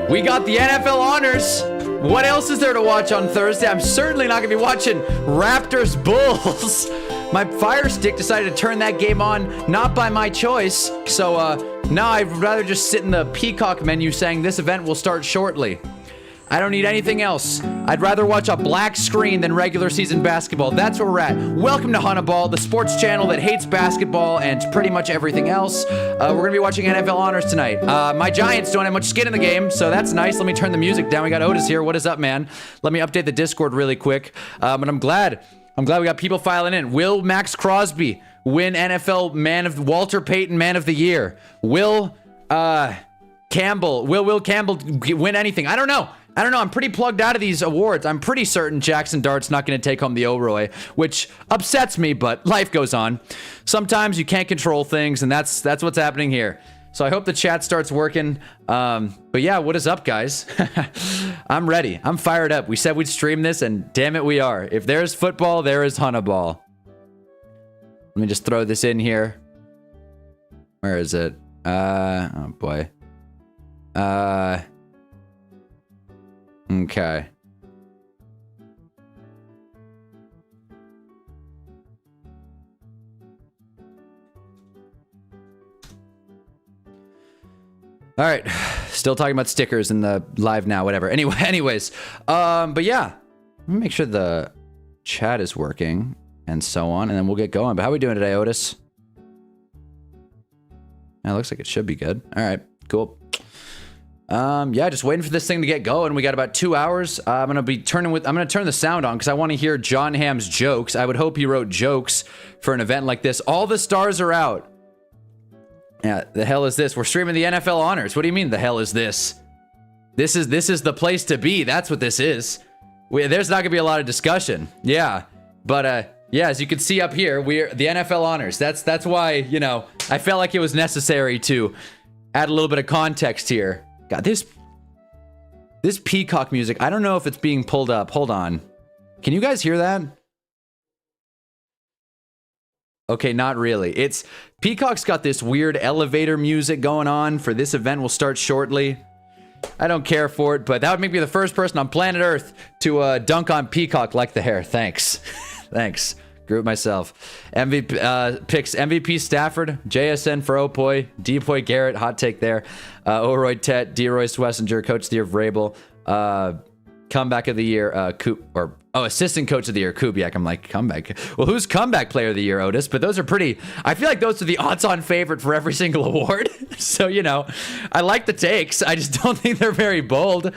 We got the NFL honors. What else is there to watch on Thursday? I'm certainly not going to be watching Raptors Bulls. My Fire Stick decided to turn that game on, not by my choice. So, now I'd rather just sit in the Peacock menu saying this event will start shortly. I don't need anything else. I'd rather watch a black screen than regular season basketball. That's where we're at. Welcome to Hunnaball, the sports channel that hates basketball and pretty much everything else. We're going to be watching NFL honors tonight. My Giants don't have much skin in the game, so that's nice. Let me turn the music down. We got Otis here. What is up, man? Let me update the Discord really quick. But I'm glad we got people filing in. Will Max Crosby win NFL Walter Payton Man of the Year? Will Campbell win anything? I don't know. I'm pretty plugged out of these awards. I'm pretty certain Jackson Dart's not going to take home the O'Roy, which upsets me, but life goes on. Sometimes you can't control things, and that's what's happening here. So I hope the chat starts working. But yeah, what is up, guys? I'm ready. I'm fired up. We said we'd stream this, and damn it, we are. If there's football, there is Hunnaball. Let me just throw this in here. Where is it? Oh boy. Okay. All right. Still talking about stickers in the live now, whatever. Anyways. But yeah. Let me make sure the chat is working and so on, and then we'll get going. But how are we doing today, Otis? Yeah, it looks like it should be good. All right. Cool. Yeah, just waiting for this thing to get going. We got about 2 hours. I'm gonna turn the sound on because I want to hear John Hamm's jokes. I would hope he wrote jokes for an event like this. All the stars are out. Yeah, the hell is this? We're streaming the NFL honors. What do you mean the hell is this? This is the place to be. That's what this is. There's not gonna be a lot of discussion. Yeah, but yeah, as you can see up here, we're the NFL honors. That's why, you know, I felt like it was necessary to add a little bit of context here. God, this Peacock music, I don't know if it's being pulled up. Hold on. Can you guys hear that? Okay, not really. Peacock's got this weird elevator music going on for this event will start shortly. I don't care for it, but that would make me the first person on planet Earth to dunk on Peacock like the hair. Thanks. Thanks. Group myself. MVP picks MVP Stafford, JSN for Opoy, Depoy Garrett, hot take there. O'Roy Tet, DeRoy Swessinger, Coach of the Year Vrabel, Comeback of the Year, Assistant Coach of the Year, Kubiak. I'm like, comeback. Well, who's Comeback Player of the Year, Otis? But those are pretty, I feel like those are the odds-on favorite for every single award. So, you know, I like the takes. I just don't think they're very bold.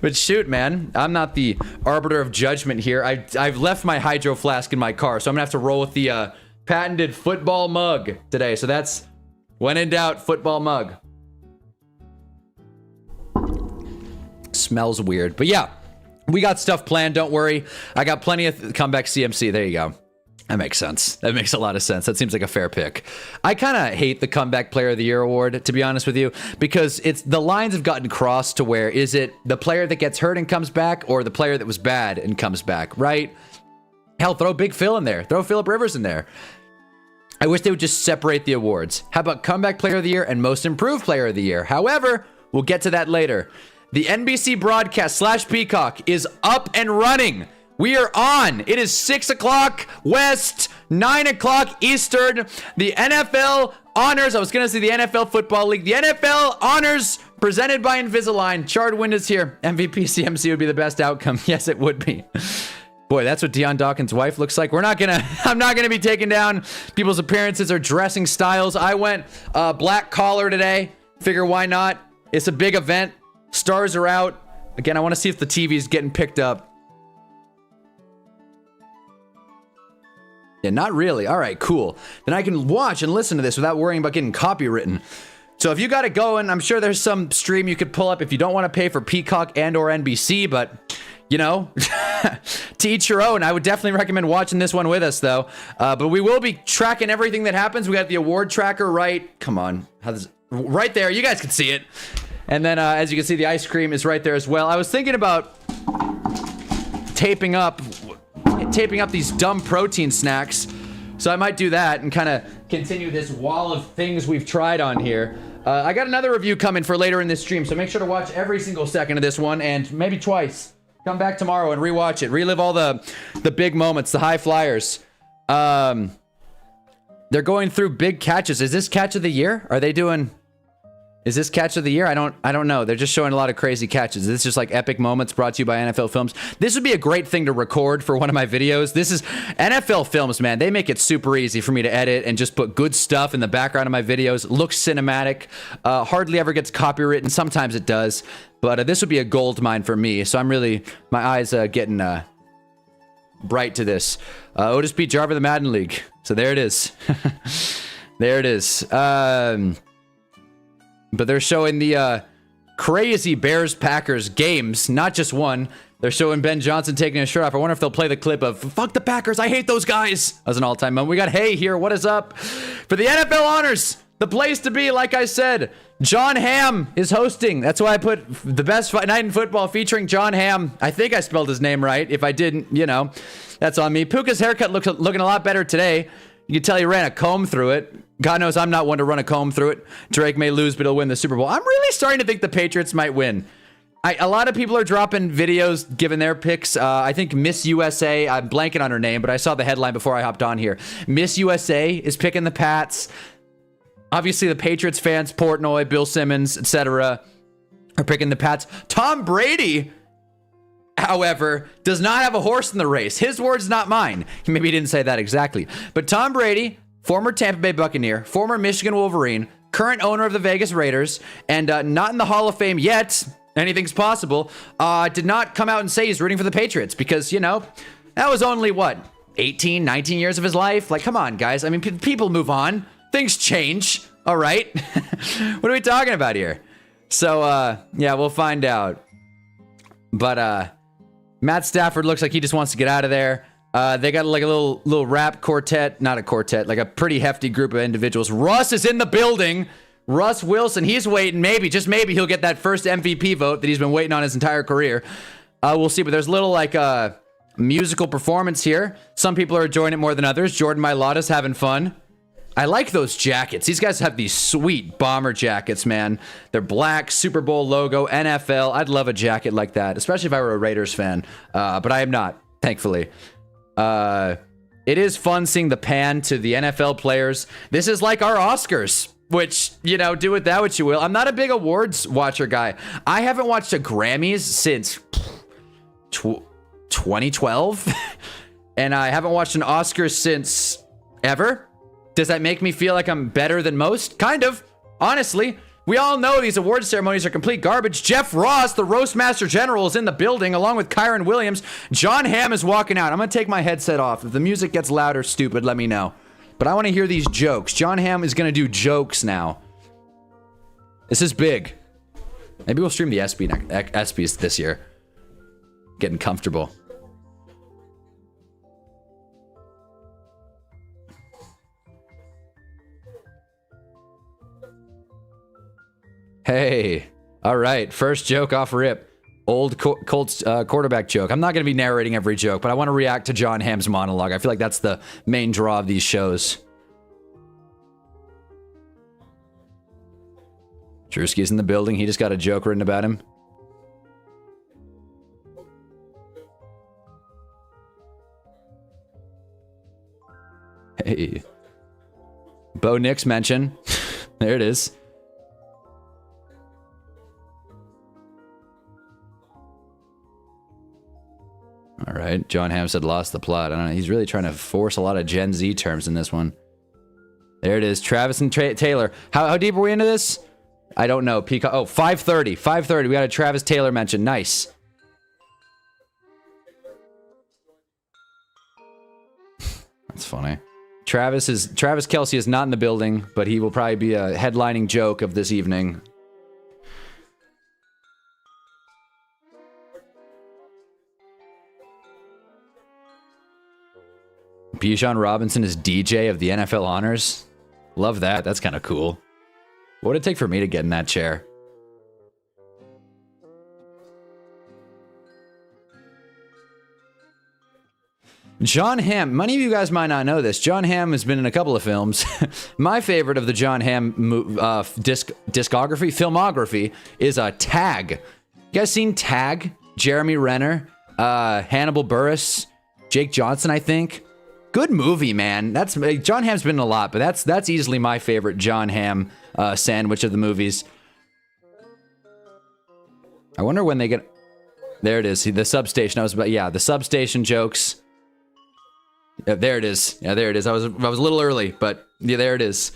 But shoot, man, I'm not the arbiter of judgment here. I've left my hydro flask in my car, so I'm gonna have to roll with the patented football mug today. So that's, when in doubt, football mug. Smells weird, but yeah. We got stuff planned, don't worry. I got plenty of comeback CMC. There you go. That makes sense. That makes a lot of sense. That seems like a fair pick. I kind of hate the Comeback Player of the Year award, to be honest with you, because the lines have gotten crossed to where is it the player that gets hurt and comes back or the player that was bad and comes back, right? Hell, throw Big Phil in there. Throw Phillip Rivers in there. I wish they would just separate the awards. How about Comeback Player of the Year and Most Improved Player of the Year? However, we'll get to that later. The NBC broadcast / Peacock is up and running. We are on. It is 6 o'clock West, 9 o'clock Eastern. The NFL honors. I was going to say the NFL Football League. The NFL honors presented by Invisalign. Chard Wind is here. MVP CMC would be the best outcome. Yes, it would be. Boy, that's what Deion Dawkins' wife looks like. I'm not gonna be taking down people's appearances or dressing styles. I went black collar today. Figure why not? It's a big event. Stars are out. Again, I want to see if the TV is getting picked up. Yeah, not really. All right, cool. Then I can watch and listen to this without worrying about getting copywritten. So if you got it going, I'm sure there's some stream you could pull up if you don't want to pay for Peacock and or NBC, but you know, to each your own. I would definitely recommend watching this one with us though. But we will be tracking everything that happens. We got the award tracker right. Come on. Right there. You guys can see it. And then, as you can see, the ice cream is right there as well. I was thinking about taping up these dumb protein snacks. So I might do that and kind of continue this wall of things we've tried on here. I got another review coming for later in this stream, so make sure to watch every single second of this one, and maybe twice. Come back tomorrow and rewatch it. Relive all the big moments, the high flyers. They're going through big catches. Is this catch of the year? Are they doing... Is this catch of the year? I don't know. They're just showing a lot of crazy catches. This is just like epic moments brought to you by NFL Films. This would be a great thing to record for one of my videos. This is NFL Films, man. They make it super easy for me to edit and just put good stuff in the background of my videos. Looks cinematic. Hardly ever gets copywritten. Sometimes it does. But this would be a gold mine for me. So I'm really, my eyes getting bright to this. Otis beat Jarvis in the Madden League. So there it is. There it is. But they're showing the crazy Bears-Packers games, not just one. They're showing Ben Johnson taking his shirt off. I wonder if they'll play the clip of, fuck the Packers, I hate those guys. As an all-time moment. We got Hay here, what is up? For the NFL Honors, the place to be, like I said, John Hamm is hosting. That's why I put the best night in football featuring John Hamm. I think I spelled his name right. If I didn't, you know, that's on me. Puka's haircut looking a lot better today. You can tell he ran a comb through it. God knows I'm not one to run a comb through it. Drake may lose, but he'll win the Super Bowl. I'm really starting to think the Patriots might win. A lot of people are dropping videos giving their picks. I think Miss USA, I'm blanking on her name, but I saw the headline before I hopped on here. Miss USA is picking the Pats. Obviously, the Patriots fans, Portnoy, Bill Simmons, etc., are picking the Pats. Tom Brady, however, does not have a horse in the race. His words, not mine. Maybe he didn't say that exactly. But Tom Brady, former Tampa Bay Buccaneer, former Michigan Wolverine, current owner of the Vegas Raiders, and not in the Hall of Fame yet, anything's possible, did not come out and say he's rooting for the Patriots because, you know, that was only, what, 18, 19 years of his life? Like, come on, guys. I mean, people move on. Things change, all right? What are we talking about here? So, yeah, we'll find out. But, Matt Stafford looks like he just wants to get out of there. They got like a little rap quartet, not a quartet, like a pretty hefty group of individuals. Russ is in the building. Russ Wilson, he's waiting. Maybe, just maybe, he'll get that first MVP vote that he's been waiting on his entire career. We'll see, but there's a little like musical performance here. Some people are enjoying it more than others. Jordan Mailata's having fun. I like those jackets. These guys have these sweet bomber jackets, man. They're black, Super Bowl logo, NFL. I'd love a jacket like that, especially if I were a Raiders fan. But I am not, thankfully. It is fun seeing the pan to the NFL players. This is like our Oscars, which, you know, do with that what you will. I'm not a big awards watcher guy. I haven't watched a Grammys since 2012. And I haven't watched an Oscars since ever. Does that make me feel like I'm better than most? Kind of, honestly. We all know these award ceremonies are complete garbage. Jeff Ross, the Roastmaster General, is in the building, along with Kyron Williams. John Hamm is walking out. I'm going to take my headset off. If the music gets loud or stupid, let me know. But I want to hear these jokes. John Hamm is going to do jokes now. This is big. Maybe we'll stream the ESPYs this year. Getting comfortable. Hey, all right, first joke off rip. Old Colts quarterback joke. I'm not going to be narrating every joke, but I want to react to John Hamm's monologue. I feel like that's the main draw of these shows. Drewski's in the building. He just got a joke written about him. Hey. Bo Nix mention. There it is. All right, John Hamm said lost the plot. I don't know. He's really trying to force a lot of Gen Z terms in this one. There it is. Travis and Taylor. How deep are we into this? I don't know. Peacock. Oh, 5:30. 5:30. We got a Travis Taylor mention. Nice. That's funny. Travis Kelce is not in the building, but he will probably be a headlining joke of this evening. Bijan Robinson is DJ of the NFL Honors. Love that. That's kind of cool. What would it take for me to get in that chair? John Hamm. Many of you guys might not know this. John Hamm has been in a couple of films. My favorite of the John Hamm filmography is Tag. You guys seen Tag? Jeremy Renner, Hannibal Buress, Jake Johnson, I think. Good movie, man. That's John Hamm's been in a lot, but that's easily my favorite John Hamm sandwich of the movies. I wonder when they get. There it is. The substation. The substation jokes. Yeah, there it is. Yeah, there it is. I was a little early, but yeah, there it is.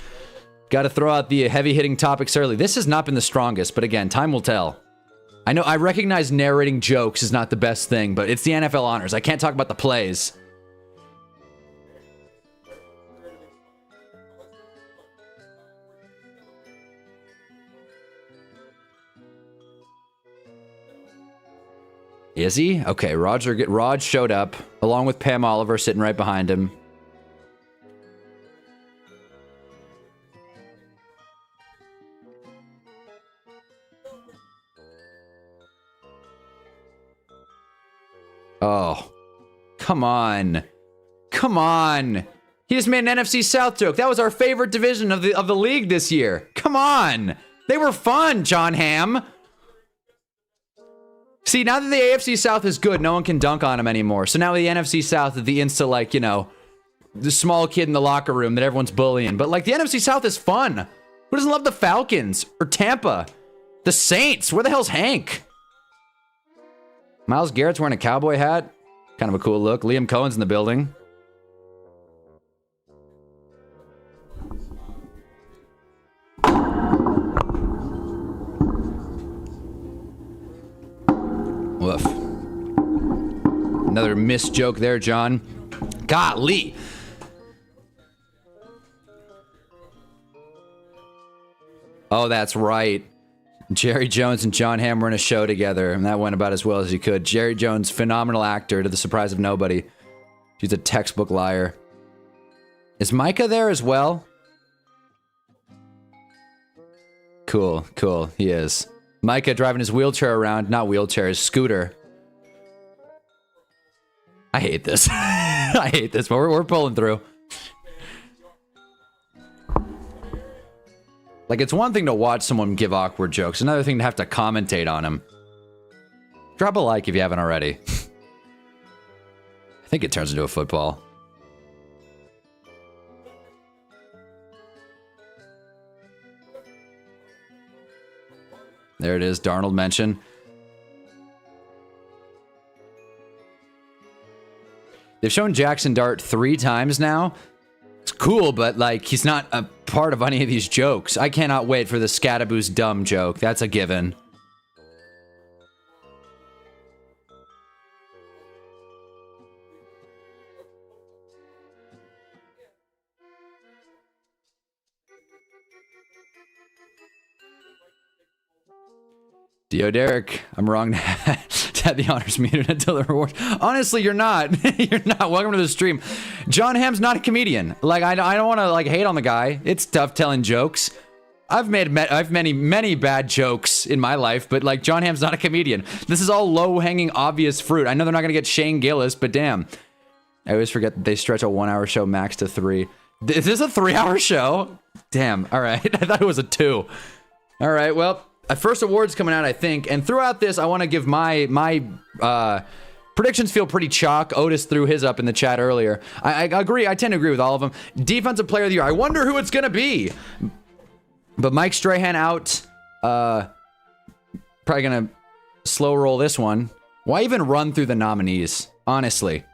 Got to throw out the heavy-hitting topics early. This has not been the strongest, but again, time will tell. I know, I recognize narrating jokes is not the best thing, but it's the NFL honors. I can't talk about the plays. Is he? Okay, Rod showed up, along with Pam Oliver sitting right behind him. Oh, come on. Come on. He just made an NFC South joke. That was our favorite division of the league this year. Come on. They were fun, John Hamm. See, now that the AFC South is good, no one can dunk on him anymore. So now the NFC South is the insta, like, you know, the small kid in the locker room that everyone's bullying. But, like, the NFC South is fun. Who doesn't love the Falcons? Or Tampa? The Saints? Where the hell's Hank? Myles Garrett's wearing a cowboy hat. Kind of a cool look. Liam Cohen's in the building. Woof. Another missed joke there, John. Golly. Oh, that's right. Jerry Jones and John Hamm were in a show together, and that went about as well as he could. Jerry Jones, phenomenal actor, to the surprise of nobody. She's a textbook liar. Is Micah there as well? Cool, cool. He is. Micah driving his wheelchair around. Not wheelchair, his scooter. I hate this. I hate this, but we're pulling through. Like, it's one thing to watch someone give awkward jokes. Another thing to have to commentate on them. Drop a like if you haven't already. I think it turns into a football. There it is, Darnold mention. They've shown Jackson Dart 3 times now. It's cool, but, like, he's not a part of any of these jokes. I cannot wait for the Scattaboo's dumb joke. That's a given. Dio Derek, I'm wrong to have the honors muted until the reward. Honestly, you're not. You're not. Welcome to the stream. John Hamm's not a comedian. Like, I don't want to, like, hate on the guy. It's tough telling jokes. I've many bad jokes in my life, but, like, John Hamm's not a comedian. This is all low-hanging, obvious fruit. I know they're not going to get Shane Gillis, but damn. I always forget that they stretch a 1-hour show max to 3. Is this a 3-hour show? Damn. All right. I thought it was a 2. All right. Well, first award's coming out, I think. And throughout this, I want to give my predictions feel pretty chalk. Otis threw his up in the chat earlier. I agree. I tend to agree with all of them. Defensive player of the year. I wonder who it's going to be. But Mike Strahan out. Probably going to slow roll this one. Why even run through the nominees? Honestly.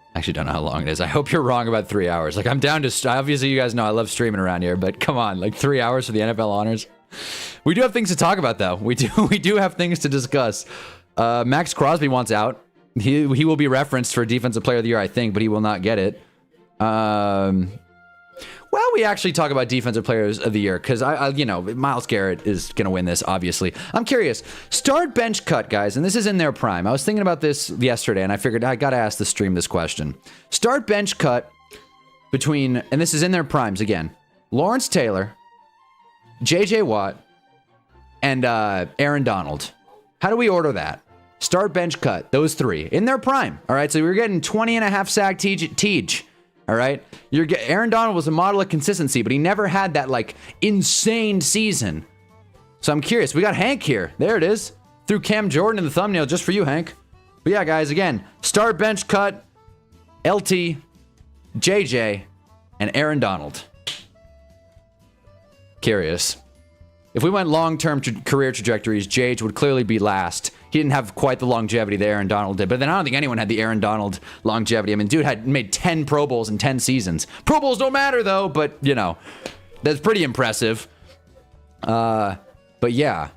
I actually don't know how long it is. I hope you're wrong about 3 hours. Like, I'm down to... Obviously, you guys know I love streaming around here, but come on. Like, 3 hours for the NFL honors. We do have things to talk about, though. We do have things to discuss. Max Crosby wants out. He will be referenced for Defensive Player of the Year, I think, but he will not get it. Well, we actually talk about Defensive Players of the Year, because, you know, Myles Garrett is going to win this, obviously. I'm curious. Start bench cut, guys, and this is in their prime. I was thinking about this yesterday, and I figured I got to ask the stream this question. Start bench cut between, and this is in their primes again, Lawrence Taylor, JJ Watt, and Aaron Donald. How do we order that? Start, bench, cut. Those three in their prime. All right. So we're getting 20.5 sack Tej. All right. Aaron Donald was a model of consistency, but he never had that like insane season. So I'm curious. We got Hank here. There it is. Threw Cam Jordan in the thumbnail just for you, Hank. But yeah, guys, again, start, bench, cut, LT, JJ, and Aaron Donald. Curious. If we went long-term career trajectories, JJ would clearly be last. He didn't have quite the longevity that Aaron Donald did. But then I don't think anyone had the Aaron Donald longevity. I mean, dude had made 10 Pro Bowls in 10 seasons. Pro Bowls don't matter, though, but, you know, that's pretty impressive. But yeah.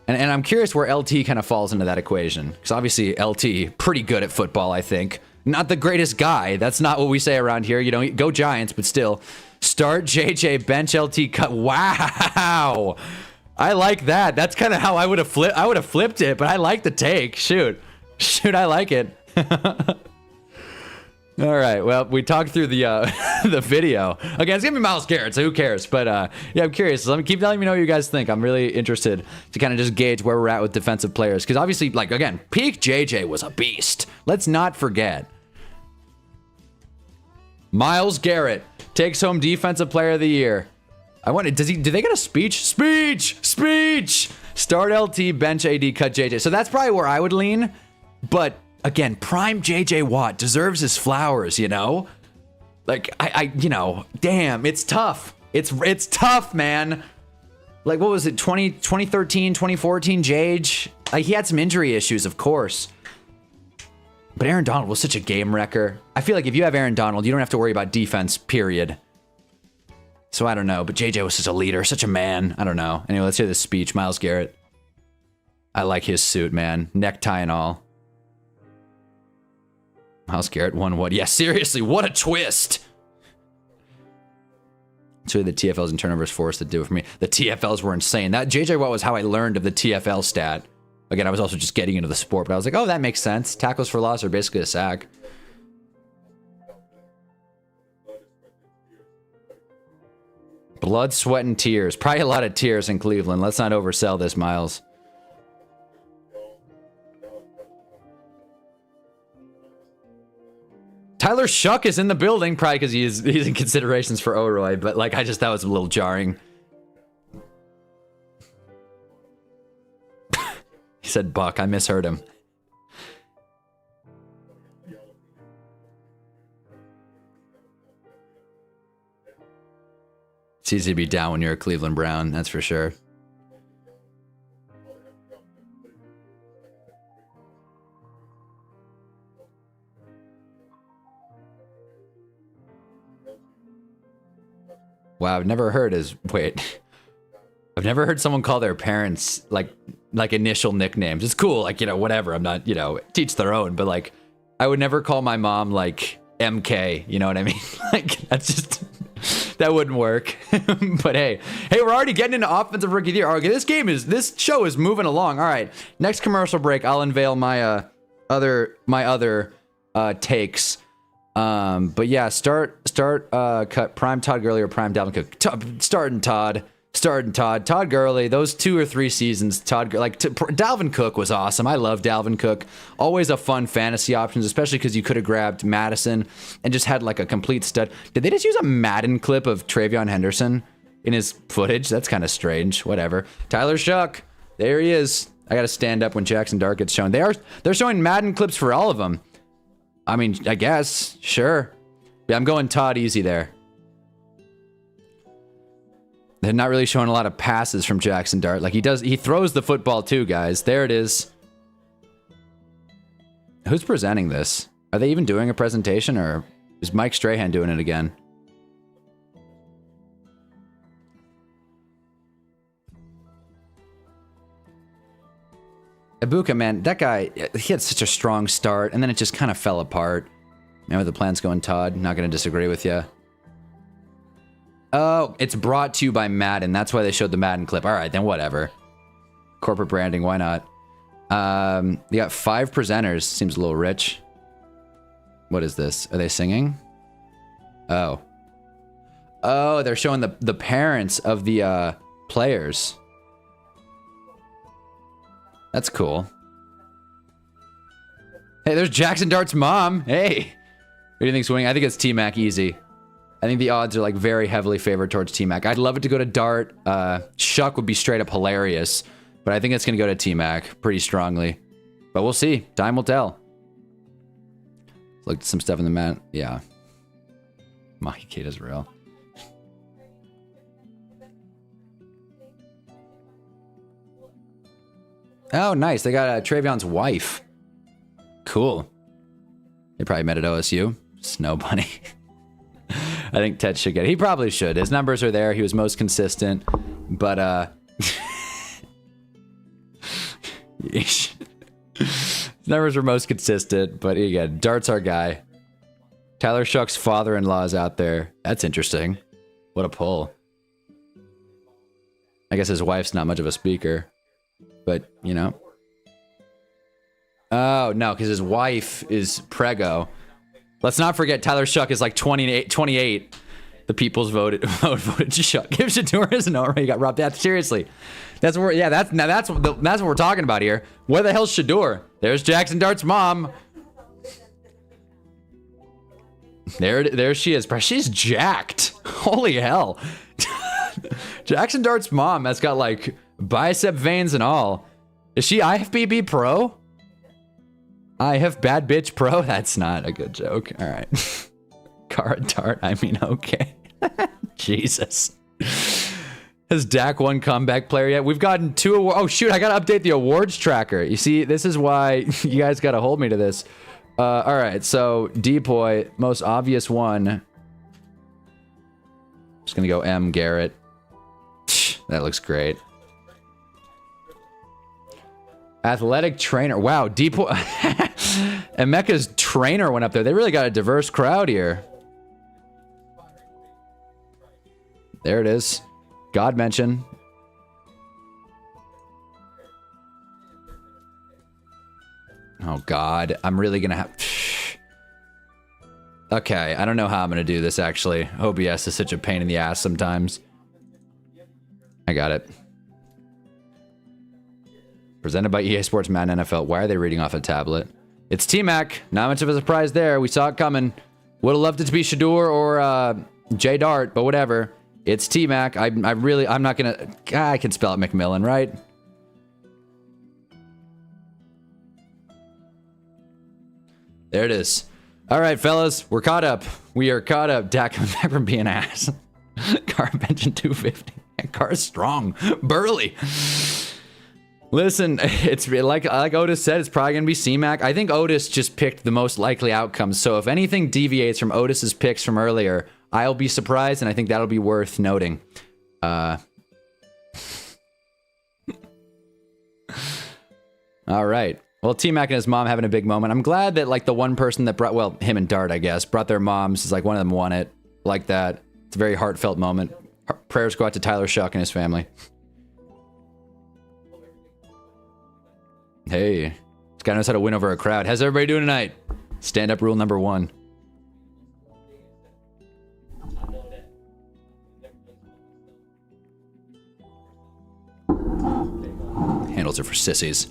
And I'm curious where LT kind of falls into that equation. Because obviously LT, pretty good at football, I think. Not the greatest guy. That's not what we say around here. You know, go Giants, but still. Start JJ, bench LT, cut. Wow. I like that. That's kind of how I would have flipped it, but I like the take. Shoot, I like it. All right. Well, we talked through the the video. Again, it's gonna be Myles Garrett, so who cares? But yeah, I'm curious. Let me keep telling me know what you guys think. I'm really interested to kind of just gauge where we're at with defensive players, because obviously, like again, peak JJ was a beast. Let's not forget. Myles Garrett takes home Defensive Player of the Year. I wanted. Do they get a speech? Speech. Start LT, bench AD, cut JJ. So that's probably where I would lean. But again, prime JJ Watt deserves his flowers. You know, like you know, damn, it's tough. It's tough, man. Like what was it? 2013, 2014, JJ. Like he had some injury issues, of course. But Aaron Donald was such a game wrecker. I feel like if you have Aaron Donald, you don't have to worry about defense, period. So I don't know, but JJ was such a leader, such a man. I don't know. Anyway, let's hear this speech. Myles Garrett. I like his suit, man. Necktie and all. Myles Garrett won what? Yeah, seriously, what a twist. It's really the TFLs and turnovers forced to do it for me. The TFLs were insane. That JJ Watt was how I learned of the TFL stat. Again, I was also just getting into the sport, but I was like, oh, that makes sense. Tackles for loss are basically a sack. Blood, sweat, and tears. Probably a lot of tears in Cleveland. Let's not oversell this, Myles. Tyler Shuck is in the building, probably because he's in considerations for Oroy, but like I just thought it was a little jarring. He said Buck. I misheard him. It's easy to be down when you're a Cleveland Brown, that's for sure. Wow, I've never heard I've never heard someone call their parents like initial nicknames. It's cool, like, you know, whatever. I'm not, you know, teach their own, but like I would never call my mom like MK, you know what I mean? Like that's just that wouldn't work. But hey, we're already getting into offensive rookie of the year. Okay, this show is moving along. All right, next commercial break, I'll unveil my other takes. But yeah, cut prime Todd Gurley or prime Dalvin Cook. Starting Todd Gurley. Those 2 or 3 seasons, Dalvin Cook was awesome. I love Dalvin Cook. Always a fun fantasy options, especially because you could have grabbed Madison and just had like a complete stud. Did they just use a Madden clip of Travion Henderson in his footage? That's kind of strange. Whatever. Tyler Shuck. There he is. I got to stand up when Jackson Dart gets shown. They're showing Madden clips for all of them. I mean, I guess. Sure. Yeah, I'm going Todd easy there. They're not really showing a lot of passes from Jackson Dart. Like he throws the football too, guys. There it is. Who's presenting this? Are they even doing a presentation, or is Mike Strahan doing it again? Ibuka, man, that guy, he had such a strong start, and then it just kind of fell apart. Maybe the plan's going Todd. Not going to disagree with you. Oh, it's brought to you by Madden. That's why they showed the Madden clip. All right, then whatever. Corporate branding, why not? You got 5 presenters. Seems a little rich. What is this? Are they singing? Oh. Oh, they're showing the parents of the players. That's cool. Hey, there's Jackson Dart's mom. Hey. Who do you think's winning? I think it's T-Mac easy. I think the odds are like very heavily favored towards T-Mac. I'd love it to go to Dart. Shuck would be straight up hilarious. But I think it's going to go to T-Mac pretty strongly. But we'll see. Time will tell. Looked at some stuff in the mat. Yeah. Mahi Kate is real. Oh, nice. They got Trayvon's wife. Cool. They probably met at OSU. Snow Bunny. I think Ted should get it. He probably should. His numbers are there. He was most consistent. But, his numbers were most consistent. But again, Dart's our guy. Tyler Shuck's father-in-law is out there. That's interesting. What a pull. I guess his wife's not much of a speaker. But, you know. Oh, no, because his wife is Prego. Let's not forget Tyler Shuck is like 28. The people's voted Shuck. Give Shador his no, he got robbed. Seriously. That's what that's what we're talking about here. Where the hell's Shador? There's Jackson Dart's mom. There she is. She's jacked. Holy hell. Jackson Dart's mom has got like bicep veins and all. Is she IFBB pro? I have bad bitch pro? That's not a good joke. All right. Cara Dart, I mean, okay. Jesus. Has Dak won comeback player yet? We've gotten 2 awards. Oh, shoot. I got to update the awards tracker. You see, this is why you guys got to hold me to this. All right. So, Depoy, most obvious one. Just going to go M. Garrett. That looks great. Athletic trainer. Wow. Depoy. Emeka's trainer went up there. They really got a diverse crowd here. There it is. God mention. Oh, God. I'm really going to have... Okay, I don't know how I'm going to do this, actually. OBS is such a pain in the ass sometimes. I got it. Presented by EA Sports Madden NFL. Why are they reading off a tablet? It's T-Mac. Not much of a surprise there. We saw it coming. Would have loved it to be Shador or J Dart, but whatever. It's T-Mac. I'm not gonna... I can spell it McMillan, right? There it is. All right, fellas. We're caught up. We are caught up. Dak coming back from being ass. Car benching 250. Car's strong. Burly. Listen, it's like Otis said, it's probably going to be C-Mac. I think Otis just picked the most likely outcomes. So if anything deviates from Otis's picks from earlier, I'll be surprised, and I think that'll be worth noting. All right. Well, T-Mac and his mom having a big moment. I'm glad that, like, the one person that brought, well, him and Dart, I guess, brought their moms. Is like one of them won it. Like that. It's a very heartfelt moment. Prayers go out to Tyler Shuck and his family. Hey, this guy knows how to win over a crowd. How's everybody doing tonight? Stand-up rule number 1. Handles are for sissies.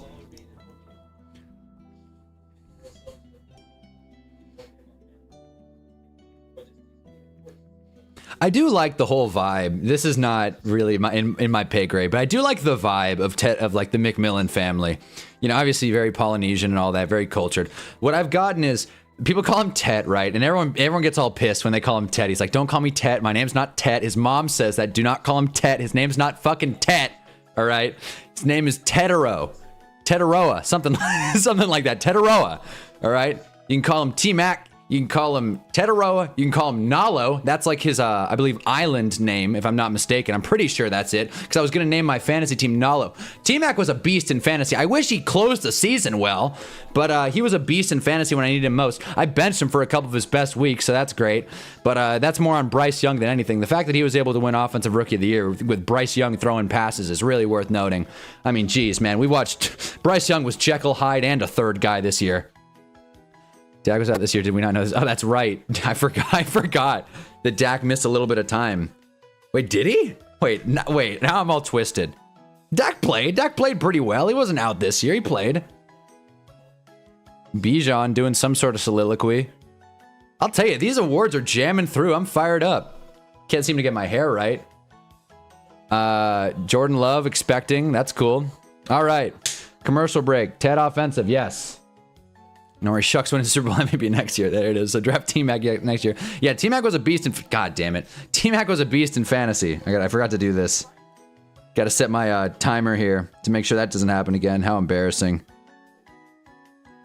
I do like the whole vibe. This is not really in my pay grade, but I do like the vibe of like the McMillan family. You know, obviously very Polynesian and all that, very cultured. What I've gotten is people call him Tet, right? And everyone gets all pissed when they call him Tet. He's like, don't call me Tet. My name's not Tet. His mom says that. Do not call him Tet. His name's not fucking Tet. All right. His name is Tetero. Teteroa. Something like that. Teteroa. All right. You can call him T-Mac. You can call him Teteroa. You can call him Nalo. That's like his, I believe, island name, if I'm not mistaken. I'm pretty sure that's it, because I was going to name my fantasy team Nalo. T-Mac was a beast in fantasy. I wish he closed the season well, but he was a beast in fantasy when I needed him most. I benched him for a couple of his best weeks, so that's great. But that's more on Bryce Young than anything. The fact that he was able to win Offensive Rookie of the Year with Bryce Young throwing passes is really worth noting. I mean, geez, man, we watched... Bryce Young was Jekyll, Hyde, and a third guy this year. Dak was out this year. Did we not know this? Oh, that's right. I forgot. that Dak missed a little bit of time. Wait, did he? Wait, wait, now I'm all twisted. Dak played. Dak played pretty well. He wasn't out this year. He played. Bijan doing some sort of soliloquy. I'll tell you, these awards are jamming through. I'm fired up. Can't seem to get my hair right. Jordan Love expecting. That's cool. All right. Commercial break. Ted offensive. Yes. No worries. Shucks winning Super Bowl MVP next year. There it is. So draft T-Mac next year. Yeah, T-Mac was a beast in... God damn it. T-Mac was a beast in fantasy. I forgot to do this. Got to set my timer here to make sure that doesn't happen again. How embarrassing.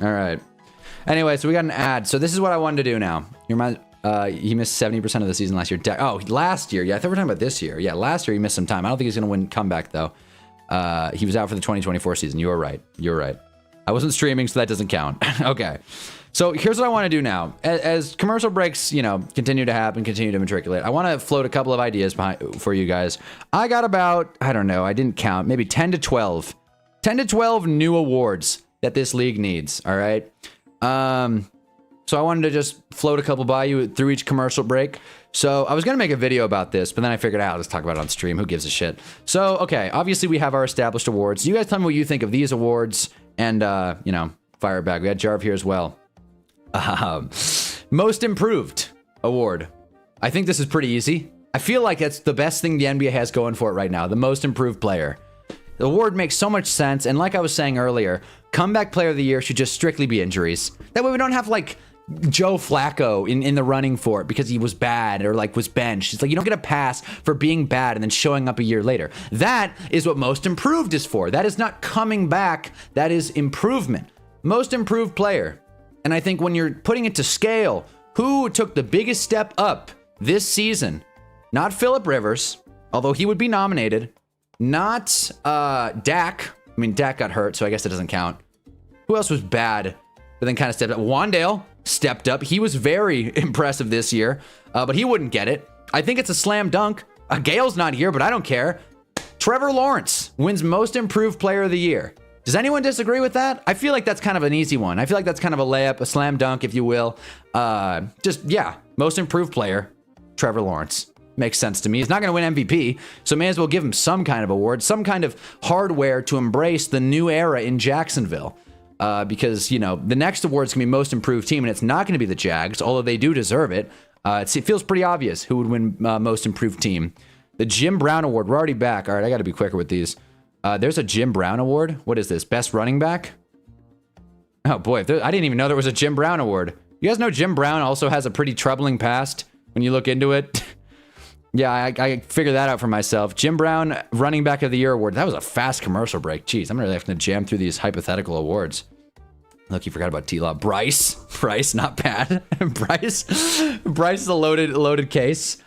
All right. Anyway, so we got an ad. So this is what I wanted to do now. He missed 70% of the season last year. Oh, last year. Yeah, I thought we were talking about this year. Yeah, last year he missed some time. I don't think he's going to win comeback, though. He was out for the 2024 season. You were right. You're right. I wasn't streaming, so that doesn't count. Okay. So here's what I want to do now. As commercial breaks, continue to happen, continue to matriculate, I want to float a couple of ideas for you guys. I got about, I don't know, I didn't count, maybe 10 to 12. 10 to 12 new awards that this league needs, all right? So I wanted to just float a couple by you through each commercial break. So I was going to make a video about this, but then I figured out, let's talk about it on stream. Who gives a shit? So, okay, obviously we have our established awards. You guys tell me what you think of these awards and, fire it back. We got Jarv here as well. Most improved award. I think this is pretty easy. I feel like that's the best thing the NBA has going for it right now. The most improved player. The award makes so much sense. And like I was saying earlier, comeback player of the year should just strictly be injuries. That way we don't have like Joe Flacco in the running for it because he was bad or like was benched. It's like you don't get a pass for being bad and then showing up a year later. That is what most improved is for. That is not coming back. That is improvement. Most improved player. And I think when you're putting it to scale, who took the biggest step up this season? Not Phillip Rivers, although he would be nominated. Not Dak. I mean, Dak got hurt, so I guess it doesn't count. Who else was bad, but then kind of stepped up? Wandale stepped up. He was very impressive this year, but he wouldn't get it. I think it's a slam dunk. Gale's not here, but I don't care. Trevor Lawrence wins most improved player of the year. Does anyone disagree with that? I feel like that's kind of an easy one. I feel like that's kind of a layup, a slam dunk, if you will. Most improved player, Trevor Lawrence. Makes sense to me. He's not going to win MVP, so may as well give him some kind of award, some kind of hardware to embrace the new era in Jacksonville. Because, the next award's going to be most improved team, and it's not going to be the Jags, although they do deserve it. It feels pretty obvious who would win most improved team. The Jim Brown Award, we're already back. All right, I got to be quicker with these. There's a Jim Brown Award. What is this? Best running back? Oh, boy. I didn't even know there was a Jim Brown Award. You guys know Jim Brown also has a pretty troubling past when you look into it? Yeah, I figured that out for myself. Jim Brown Running Back of the Year Award. That was a fast commercial break. Jeez, I'm really having to jam through these hypothetical awards. Look, you forgot about T-Law. Bryce, not bad. Bryce is a loaded case.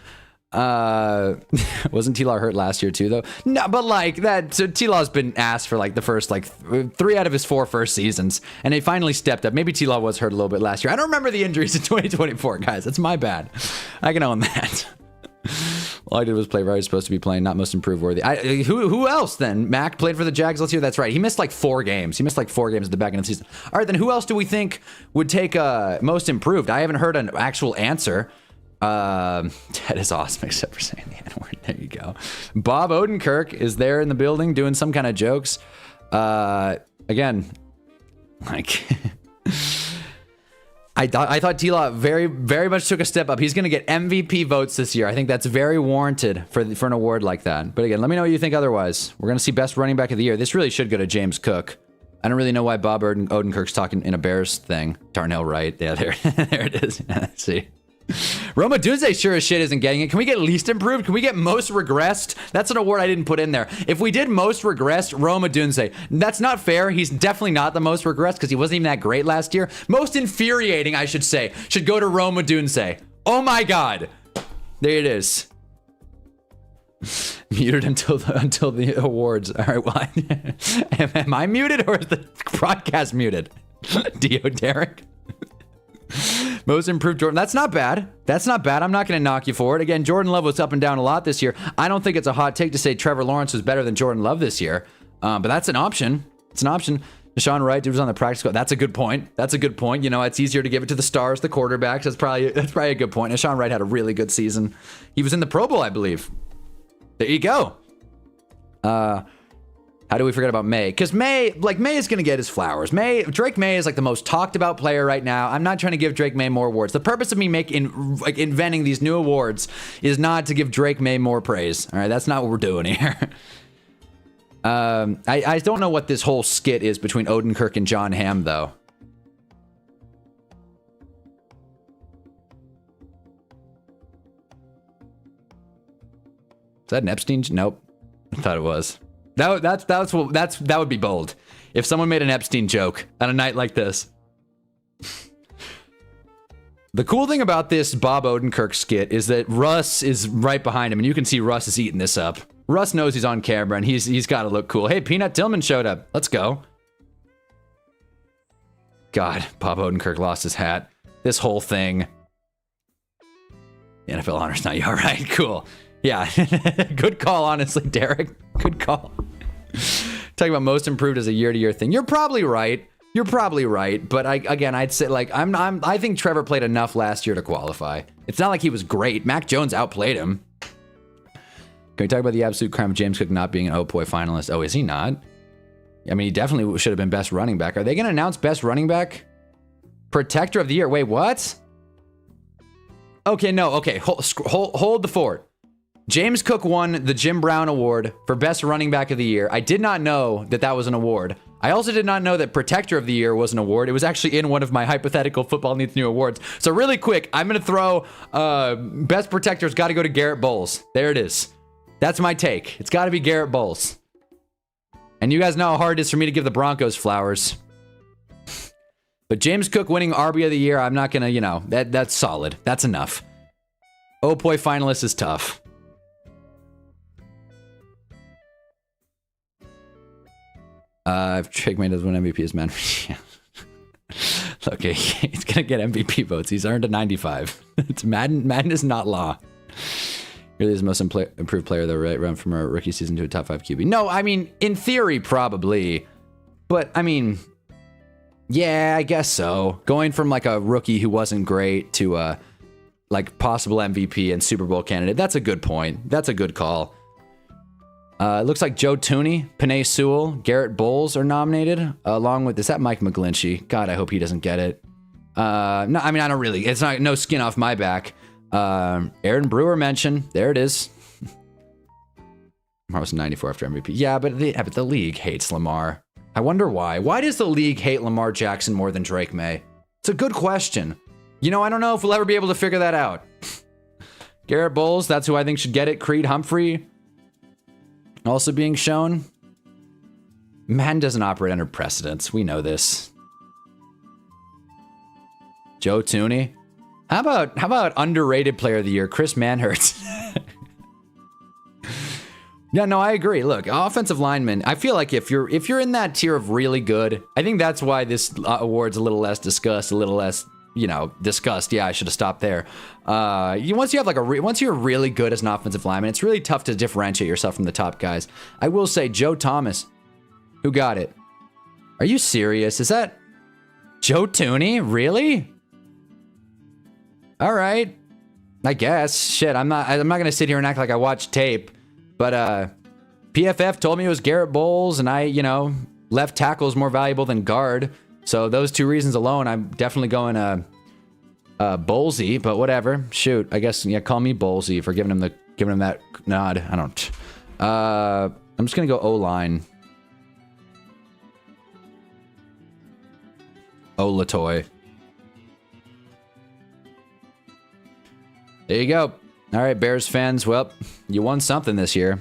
Wasn't T-Law hurt last year too, though? No, but like that. So T-Law's been asked for like the first 3 out of his 4 first seasons, and he finally stepped up. Maybe T-Law was hurt a little bit last year. I don't remember the injuries in 2024, guys. That's my bad. I can own that. All I did was play where I was supposed to be playing, not most improved worthy. Who else then? Mac played for the Jags last year. That's right. He missed like 4 games. He missed like 4 games at the back end of the season. All right, then who else do we think would take most improved? I haven't heard an actual answer. That is awesome, except for saying the N-word. There you go. Bob Odenkirk is there in the building doing some kind of jokes. Again, like... I thought T-Law very, very much took a step up. He's going to get MVP votes this year. I think that's very warranted for an award like that. But again, let me know what you think otherwise. We're going to see best running back of the year. This really should go to James Cook. I don't really know why Bob Odenkirk's talking in a Bears thing. Darnell Wright. Yeah, there it is. Let's see. Roma Dunze sure as shit isn't getting it. Can we get least improved? Can we get most regressed? That's an award I didn't put in there. If we did most regressed, Roma Dunze. That's not fair. He's definitely not the most regressed because he wasn't even that great last year. Most infuriating, I should say, should go to Roma Dunze. Oh my God. There it is. Muted until the awards. All right, well, am I muted or is the broadcast muted? Dio Derek. Most improved Jordan. That's not bad. That's not bad. I'm not going to knock you for it. Again, Jordan Love was up and down a lot this year. I don't think it's a hot take to say Trevor Lawrence was better than Jordan Love this year. But that's an option. It's an option. Deshaun Wright, dude, was on the practice squad. That's a good point. That's a good point. You know, it's easier to give it to the stars, the quarterbacks. That's probably a good point. Deshaun Wright had a really good season. He was in the Pro Bowl, I believe. There you go. How do we forget about May? Because May is going to get his flowers. Drake May is like the most talked about player right now. I'm not trying to give Drake May more awards. The purpose of me inventing these new awards is not to give Drake May more praise. All right, that's not what we're doing here. I don't know what this whole skit is between Odenkirk and John Hamm, though. Is that an Epstein? Nope. I thought it was. That would be bold. If someone made an Epstein joke on a night like this. The cool thing about this Bob Odenkirk skit is that Russ is right behind him, and you can see Russ is eating this up. Russ knows he's on camera, and he's got to look cool. Hey, Peanut Tillman showed up. Let's go. God, Bob Odenkirk lost his hat. This whole thing. The NFL honors night. All right, cool. Yeah, good call, honestly, Derek. Good call. Talking about most improved as a year-to-year thing. You're probably right. You're probably right. But I'd say like I think Trevor played enough last year to qualify. It's not like he was great. Mac Jones outplayed him. Can we talk about the absolute crime of James Cook not being an OPOY finalist? Oh, is he not? I mean, he definitely should have been best running back. Are they going to announce best running back? Protector of the year. Wait, what? Okay, no. Okay, hold the fort. James Cook won the Jim Brown Award for Best Running Back of the Year. I did not know that was an award. I also did not know that Protector of the Year was an award. It was actually in one of my hypothetical Football Needs New awards. So really quick, I'm going to throw Best Protector's got to go to Garrett Bowles. There it is. That's my take. It's got to be Garrett Bowles. And you guys know how hard it is for me to give the Broncos flowers. But James Cook winning RB of the Year, I'm not going to, that's solid. That's enough. OPOY finalist is tough. If Drake May does win MVP as man. Okay, he's gonna get MVP votes. He's earned a 95. It's Madden is not law. Really is the most improved player that right run from a rookie season to a top 5 QB. No, I mean, in theory, probably. But, I mean, yeah, I guess so. Going from like a rookie who wasn't great to like possible MVP and Super Bowl candidate, that's a good point. That's a good call. It looks like Joe Tooney, Penei Sewell, Garrett Bowles are nominated, along with, is that Mike McGlinchey? God, I hope he doesn't get it. No, I mean, I don't really, it's not, no skin off my back. Aaron Brewer mentioned, there it is. Lamar was 94 after MVP. Yeah, but the league hates Lamar. I wonder why. Why does the league hate Lamar Jackson more than Drake May? It's a good question. I don't know if we'll ever be able to figure that out. Garrett Bowles, that's who I think should get it. Creed Humphrey, also being shown. Madden doesn't operate under precedence. We know this. Joe Tooney. How about underrated player of the year, Chris Manhertz? Yeah, no, I agree. Look, offensive lineman, I feel like if you're in that tier of really good, I think that's why this award's a little less discussed, a little less, discussed. Yeah, I should have stopped there. Once you have once you're really good as an offensive lineman, it's really tough to differentiate yourself from the top guys. I will say Joe Thomas, who got it? Are you serious? Is that Joe Tooney? Really? All right. I guess. Shit, I'm not gonna sit here and act like I watched tape. But PFF told me it was Garrett Bowles, and left tackle is more valuable than guard. So those two reasons alone, I'm definitely going Bowlesy, but whatever. Shoot, I guess, yeah, call me Bowlesy for giving him that nod. I don't. I'm just gonna go O-line. O-Latoy. There you go. All right, Bears fans. Well, you won something this year.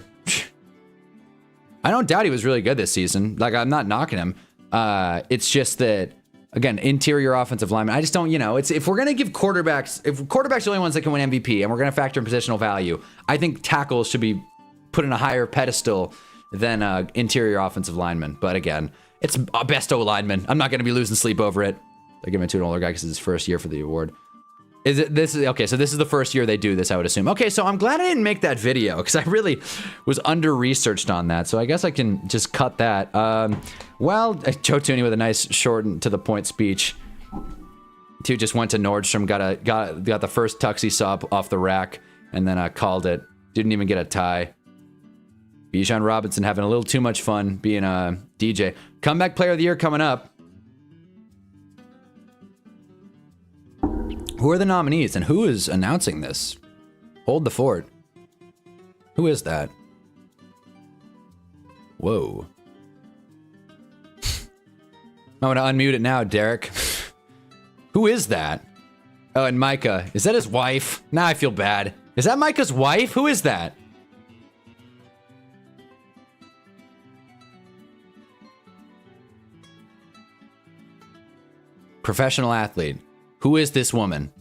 I don't doubt he was really good this season. Like, I'm not knocking him. It's just that, again, interior offensive lineman. I just don't, it's if we're gonna give quarterbacks, if quarterbacks are the only ones that can win MVP, and we're gonna factor in positional value, I think tackles should be put in a higher pedestal than interior offensive lineman. But again, it's best O lineman. I'm not gonna be losing sleep over it. They're giving it to an older guy because it's his first year for the award. Is it this is okay? So this is the first year they do this, I would assume. Okay, so I'm glad I didn't make that video because I really was under researched on that. So I guess I can just cut that. Well, Joe Tooney with a nice short and to the point speech. Two just went to Nordstrom, got the first tuxie saw off the rack, and then called it. Didn't even get a tie. Bijan Robinson having a little too much fun being a DJ. Comeback Player of the Year coming up. Who are the nominees and who is announcing this? Hold the fort. Who is that? Whoa. I'm gonna unmute it now, Derek. Who is that? Oh, and Micah. Is that his wife? Now I feel bad. Is that Micah's wife? Who is that? Professional athlete. Who is this woman?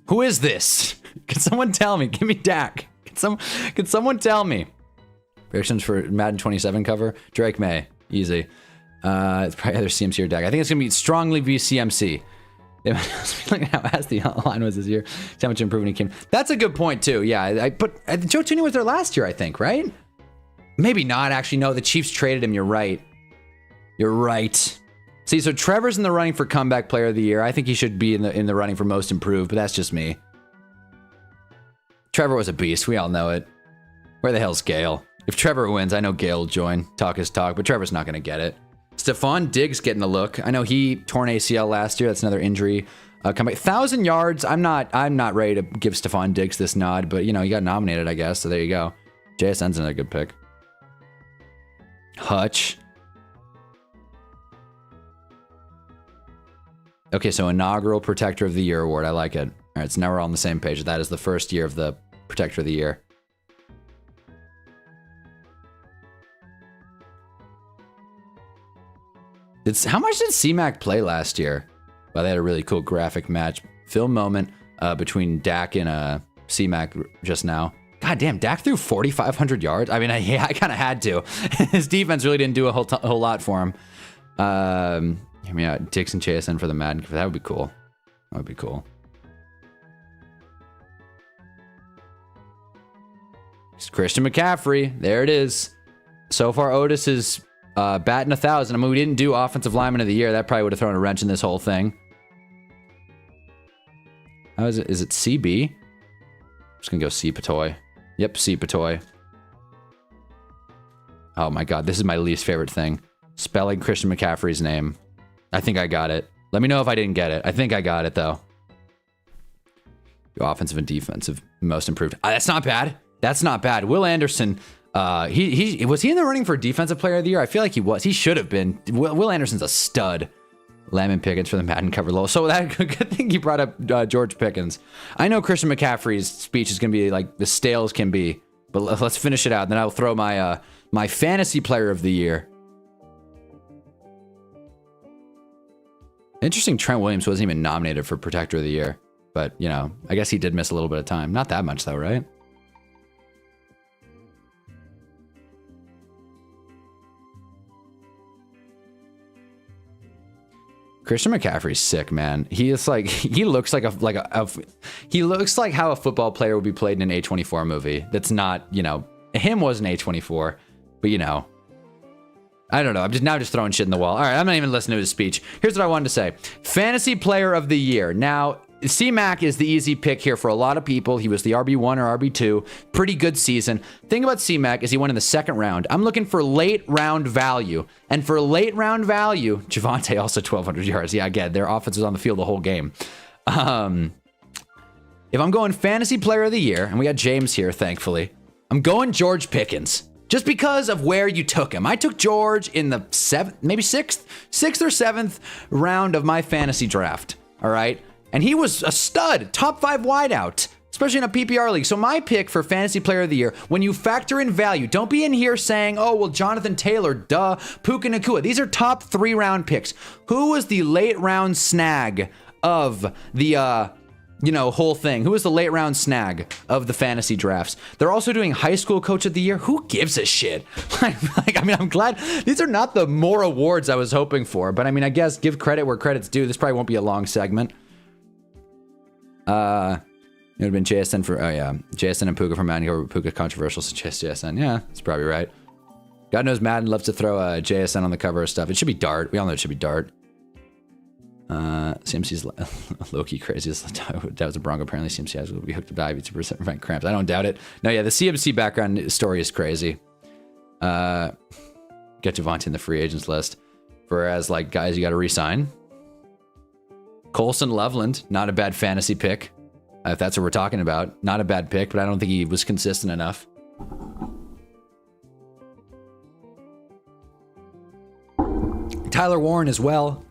Who is this? Can someone tell me? Give me Dak. Can someone tell me? Predictions for Madden 27 cover? Drake May. Easy. It's probably either CMC or Dak. I think it's going to be strongly be CMC. Look at how fast the line was this year. See how much improvement he came. That's a good point, too. Yeah, but Joe Tooney was there last year, I think, right? Maybe not, actually. No, the Chiefs traded him. You're right. You're right. See, so Trevor's in the running for comeback player of the year. I think he should be in the running for most improved, but that's just me. Trevor was a beast. We all know it. Where the hell's Gale? If Trevor wins, I know Gale will join. Talk his talk, but Trevor's not going to get it. Stephon Diggs getting a look. I know he torn ACL last year. That's another injury. Comeback 1,000 yards. I'm not ready to give Stephon Diggs this nod, but you know he got nominated, I guess. So there you go. JSN's another good pick. Hutch. Okay, so inaugural Protector of the Year award. I like it. All right, so now we're all on the same page. That is the first year of the Protector of the Year. How much did C-Mac play last year? Well, they had a really cool graphic match. Film moment between Dak and C-Mac just now. God damn, Dak threw 4,500 yards. I mean, I kind of had to. His defense really didn't do a whole lot for him. Hear me out. Dixon JSN for the Madden. That would be cool. That would be cool. It's Christian McCaffrey. There it is. So far, Otis is batting 1,000. I mean, we didn't do Offensive Lineman of the Year. That probably would have thrown a wrench in this whole thing. How is it? Is it CB? I'm just going to go C. Patoy. Yep, C. Patoy. Oh my God, this is my least favorite thing. Spelling Christian McCaffrey's name. I think I got it. Let me know if I didn't get it. I think I got it, though. Offensive and defensive, most improved. That's not bad. That's not bad. Will Anderson, was he in the running for Defensive Player of the Year? I feel like he was. He should have been. Will Anderson's a stud. Lamb Pickens for the Madden cover low. So that good thing you brought up George Pickens. I know Christian McCaffrey's speech is going to be like the stale as can be, but let's finish it out. Then I'll throw my my Fantasy Player of the Year. Interesting, Trent Williams wasn't even nominated for Protector of the Year. But, you know, I guess he did miss a little bit of time. Not that much, though, right? Christian McCaffrey's sick, man. He is like, he looks like he looks like how a football player would be played in an A24 movie. That's not, you know, him was an A24, but you know, I don't know. I'm just throwing shit in the wall. All right, I'm not even listening to his speech. Here's what I wanted to say. Fantasy Player of the Year. Now, C-Mac is the easy pick here for a lot of people. He was the RB1 or RB2. Pretty good season. Thing about C-Mac is he went in the second round. I'm looking for late round value. And for late round value, Javonte also 1,200 yards. Yeah, again, their offense was on the field the whole game. If I'm going Fantasy Player of the Year, and we got James here, thankfully, I'm going George Pickens. Just because of where you took him. I took George in the sixth or seventh round of my fantasy draft. All right. And he was a stud, top 5 wideout, especially in a PPR league. So my pick for Fantasy Player of the Year, when you factor in value, don't be in here saying, oh, well, Jonathan Taylor, duh, Puka Nacua. These are top 3 round picks. Who was the late round snag of the, whole thing? Who was the late round snag of the fantasy drafts? They're also doing High School Coach of the Year. Who gives a shit? I'm glad these are not the more awards I was hoping for, but I mean, I guess give credit where credit's due. This probably won't be a long segment. It would have been JSN for, oh yeah, JSN and Puka for Madden. Puka controversial, so JSN. Yeah, that's probably right. God knows Madden loves to throw JSN on the cover of stuff. It should be Dart. We all know it should be Dart. CMC's low-key crazy. That was a Bronco. Apparently CMC will be hooked to Ivy to prevent cramps. I don't doubt it. No, yeah, the CMC background story is crazy. Get Javonte in the free agents list. Whereas, like, guys you got to re-sign. Colson Loveland, not a bad fantasy pick. If that's what we're talking about. Not a bad pick, but I don't think he was consistent enough. Tyler Warren as well.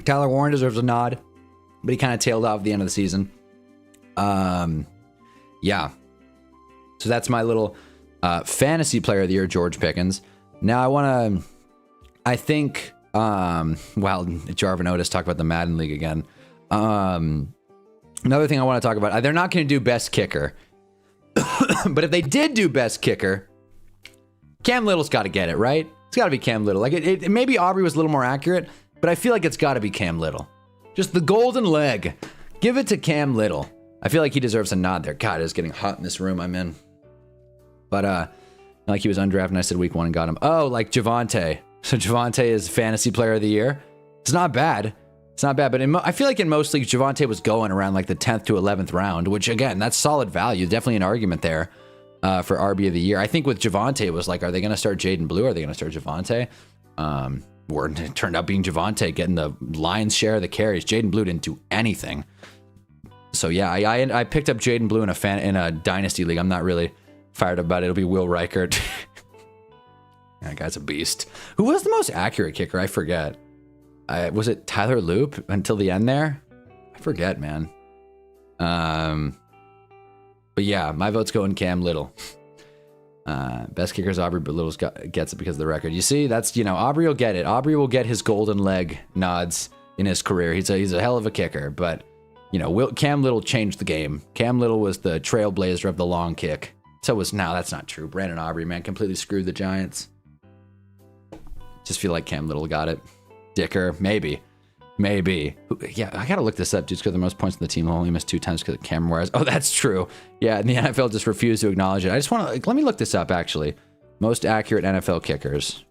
Tyler Warren deserves a nod, but he kind of tailed off at the end of the season. Yeah. So that's my little fantasy player of the year, George Pickens. Now I think, Jarvin Otis talked about the Madden League again. Another thing I want to talk about, they're not going to do best kicker. But if they did do best kicker, Cam Little's got to get it, right? It's got to be Cam Little. Like, maybe Aubrey was a little more accurate, but I feel like it's got to be Cam Little. Just the golden leg. Give it to Cam Little. I feel like he deserves a nod there. God, it's getting hot in this room I'm in. But, like he was undrafted and I said week 1 and got him. Oh, like Javonte. So Javonte is fantasy player of the year. It's not bad. It's not bad, but I feel like in most leagues, Javonte was going around like the 10th to 11th round, which again, that's solid value. Definitely an argument there for RB of the year. I think with Javonte, it was like, are they going to start Jaden Blue? Are they going to start Javonte? Or it turned out being Javonte getting the lion's share of the carries. Jaden Blue didn't do anything. So yeah, I picked up Jaden Blue in a dynasty league. I'm not really fired up about it. It'll be Will Reichert. That guy's a beast. Who was the most accurate kicker? I forget. Was it Tyler Loop until the end there? I forget, man. But yeah, my vote's going Cam Little. Best kickers Aubrey, but Little's gets it because of the record. You see, that's, Aubrey will get it. Aubrey will get his golden leg nods in his career. He's a hell of a kicker, but Cam Little changed the game. Cam Little was the trailblazer of the long kick. So that's not true. Brandon Aubrey, man, completely screwed the Giants. Just feel like Cam Little got it. Dicker, maybe. Yeah, I gotta look this up just because the most points in the team will only miss 2 times because of Cameron Juarez. Oh, that's true. Yeah, and the NFL just refused to acknowledge it. I just want to, let me look this up, actually. Most accurate NFL kickers.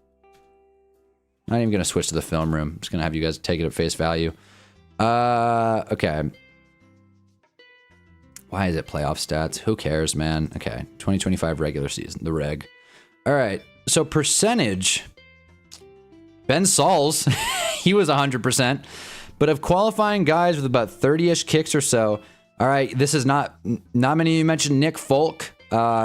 Not even gonna switch to the film room. I'm just gonna have you guys take it at face value. Okay. Why is it playoff stats? Who cares, man? Okay, 2025 regular season, the reg. All right, so percentage. Ben Sauls, he was 100%. But of qualifying guys with about 30-ish kicks or so, all right, this is not many. You mentioned Nick Folk.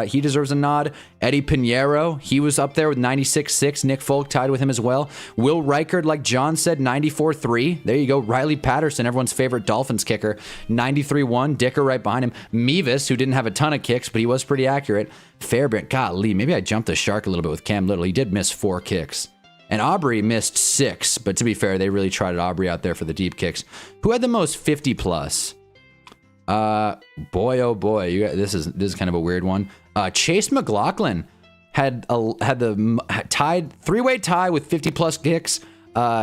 He deserves a nod. Eddie Pinheiro, he was up there with 96.6. Nick Folk tied with him as well. Will Reichert, like John said, 94.3. There you go. Riley Patterson, everyone's favorite Dolphins kicker, 93.1. Dicker right behind him. Mevis, who didn't have a ton of kicks, but he was pretty accurate. Fairbairn, golly, maybe I jumped the shark a little bit with Cam Little. He did miss 4 kicks. And Aubrey missed 6, but to be fair, they really tried Aubrey out there for the deep kicks. Who had the most 50+? Boy, oh boy, this is kind of a weird one. Chase McLaughlin had the three-way tie with 50+ kicks.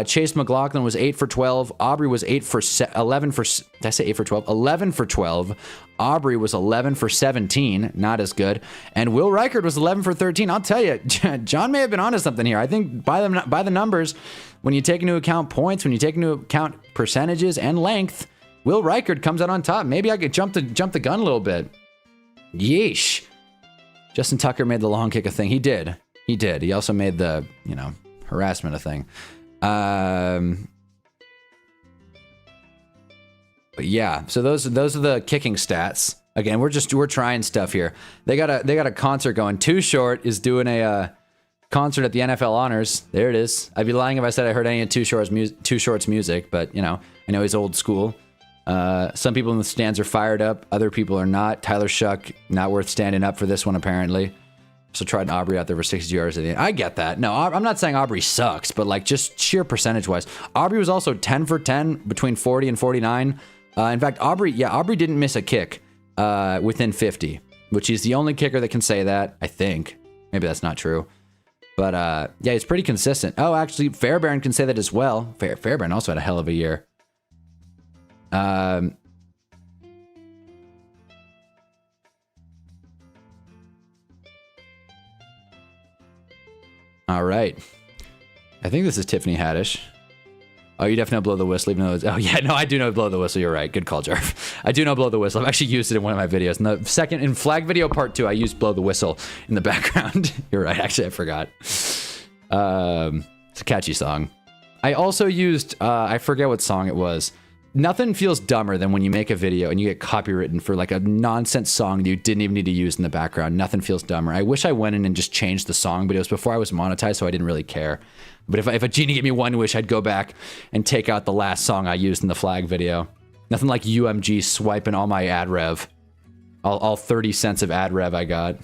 Chase McLaughlin was 8 for 12. Aubrey was 11 for. Did I say 8 for 12? 11 for 12. Aubrey was 11 for 17. Not as good. And Will Reichert was 11 for 13. I'll tell you, John may have been onto something here. I think by the numbers, when you take into account points, when you take into account percentages and length, Will Reichert comes out on top. Maybe I could jump the gun a little bit. Yeesh. Justin Tucker made the long kick a thing. He did. He also made the harassment a thing. But yeah, so those are the kicking stats. Again, we're trying stuff here. They got a concert going. Too Short is doing a concert at the NFL Honors. There it is. I'd be lying if I said I heard any of Too Short's music, but I know he's old school. Some people in the stands are fired up. Other people are not. Tyler Shuck, not worth standing up for this one apparently. So tried Aubrey out there for 60 yards at the end. I get that. No, I'm not saying Aubrey sucks, but like just sheer percentage-wise. Aubrey was also 10 for 10 between 40 and 49. In fact, Aubrey didn't miss a kick within 50, which is the only kicker that can say that, I think. Maybe that's not true. But yeah, it's pretty consistent. Oh, actually, Fairbairn can say that as well. Fairbairn also had a hell of a year. All right. I think this is Tiffany Haddish. Oh, you definitely know blow the whistle, even though it's... Oh, yeah, no, I do know blow the whistle. You're right. Good call, Jarv. I do know blow the whistle. I've actually used it in one of my videos. In flag video part 2, I used blow the whistle in the background. You're right. Actually, I forgot. It's a catchy song. I also used... I forget what song it was. Nothing feels dumber than when you make a video and you get copywritten for like a nonsense song that you didn't even need to use in the background. Nothing feels dumber. I wish I went in and just changed the song, but it was before I was monetized, so I didn't really care. But if a genie gave me one wish, I'd go back and take out the last song I used in the flag video. Nothing like UMG swiping all my ad rev. All 30 cents of ad rev I got.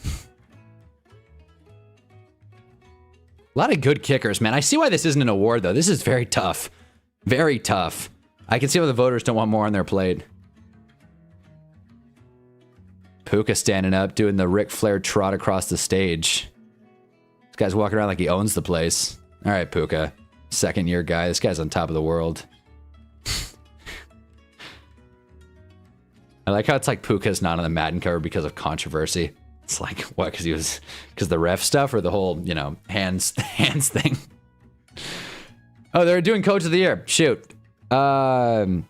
A lot of good kickers, man. I see why this isn't an award, though. This is very tough. Very tough. I can see why the voters don't want more on their plate. Puka standing up, doing the Ric Flair trot across the stage. This guy's walking around like he owns the place. All right, Puka. Second year guy. This guy's on top of the world. I like how it's like Puka's not on the Madden cover because of controversy. It's like, what? Because the ref stuff or the whole, you know, hands thing? Oh, they're doing Coach of the Year. Shoot. Who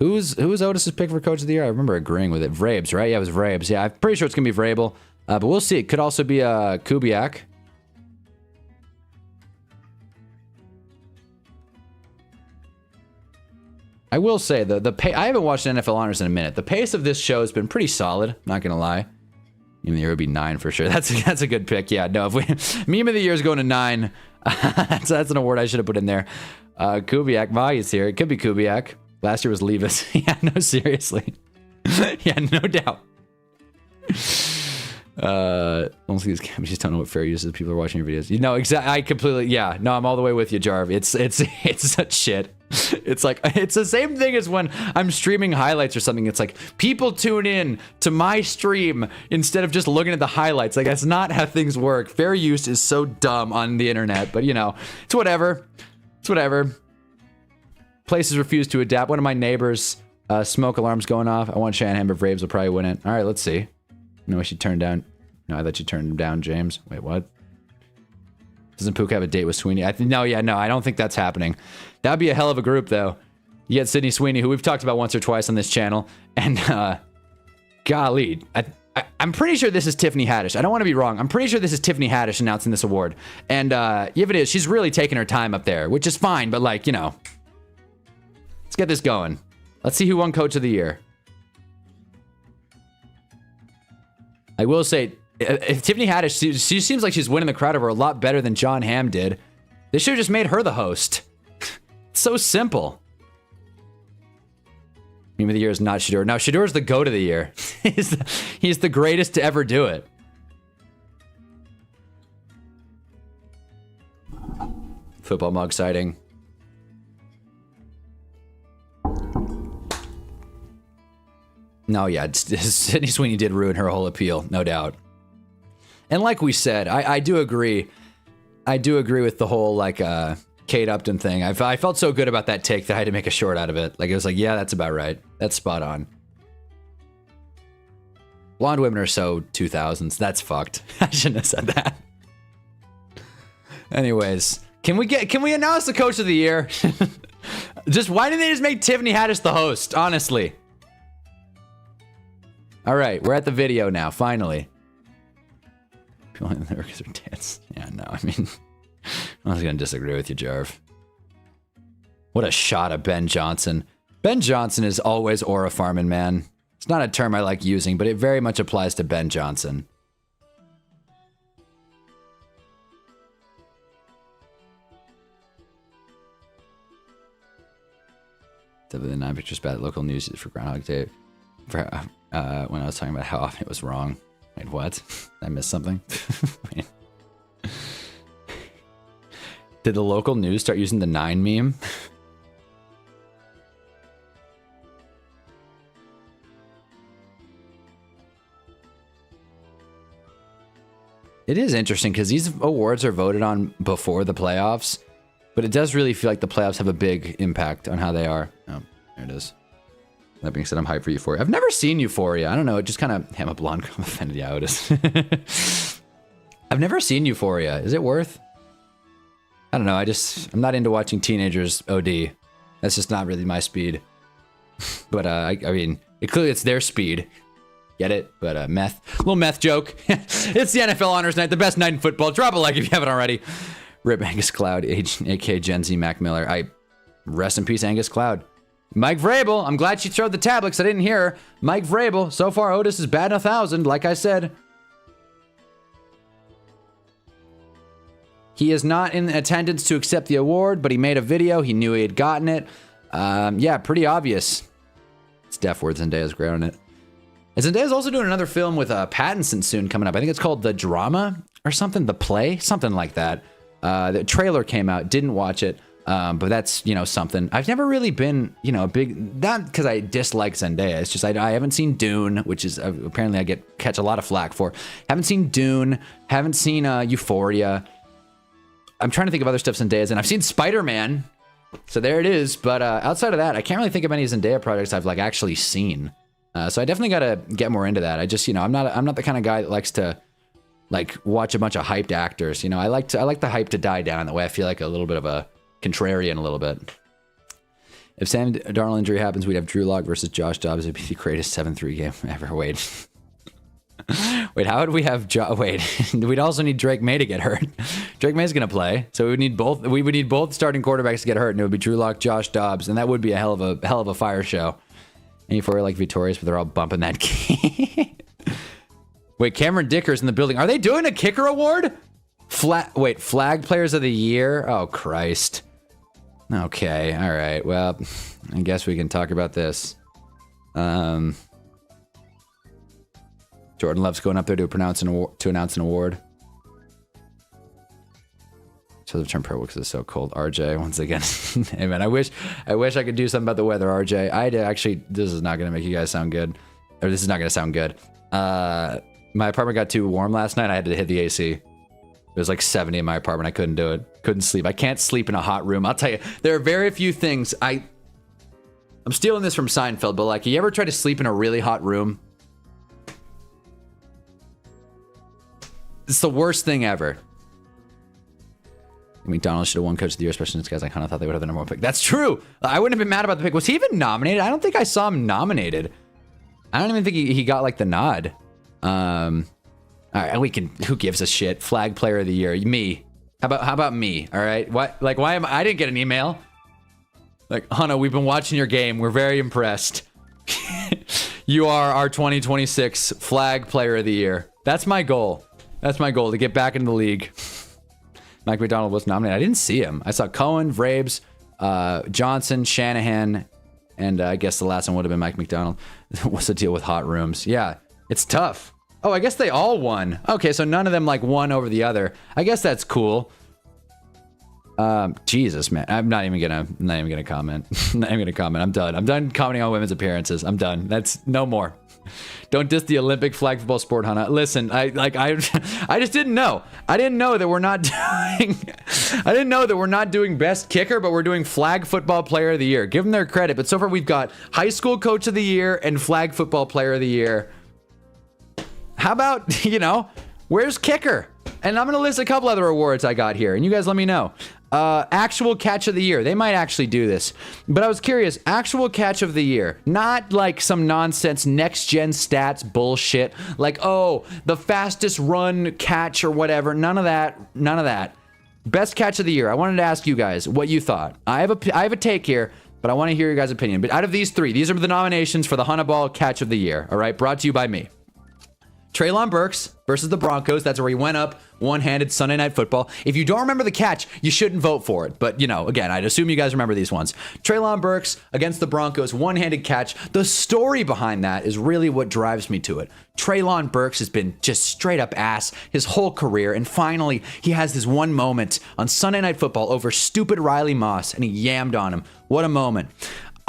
was Otis's pick for Coach of the Year? I remember agreeing with it. Vrabes, right? Yeah, it was Vrabes. Yeah, I'm pretty sure it's gonna be Vrabel. But we'll see. It could also be Kubiak. I will say the I haven't watched NFL Honors in a minute. The pace of this show has been pretty solid. Not gonna lie. Meme of the year would be 9 for sure. That's a good pick. Yeah, no. If we meme of the year is going to 9. that's an award I should have put in there. Kubiak, Maya's here. It could be Kubiak. Last year was Levis. Yeah, no, seriously. Yeah, no doubt. Mostly these companies don't know what fair use is. People are watching your videos. You know, exactly. I completely, yeah. No, I'm all the way with you, Jarv. It's such shit. It's like, it's the same thing as when I'm streaming highlights or something. It's like, people tune in to my stream instead of just looking at the highlights. Like, that's not how things work. Fair use is so dumb on the internet, but you know, it's whatever. It's whatever. Places refuse to adapt. One of my neighbors, smoke alarms going off. I want Shanahan, but Braves will probably win it. All right, let's see. No, she turned down. No, I thought you turned him down, James. Wait, what? Doesn't Puka have a date with Sweeney? No, I don't think that's happening. That'd be a hell of a group, though. You get Sydney Sweeney, who we've talked about once or twice on this channel, and golly, I'm pretty sure this is Tiffany Haddish. I don't want to be wrong. I'm pretty sure this is Tiffany Haddish announcing this award. And if it is, she's really taking her time up there, which is fine, but like, you know, let's get this going. Let's see who won Coach of the Year. I will say, if Tiffany Haddish, she seems like she's winning the crowd over a lot better than John Hamm did. They should have just made her the host. It's so simple. Meme of the year is not Shador. Now, Shador is the GOAT of the year. He's the greatest to ever do it. Football mug sighting. No, yeah, Sydney Sweeney did ruin her whole appeal, no doubt. And like we said, I do agree. I do agree with the whole, like, Kate Upton thing. I felt so good about that take that I had to make a short out of it. Like, it was like, yeah, that's about right. That's spot on. Blonde women are so 2000s. That's fucked. I shouldn't have said that. Anyways, can we announce the Coach of the Year? Just, why didn't they just make Tiffany Haddish the host? Honestly. All right, we're at the video now, finally. People in the lyrics are tits. Yeah, no, I mean, I was going to disagree with you, Jarv. What a shot of Ben Johnson. Ben Johnson is always aura farming, man. It's not a term I like using, but it very much applies to Ben Johnson. The 9 pictures bad local news for Groundhog Day. When I was talking about how often it was wrong. Wait, what? I missed something? Wait. Did the local news start using the 9 meme? It is interesting because these awards are voted on before the playoffs, but it does really feel like the playoffs have a big impact on how they are. Oh, there it is. That being said, I'm hyped for Euphoria. I've never seen Euphoria. I don't know. It just kind of... I'm a blonde girl. I'm offended. Yeah, it is. I've never seen Euphoria. Is it worth? I don't know. I'm not into watching teenagers OD. That's just not really my speed. But I mean, clearly it's their speed. Get it? But meth. Little meth joke. It's the NFL Honors Night, the best night in football. Drop a like if you haven't already. Rip Angus Cloud, aka Gen Z Mac Miller. Rest in peace, Angus Cloud. Mike Vrabel. I'm glad she throwed the tablets. I didn't hear her. Mike Vrabel. So far, Otis is batting 1,000, like I said. He is not in attendance to accept the award, but he made a video. He knew he had gotten it. Yeah, pretty obvious. It's Def word. Zendaya's great on it. And Zendaya's also doing another film with Pattinson soon coming up. I think it's called The Drama or something. The Play? Something like that. The trailer came out. Didn't watch it. But that's, something. I've never really been, a big... Not because I dislike Zendaya. It's just I haven't seen Dune, which is apparently I catch a lot of flack for. Haven't seen Dune. Haven't seen Euphoria. I'm trying to think of other stuff Zendaya's in. I've seen Spider-Man. So there it is. But outside of that, I can't really think of any Zendaya projects I've actually seen. So I definitely got to get more into that. I just, I'm not the kind of guy that likes to watch a bunch of hyped actors. I like the hype to die down. That way I feel like a little bit of a contrarian a little bit. If Sam Darnold injury happens, we'd have Drew Lock versus Josh Dobbs. It'd be the greatest 7-3 game ever. Wait. Wait, how would we have wait, we'd also need Drake May to get hurt. Drake May's gonna play, so we would need both starting quarterbacks to get hurt, and it would be Drew Lock, Josh Dobbs, and that would be a hell of a fire show. Any four like victorious, but they're all bumping that game. Wait, Cameron Dicker's in the building. Are they doing a kicker award? Flag players of the year? Oh Christ. Okay, all right. Well, I guess we can talk about this. Jordan Love's going up there to announce an award. So the term pro because it's so cold. RJ, once again. Hey man, I wish I could do something about the weather, RJ. This is not gonna make you guys sound good. Or this is not gonna sound good. My apartment got too warm last night. I had to hit the AC. It was 70 in my apartment. I couldn't do it. Couldn't sleep. I can't sleep in a hot room. I'll tell you, there are very few things. I'm stealing this from Seinfeld, but you ever try to sleep in a really hot room? It's the worst thing ever. McDonald's should have won Coach of the Year, especially since guys like Hunter thought they would have the #1 pick. That's true. I wouldn't have been mad about the pick. Was he even nominated? I don't think I saw him nominated. I don't even think he got the nod. All right, who gives a shit? Flag player of the year. Me. How about me? All right. What? Why am I didn't get an email? Hunter, we've been watching your game. We're very impressed. You are our 2026 flag player of the year. That's my goal. That's my goal, to get back into the league. Mike McDonald was nominated. I didn't see him. I saw Cohen, Vrabes, Johnson, Shanahan, and I guess the last one would have been Mike McDonald. What's the deal with hot rooms? Yeah, it's tough. Oh, I guess they all won. Okay, so none of them won over the other. I guess that's cool. Jesus, man. I'm not even gonna comment. I'm not even gonna comment. I'm done. I'm done commenting on women's appearances. I'm done. That's no more. Don't diss the Olympic flag football sport, Hannah. Listen, I just didn't know. I didn't know that we're not doing. I didn't know that we're not doing best kicker, but we're doing flag football player of the year. Give them their credit. But so far we've got high school coach of the year and flag football player of the year. How about where's kicker? And I'm gonna list a couple other awards I got here, and you guys let me know. Actual catch of the year. They might actually do this. But I was curious. Actual catch of the year. Not some nonsense next-gen stats bullshit. The fastest run catch or whatever. None of that. None of that. Best catch of the year. I wanted to ask you guys what you thought. I have a take here, but I want to hear your guys' opinion. But out of these three, these are the nominations for the Hunnaball catch of the year. All right? Brought to you by me. Treylon Burks versus the Broncos. That's where he went up one-handed Sunday Night Football. If you don't remember the catch, you shouldn't vote for it. But, again, I'd assume you guys remember these ones. Treylon Burks against the Broncos, one-handed catch. The story behind that is really what drives me to it. Treylon Burks has been just straight up ass his whole career. And finally, he has this one moment on Sunday Night Football over stupid Riley Moss, and he yammed on him. What a moment.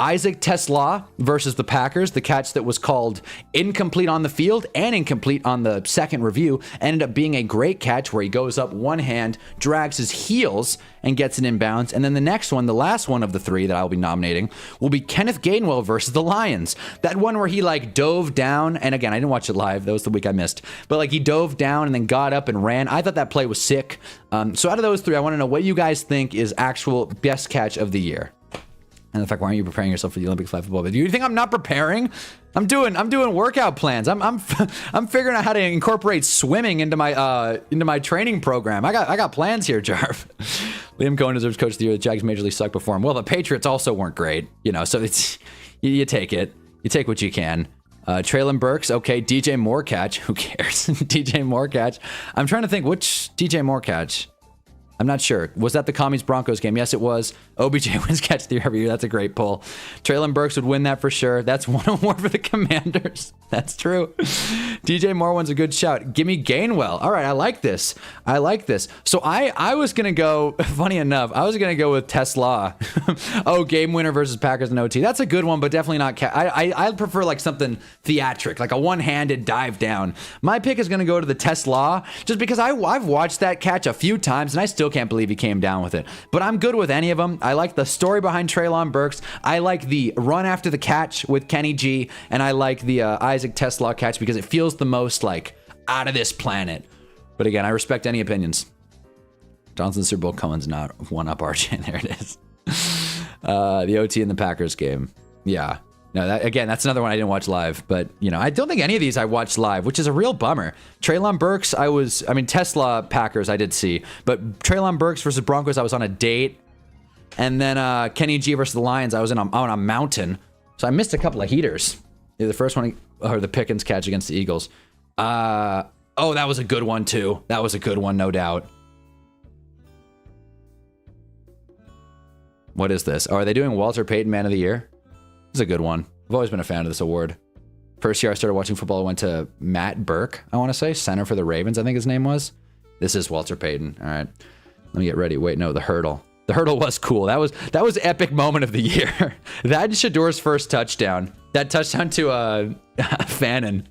Isaac Tesla versus the Packers, the catch that was called incomplete on the field and incomplete on the second review, ended up being a great catch where he goes up one hand, drags his heels, and gets an inbounds. And then the next one, the last one of the three that I'll be nominating, will be Kenneth Gainwell versus the Lions. That one where he like dove down, and again, I didn't watch it live, that was the week I missed, but like he dove down and then got up and ran. I thought that play was sick. So out of those three, I want to know what you guys think is actual best catch of the year. And in fact, why aren't you preparing yourself for the Olympic flag football? Do you think I'm not preparing? I'm doing workout plans. I'm figuring out how to incorporate swimming into my training program. I got plans here, Jarv. Liam Cohen deserves coach of the year. The Jags majorly sucked before him. Well, the Patriots also weren't great, you know. So it's you take it. You take what you can. Traylon Burks, okay. DJ Moore catch. Who cares? DJ Moore catch. I'm trying to think which DJ Moore catch. I'm not sure. Was that the Commies Broncos game? Yes, it was. OBJ wins catch of the year every year. That's a great pull. Traylon Burks would win that for sure. That's one award for the Commanders. That's true. DJ Moore one's a good shout. Give me Gainwell. All right, I like this. I like this. So I was going to go, funny enough, I was going to go with Tesla. Oh, game winner versus Packers and OT. That's a good one, but definitely not. I prefer like something theatric, like a one-handed dive down. My pick is going to go to the Tesla just because I've watched that catch a few times and I still can't believe he came down with it. But I'm good with any of them. I like the story behind Traylon Burks. I like the run after the catch with Kenny G. And I like the Isaac Tesla catch because it feels the most like out of this planet. But again, I respect any opinions. Johnson Super Bowl Cohen's not one up RJ. There it is. The OT in the Packers game. Yeah. No, that's another one I didn't watch live, but you know, I don't think any of these I watched live, which is a real bummer. Traylon Burks, Tesla Packers I did see, but Traylon Burks versus Broncos, I was on a date, and then Kenny G versus the Lions, I was on a mountain, so I missed a couple of heaters. Yeah, the first one, or the Pickens catch against the Eagles. Oh, that was a good one too. That was a good one, no doubt. What is this? Oh, are they doing Walter Payton Man of the Year? This is a good one. I've always been a fan of this award. First year I started watching football, I went to Matt Burke, I want to say. Center for the Ravens, I think his name was. This is Walter Payton. All right. Let me get ready. Wait, no, the hurdle. The hurdle was cool. That was epic moment of the year. That Shador's first touchdown. That touchdown to Fannin.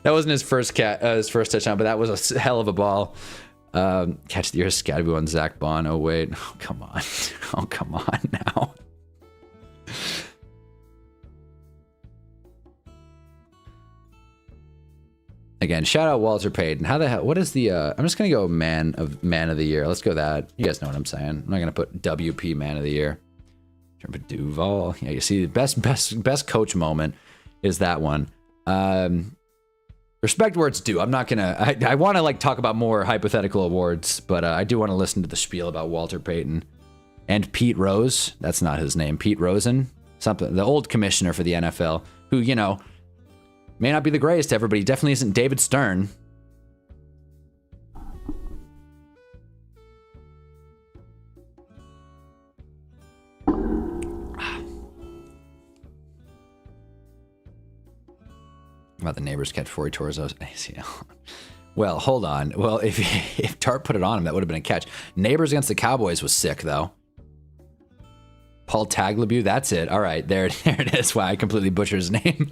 That wasn't his first touchdown, but that was a hell of a ball. Catch of the year has got to be on Zach Bond. Oh, wait. Oh, come on. Oh, come on now. Again, shout out Walter Payton. How the hell? What is the? I'm just gonna go man of the year. Let's go that. You guys know what I'm saying. I'm not gonna put WP Man of the Year. But Duval. Yeah, you see, the best coach moment is that one. Respect where it's due. I'm not gonna. I want to like talk about more hypothetical awards, but I do want to listen to the spiel about Walter Payton and Pete Rose. That's not his name. Pete Rosen, something. The old commissioner for the NFL, who may not be the greatest to everybody. Definitely isn't David Stern. About the neighbors catch before he tore his ACL. Well, hold on. Well, if Tart put it on him, that would have been a catch. Neighbors against the Cowboys was sick, though. Paul Tagliabue, that's it. All right, there it is. Wow, I completely butchered his name.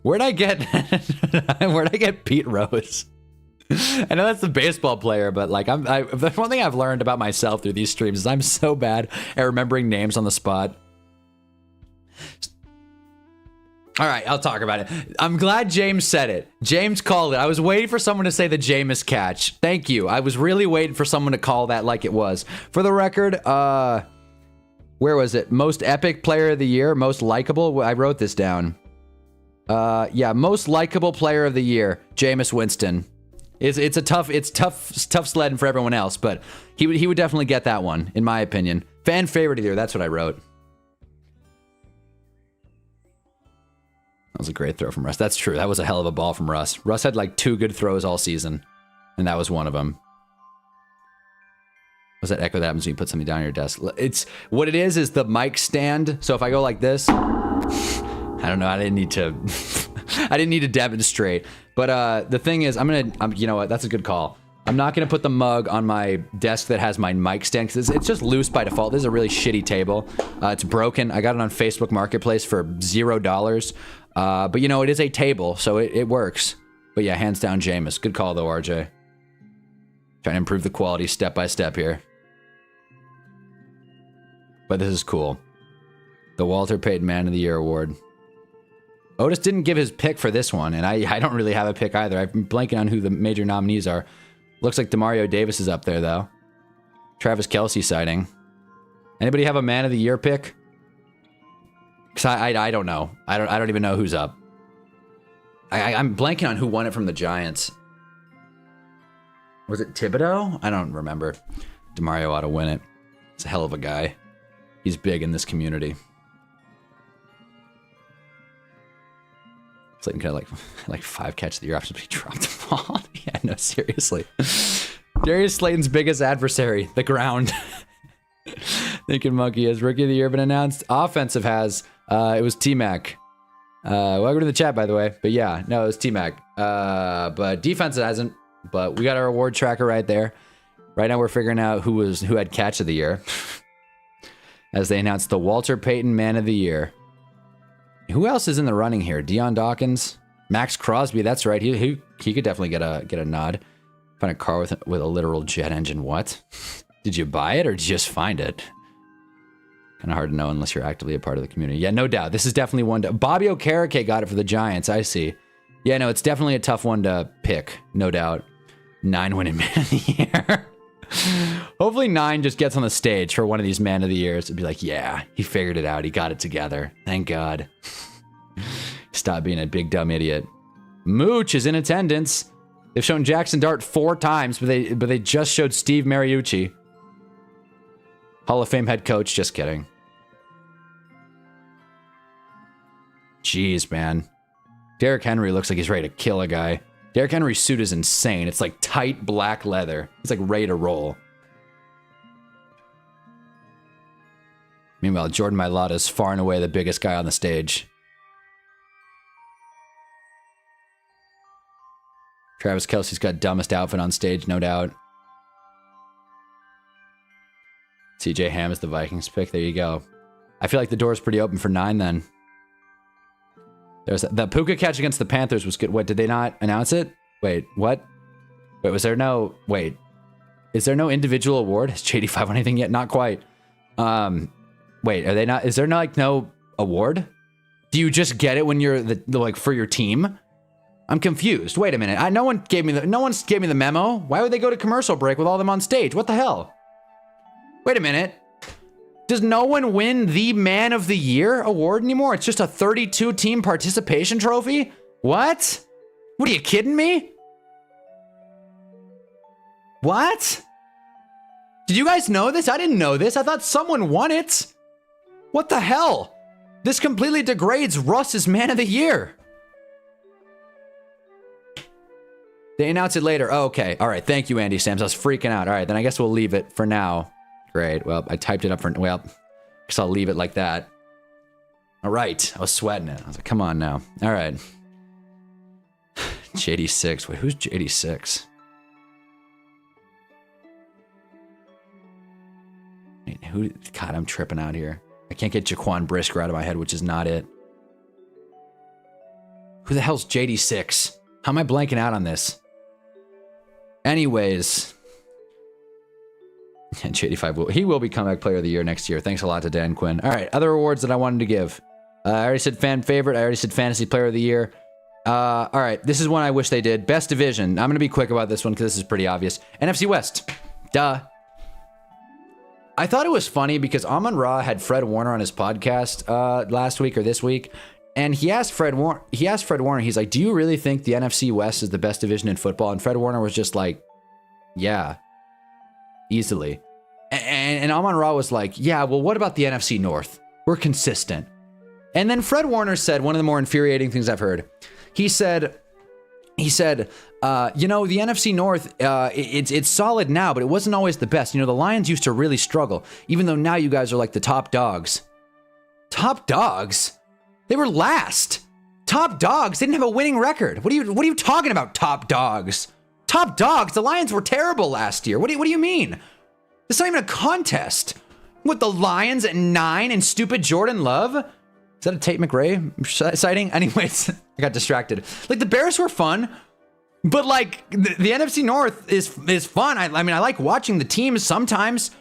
Where'd I get Pete Rose? I know that's the baseball player, but like the one thing I've learned about myself through these streams is I'm so bad at remembering names on the spot. All right, I'll talk about it. I'm glad James said it. James called it. I was waiting for someone to say the Jameis catch. Thank you. I was really waiting for someone to call that like it was. For the record, where was it? Most epic player of the year, most likable. I wrote this down. Yeah, most likable player of the year, Jameis Winston. It's tough sledding for everyone else, but he would definitely get that one, in my opinion. Fan favorite of the year. That's what I wrote. That was a great throw from Russ. That's true. That was a hell of a ball from Russ. Russ had like 2 good throws all season, and that was one of them. What's that echo that happens when you put something down on your desk? It's what it is the mic stand. So if I go like this, I don't know. I didn't need to demonstrate. But the thing is, you know what? That's a good call. I'm not going to put the mug on my desk that has my mic stand because it's just loose by default. This is a really shitty table. It's broken. I got it on Facebook Marketplace for $0. But, you know, it is a table, so it works. But, yeah, hands down, Jameis. Good call, though, RJ. Trying to improve the quality step by step here. But this is cool. The Walter Payton Man of the Year Award. Otis didn't give his pick for this one, and I don't really have a pick either. I'm blanking on who the major nominees are. Looks like Demario Davis is up there, though. Travis Kelce sighting. Anybody have a Man of the Year pick? Because I don't know. I don't even know who's up. I'm blanking on who won it from the Giants. Was it Thibodeau? I don't remember. Demario ought to win it. He's a hell of a guy. He's big in this community. Slayton could have like 5 catches the year after he dropped the ball. Yeah, no, seriously. Darius Slayton's biggest adversary, the ground. Thinking Monkey has Rookie of the Year been announced. Offensive has. It was T-Mac. Welcome to the chat, by the way. But yeah, no, it was T-Mac. But defense hasn't. But we got our award tracker right there. Right now we're figuring out who had catch of the year. As they announced the Walter Payton Man of the Year. Who else is in the running here? Deion Dawkins, Max Crosby. That's right. He could definitely get a nod. Find a car with a literal jet engine. What? Did you buy it or did you just find it? Kind of hard to know unless you're actively a part of the community. Yeah, no doubt. This is definitely one to... Bobby Okereke got it for the Giants. I see. Yeah, no, it's definitely a tough one to pick. No doubt. 9 winning Man of the Year. Hopefully 9 just gets on the stage for one of these Man of the Years and be like, yeah, he figured it out. He got it together. Thank God. Stop being a big dumb idiot. Mooch is in attendance. They've shown Jackson Dart 4 times, but they just showed Steve Mariucci. Hall of Fame head coach. Just kidding. Jeez, man. Derrick Henry looks like he's ready to kill a guy. Derrick Henry's suit is insane. It's like tight black leather. It's like ready to roll. Meanwhile, Jordan Mailata is far and away the biggest guy on the stage. Travis Kelce's got dumbest outfit on stage, no doubt. CJ Ham is the Vikings pick. There you go. I feel like the door's pretty open for 9 then. There's the Puka catch against the Panthers was good. What, did they not announce it? Wait, what? Wait, was there no... Wait. Is there no individual award? Has JD5 won anything yet? Not quite. Wait, are they not... Is there not, like, no award? Do you just get it when you're, like, for your team? I'm confused. Wait a minute. No one gave me the memo. Why would they go to commercial break with all of them on stage? What the hell? Wait a minute. Does no one win the Man of the Year award anymore? It's just a 32-team participation trophy? What? What, are you kidding me? What? Did you guys know this? I didn't know this. I thought someone won it. What the hell? This completely degrades Russ's Man of the Year. They announce it later. Oh, okay. All right. Thank you, Andy Sams. I was freaking out. All right. Then I guess we'll leave it for now. Great. Well, I typed it up for... Well, guess I'll leave it like that. All right. I was sweating it. I was like, come on now. All right. JD6. Wait, who's JD6? Wait, who... God, I'm tripping out here. I can't get Jaquan Brisker out of my head, which is not it. Who the hell's JD6? How am I blanking out on this? Anyways... And JD5 he will be Comeback Player of the Year next year. Thanks a lot to Dan Quinn. All right, other awards that I wanted to give. I already said Fan Favorite. I already said Fantasy Player of the Year. All right, this is one I wish they did. Best Division. I'm going to be quick about this one because this is pretty obvious. NFC West. Duh. I thought it was funny because Amon-Ra had Fred Warner on his podcast last week or this week, and he asked Fred Warner, he's like, do you really think the NFC West is the best division in football? And Fred Warner was just like, yeah. Easily. And Amon-Ra was like, yeah, well, what about the NFC North? We're consistent. And then Fred Warner said one of the more infuriating things I've heard. He said, you know, the NFC North, it's solid now, but it wasn't always the best. You know, the Lions used to really struggle, even though now you guys are like the top dogs. Top dogs? They were last. Top dogs? They didn't have a winning record. What are you talking about, top dogs? Top dogs. The Lions were terrible last year. What do you mean? It's not even a contest. With the Lions at 9 and stupid Jordan Love? Is that a Tate McRae sighting? Anyways, I got distracted. Like, the Bears were fun, but like the NFC North is fun. I mean, I like watching the teams sometimes,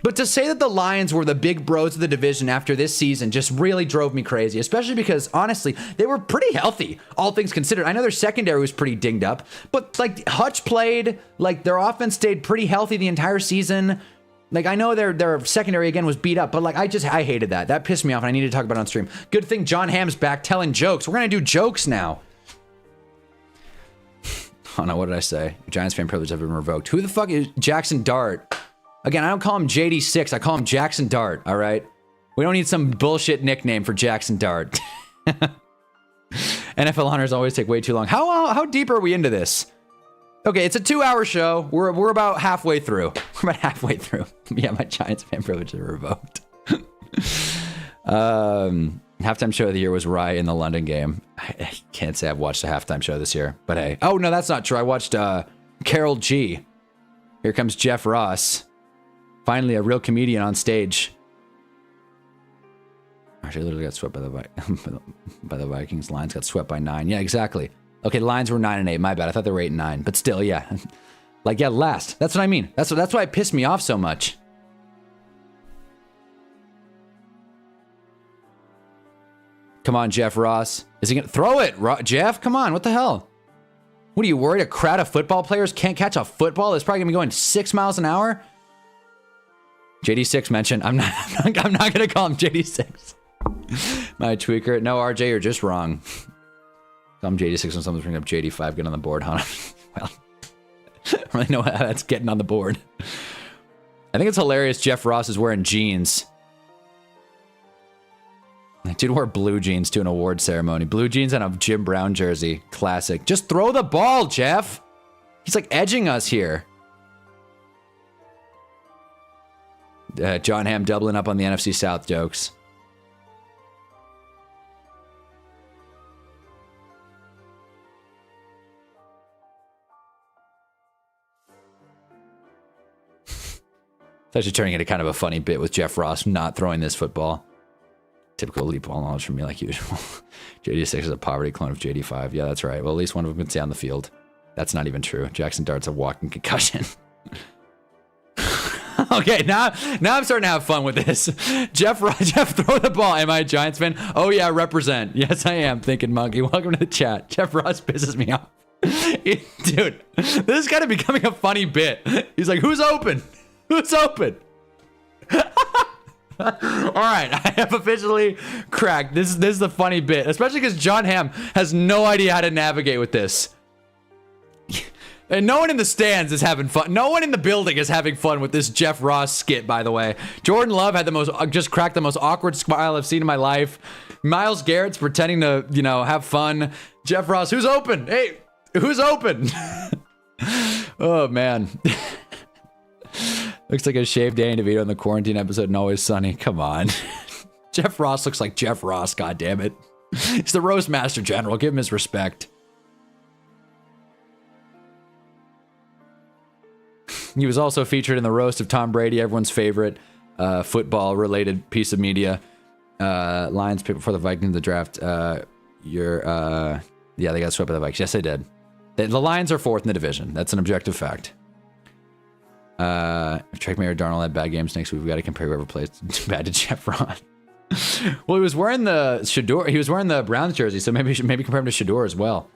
but to say that the Lions were the big bros of the division after this season just really drove me crazy, especially because honestly, they were pretty healthy, all things considered. I know their secondary was pretty dinged up, but like Hutch played, like their offense stayed pretty healthy the entire season. Like, I know their secondary, again, was beat up, but, like, I hated that. That pissed me off, and I needed to talk about it on stream. Good thing John Hamm's back telling jokes. We're going to do jokes now. Oh, no, what did I say? Giants fan privilege have been revoked. Who the fuck is Jackson Dart? Again, I don't call him JD6. I call him Jackson Dart, all right? We don't need some bullshit nickname for Jackson Dart. NFL honors always take way too long. How deep are we into this? Okay, it's a 2-hour show. We're about halfway through. We're about halfway through. Yeah, my Giants fan privilege is revoked. Halftime show of the year was Rye in the London game. I can't say I've watched a halftime show this year, but hey. Oh, no, that's not true. I watched Carol G. Here comes Jeff Ross. Finally, a real comedian on stage. Actually, literally got swept by the Vikings. Lions got swept by 9. Yeah, exactly. Okay, the Lions were 9 and 8. My bad. I thought they were 8 and 9. But still, yeah. Like, yeah, last. That's what I mean. That's why it pissed me off so much. Come on, Jeff Ross. Is he gonna throw it? Jeff, come on. What the hell? What are you worried? A crowd of football players can't catch a football? It's probably gonna be going 6 miles an hour. JD6 mentioned. I'm not gonna call him JD6. My tweaker. No, RJ, you're just wrong. I'm JD6 when someone's bringing up JD5. Get on the board, huh? Well, I don't really know how that's getting on the board. I think it's hilarious Jeff Ross is wearing jeans. I did wear blue jeans to an award ceremony. Blue jeans and a Jim Brown jersey. Classic. Just throw the ball, Jeff. He's like edging us here. John Hamm doubling up on the NFC South jokes. It's actually turning into kind of a funny bit with Jeff Ross not throwing this football. Typical leap ball knowledge from me, like usual. JD6 is a poverty clone of JD5. Yeah, that's right. Well, at least one of them can stay on the field. That's not even true. Jackson Dart's a walking concussion. Okay, now I'm starting to have fun with this. Jeff, throw the ball. Am I a Giants fan? Oh yeah, represent. Yes, I am. Thinking monkey. Welcome to the chat. Jeff Ross pisses me off. Dude, this is kind of becoming a funny bit. He's like, who's open? Who's open? All right, I have officially cracked. This is the funny bit, especially because John Hamm has no idea how to navigate with this. And no one in the stands is having fun. No one in the building is having fun with this Jeff Ross skit, by the way. Jordan Love had just cracked the most awkward smile I've seen in my life. Myles Garrett's pretending to, have fun. Jeff Ross, who's open? Hey, who's open? Oh, man. Looks like a shaved Danny DeVito in the quarantine episode and Always Sunny. Come on. Jeff Ross looks like Jeff Ross, goddammit. He's the roast master general. Give him his respect. He was also featured in the roast of Tom Brady, everyone's favorite football-related piece of media. Lions pick before the Vikings in the draft. Yeah, they got swept by the Vikings. Yes, they did. The Lions are 4th in the division. That's an objective fact. If Trek Mayor Darnold had bad games next week, we got to compare whoever plays bad to Jeff Ross. Well, he was wearing the Shador. He was wearing the Browns jersey, so maybe compare him to Shador as well.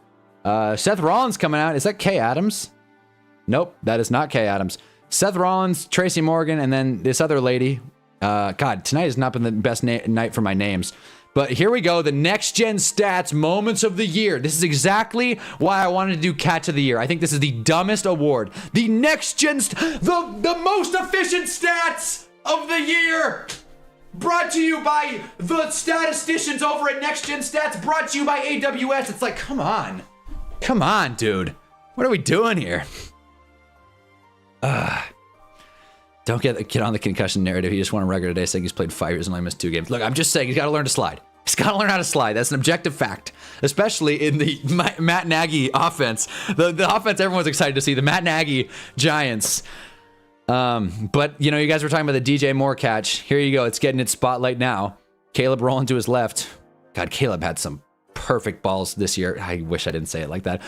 Seth Rollins coming out. Is that Kay Adams? Nope, that is not Kay Adams. Seth Rollins, Tracy Morgan, and then this other lady. God, tonight has not been the best night for my names. But here we go, the Next Gen Stats Moments of the Year. This is exactly why I wanted to do Catch of the Year. I think this is the dumbest award. The Next Gen, the most efficient stats of the year. Brought to you by the statisticians over at Next Gen Stats. Brought to you by AWS. It's like, come on. Come on, dude. What are we doing here? Don't get on the concussion narrative. He just won a record today saying he's played 5 years and only missed 2 games. Look, I'm just saying he's got to learn to slide. He's got to learn how to slide. That's an objective fact, especially in the Matt Nagy offense. The offense everyone's excited to see, the Matt Nagy Giants. But, you know, you guys were talking about the DJ Moore catch. Here you go. It's getting its spotlight now. Caleb rolling to his left. God, Caleb had some perfect balls this year. I wish I didn't say it like that.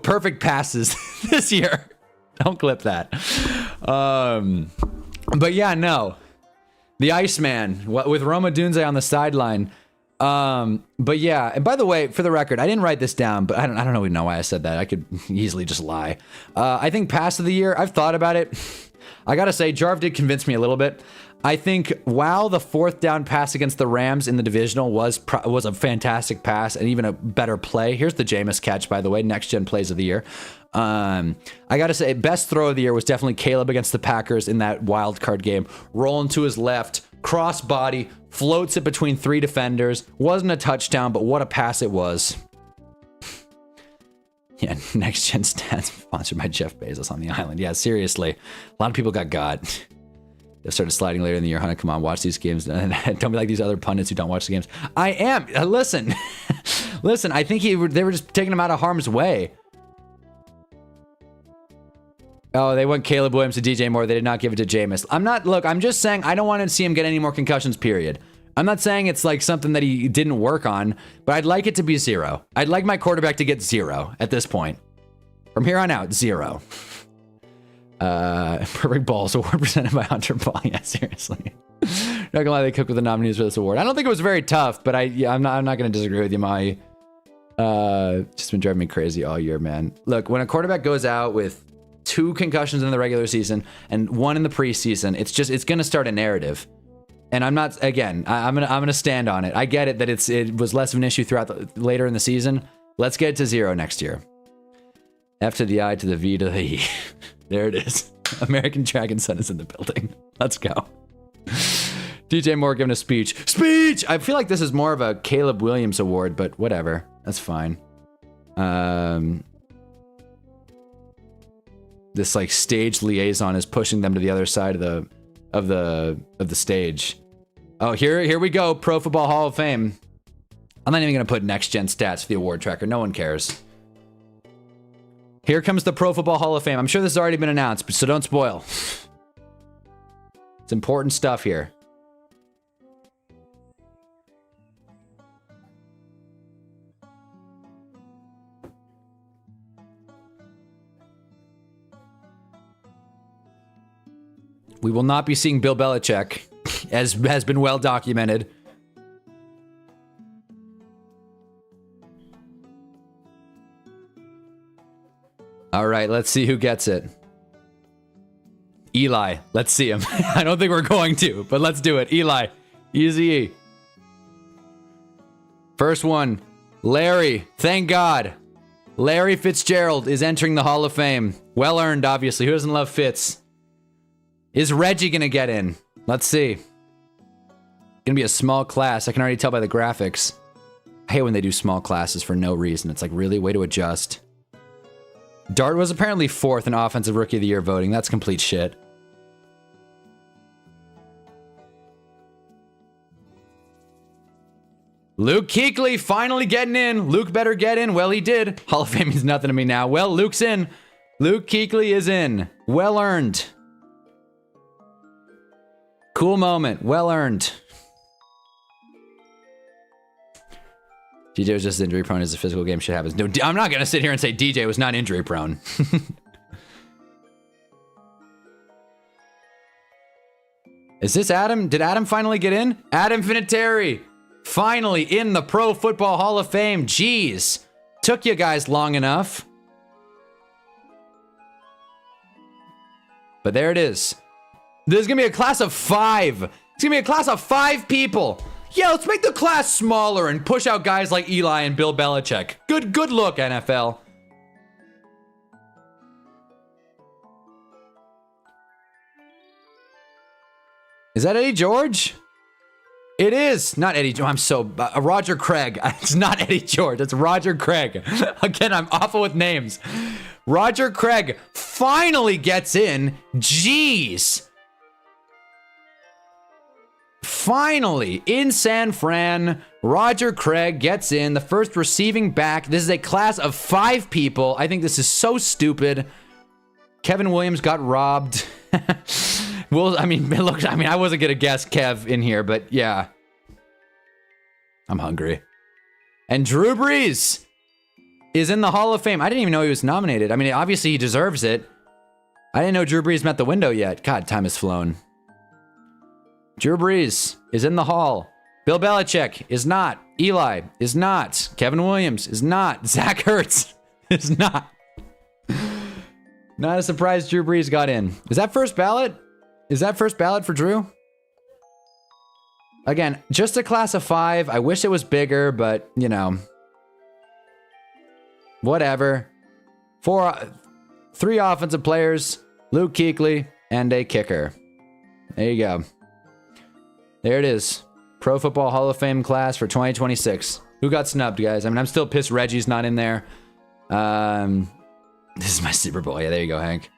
Perfect passes this year. Don't clip that. But yeah, no. The Iceman with Roma Dunze on the sideline. But yeah, and by the way, for the record, I didn't write this down, but I don't even know why I said that. I could easily just lie. I think pass of the year, I've thought about it. I gotta say, Jarv did convince me a little bit. I think while the 4th down pass against the Rams in the divisional was a fantastic pass and even a better play. Here's the Jameis catch, by the way, next gen plays of the year. I gotta say, best throw of the year was definitely Caleb against the Packers in that wild card game. Rolling to his left, cross body, floats it between 3 defenders. Wasn't a touchdown, but what a pass it was. Yeah, next gen stats sponsored by Jeff Bezos on the island. Yeah, seriously, a lot of people got. They started sliding later in the year. Hunter, come on, watch these games. Don't be like these other pundits who don't watch the games. I am. Listen, listen. I think they were just taking him out of harm's way. Oh, they went Caleb Williams to DJ Moore. They did not give it to Jameis. I'm just saying I don't want to see him get any more concussions, period. I'm not saying it's like something that he didn't work on, but I'd like it to be 0. I'd like my quarterback to get 0 at this point. From here on out, 0. Perfect Balls award presented by Hunter Ball. Yeah, seriously. Not gonna lie, they cooked with the nominees for this award. I don't think it was very tough, but I'm not gonna disagree with you, Mai. Just been driving me crazy all year, man. Look, when a quarterback goes out with 2 concussions in the regular season and 1 in the preseason, it's gonna start a narrative. And I'm not, again, I'm gonna stand on it. I get it that it was less of an issue throughout later in the season. Let's get it to 0 next year. F to the I to the V to the E. There it is. American Dragon Son is in the building. Let's go. DJ Moore giving a speech. Speech! I feel like this is more of a Caleb Williams award, but whatever. That's fine. This like stage liaison is pushing them to the other side of the stage. Oh, here we go. Pro Football Hall of Fame. I'm not even gonna put next gen stats for the award tracker. No one cares. Here comes the Pro Football Hall of Fame. I'm sure this has already been announced, so don't spoil. It's important stuff here. We will not be seeing Bill Belichick, as has been well documented. All right, let's see who gets it. Eli, let's see him. I don't think we're going to, but let's do it. Eli, Easy. First one, Larry, thank God. Larry Fitzgerald is entering the Hall of Fame. Well earned, obviously. Who doesn't love Fitz? Is Reggie gonna get in? Let's see. Gonna be a small class. I can already tell by the graphics. I hate when they do small classes for no reason. It's like, really? Way to adjust. Dart was apparently 4th in Offensive Rookie of the Year voting. That's complete shit. Luke Kuechly finally getting in. Luke better get in. Well, he did. Hall of Fame means nothing to me now. Well, Luke's in. Luke Kuechly is in. Well earned. Cool moment. Well earned. DJ was just injury prone as a physical game shit happens. No, I'm not going to sit here and say DJ was not injury prone. Is this Adam? Did Adam finally get in? Adam Vinatieri, finally in the Pro Football Hall of Fame. Jeez. Took you guys long enough. But there it is. There's going to be a class of 5. It's going to be a class of 5 people. Yeah, let's make the class smaller and push out guys like Eli and Bill Belichick. Good look, NFL. Is that Eddie George? It is. Not Eddie George. I'm so... Roger Craig. It's not Eddie George. It's Roger Craig. Again, I'm awful with names. Roger Craig finally gets in. Jeez. finally, in San Fran, Roger Craig gets in, the first receiving back. This is a class of 5 people. I think this is so stupid. Kevin Williams got robbed. Well, I mean, look, I wasn't going to guess Kev in here, but yeah. I'm hungry. And Drew Brees is in the Hall of Fame. I didn't even know he was nominated. I mean, obviously he deserves it. I didn't know Drew Brees met the window yet. God, time has flown. Drew Brees is in the Hall. Bill Belichick is not. Eli is not. Kevin Williams is not. Zach Ertz is not. Not a surprise Drew Brees got in. Is that first ballot? Is that first ballot for Drew? Again, just a class of 5. I wish it was bigger, but, you know. Whatever. 3 offensive players, Luke Kuechly, and a kicker. There you go. There it is. Pro Football Hall of Fame class for 2026. Who got snubbed, guys? I mean, I'm still pissed Reggie's not in there. This is my Super Bowl. Yeah, there you go, Hank.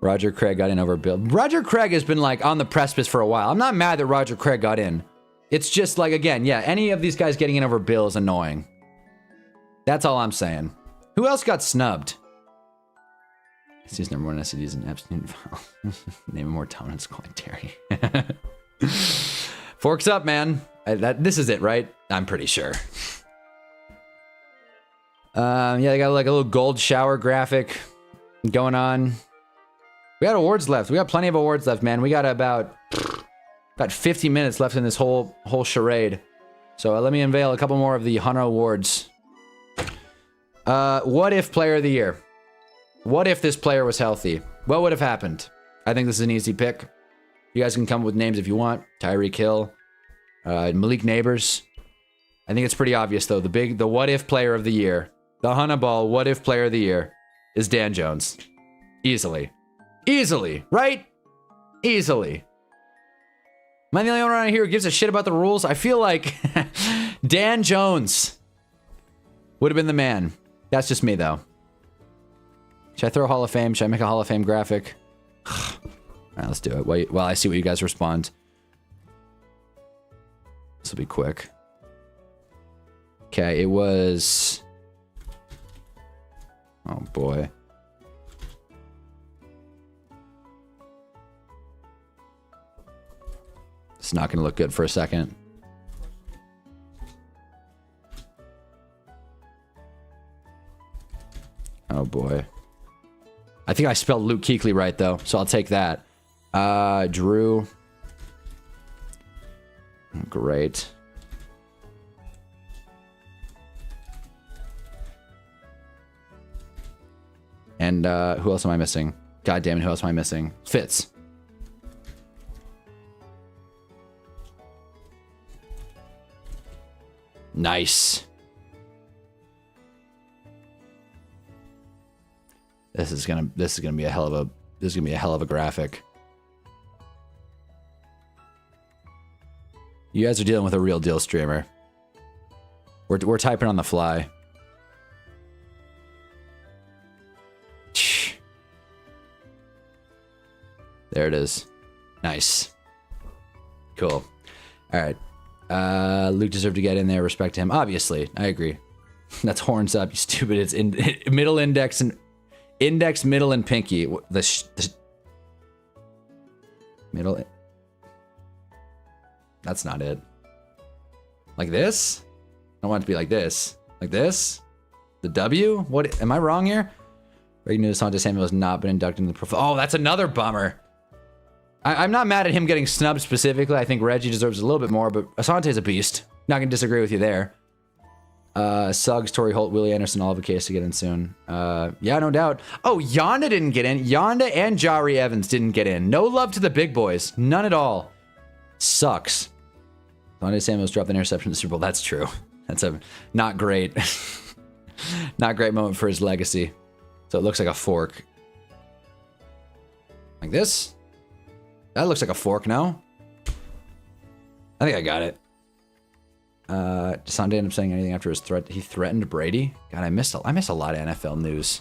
Roger Craig got in over Bill. Roger Craig has been, like, on the precipice for a while. I'm not mad that Roger Craig got in. It's just, like, again, yeah, any of these guys getting in over Bill is annoying. That's all I'm saying. Who else got snubbed? He's number 1 SCDs in Epstein file. Name a more dominant scoring Terry. Forks up, man. This is it, right? I'm pretty sure. Yeah, they got like a little gold shower graphic going on. We got awards left. We got plenty of awards left, man. We got about 50 minutes left in this whole charade. So let me unveil a couple more of the Hunter Awards. What if Player of the Year? What if this player was healthy? What would have happened? I think this is an easy pick. You guys can come up with names if you want. Tyreek Hill, Malik Neighbors. I think it's pretty obvious though. The what if Player of the Year, the Hunnaball what if Player of the Year is Dan Jones. Easily. Easily, right? Easily. Am I the only one around here who gives a shit about the rules? I feel like Dan Jones would have been the man. That's just me, though. Should I throw a Hall of Fame? Should I make a Hall of Fame graphic? All right, let's do it. Wait, while I see what you guys respond. This will be quick. Okay, it was... Oh, boy. It's not going to look good for a second. Oh, boy. I think I spelled Luke Kuechly right, though, so I'll take that. Drew. Great. And who else am I missing? God damn it, who else am I missing? Fitz. Nice. This is gonna be a hell of a graphic. You guys are dealing with a real deal streamer. We're typing on the fly. There it is. Nice. Cool. All right. Luke deserved to get in there. Respect to him. Obviously, I agree. That's horns up, you stupid. It's in middle index and index, middle, and pinky. The middle. That's not it. Like this? I want it to be like this. Like this? The W? What? Am I wrong here? Breaking news: Asante Samuel has not been inducted in the Oh, that's another bummer. I'm not mad at him getting snubbed specifically. I think Reggie deserves a little bit more, but Asante's a beast. Not gonna disagree with you there. Suggs, Torrey Holt, Willie Anderson, all have a case to get in soon. Yeah, no doubt. Oh, Yonda didn't get in. Yonda and Jari Evans didn't get in. No love to the big boys. None at all. Sucks. Asante Samuel's dropped an interception in the Super Bowl. That's true. That's a not great, not great moment for his legacy. So it looks like a fork. Like this? That looks like a fork, no? I think I got it. Does Sunday end up saying anything after his threat? He threatened Brady? God, I miss a lot of NFL news.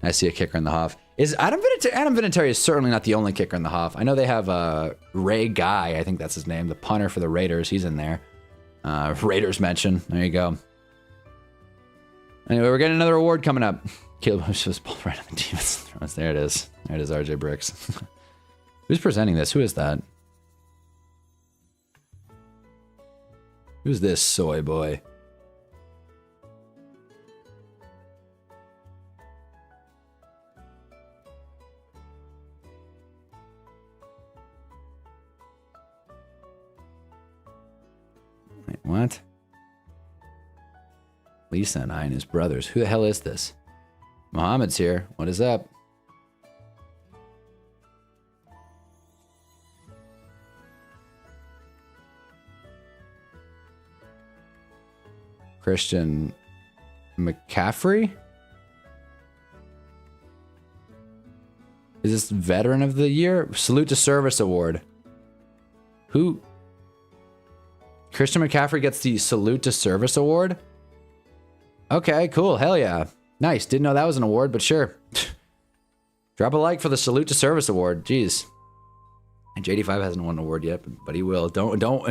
I see a kicker in the Hoff. Is Adam Vinatieri is certainly not the only kicker in the Hoff. I know they have Ray Guy, I think that's his name, the punter for the Raiders. He's in there. Raiders mention. There you go. Anyway, we're getting another award coming up. Caleb was just pulled right on the Demons Thrones. There it is. There it is, RJ Bricks. Who's presenting this? Who is that? Who's this soy boy? Wait, what? Lisa and I and his brothers. Who the hell is this? Mohammed's here. What is up? Christian McCaffrey? Is this Veteran of the Year? Salute to Service Award. Who? Christian McCaffrey gets the Salute to Service Award? Okay, cool. Hell yeah. Nice. Didn't know that was an award, but sure. Drop a like for the Salute to Service Award. Jeez. And JD5 hasn't won an award yet, but he will. Don't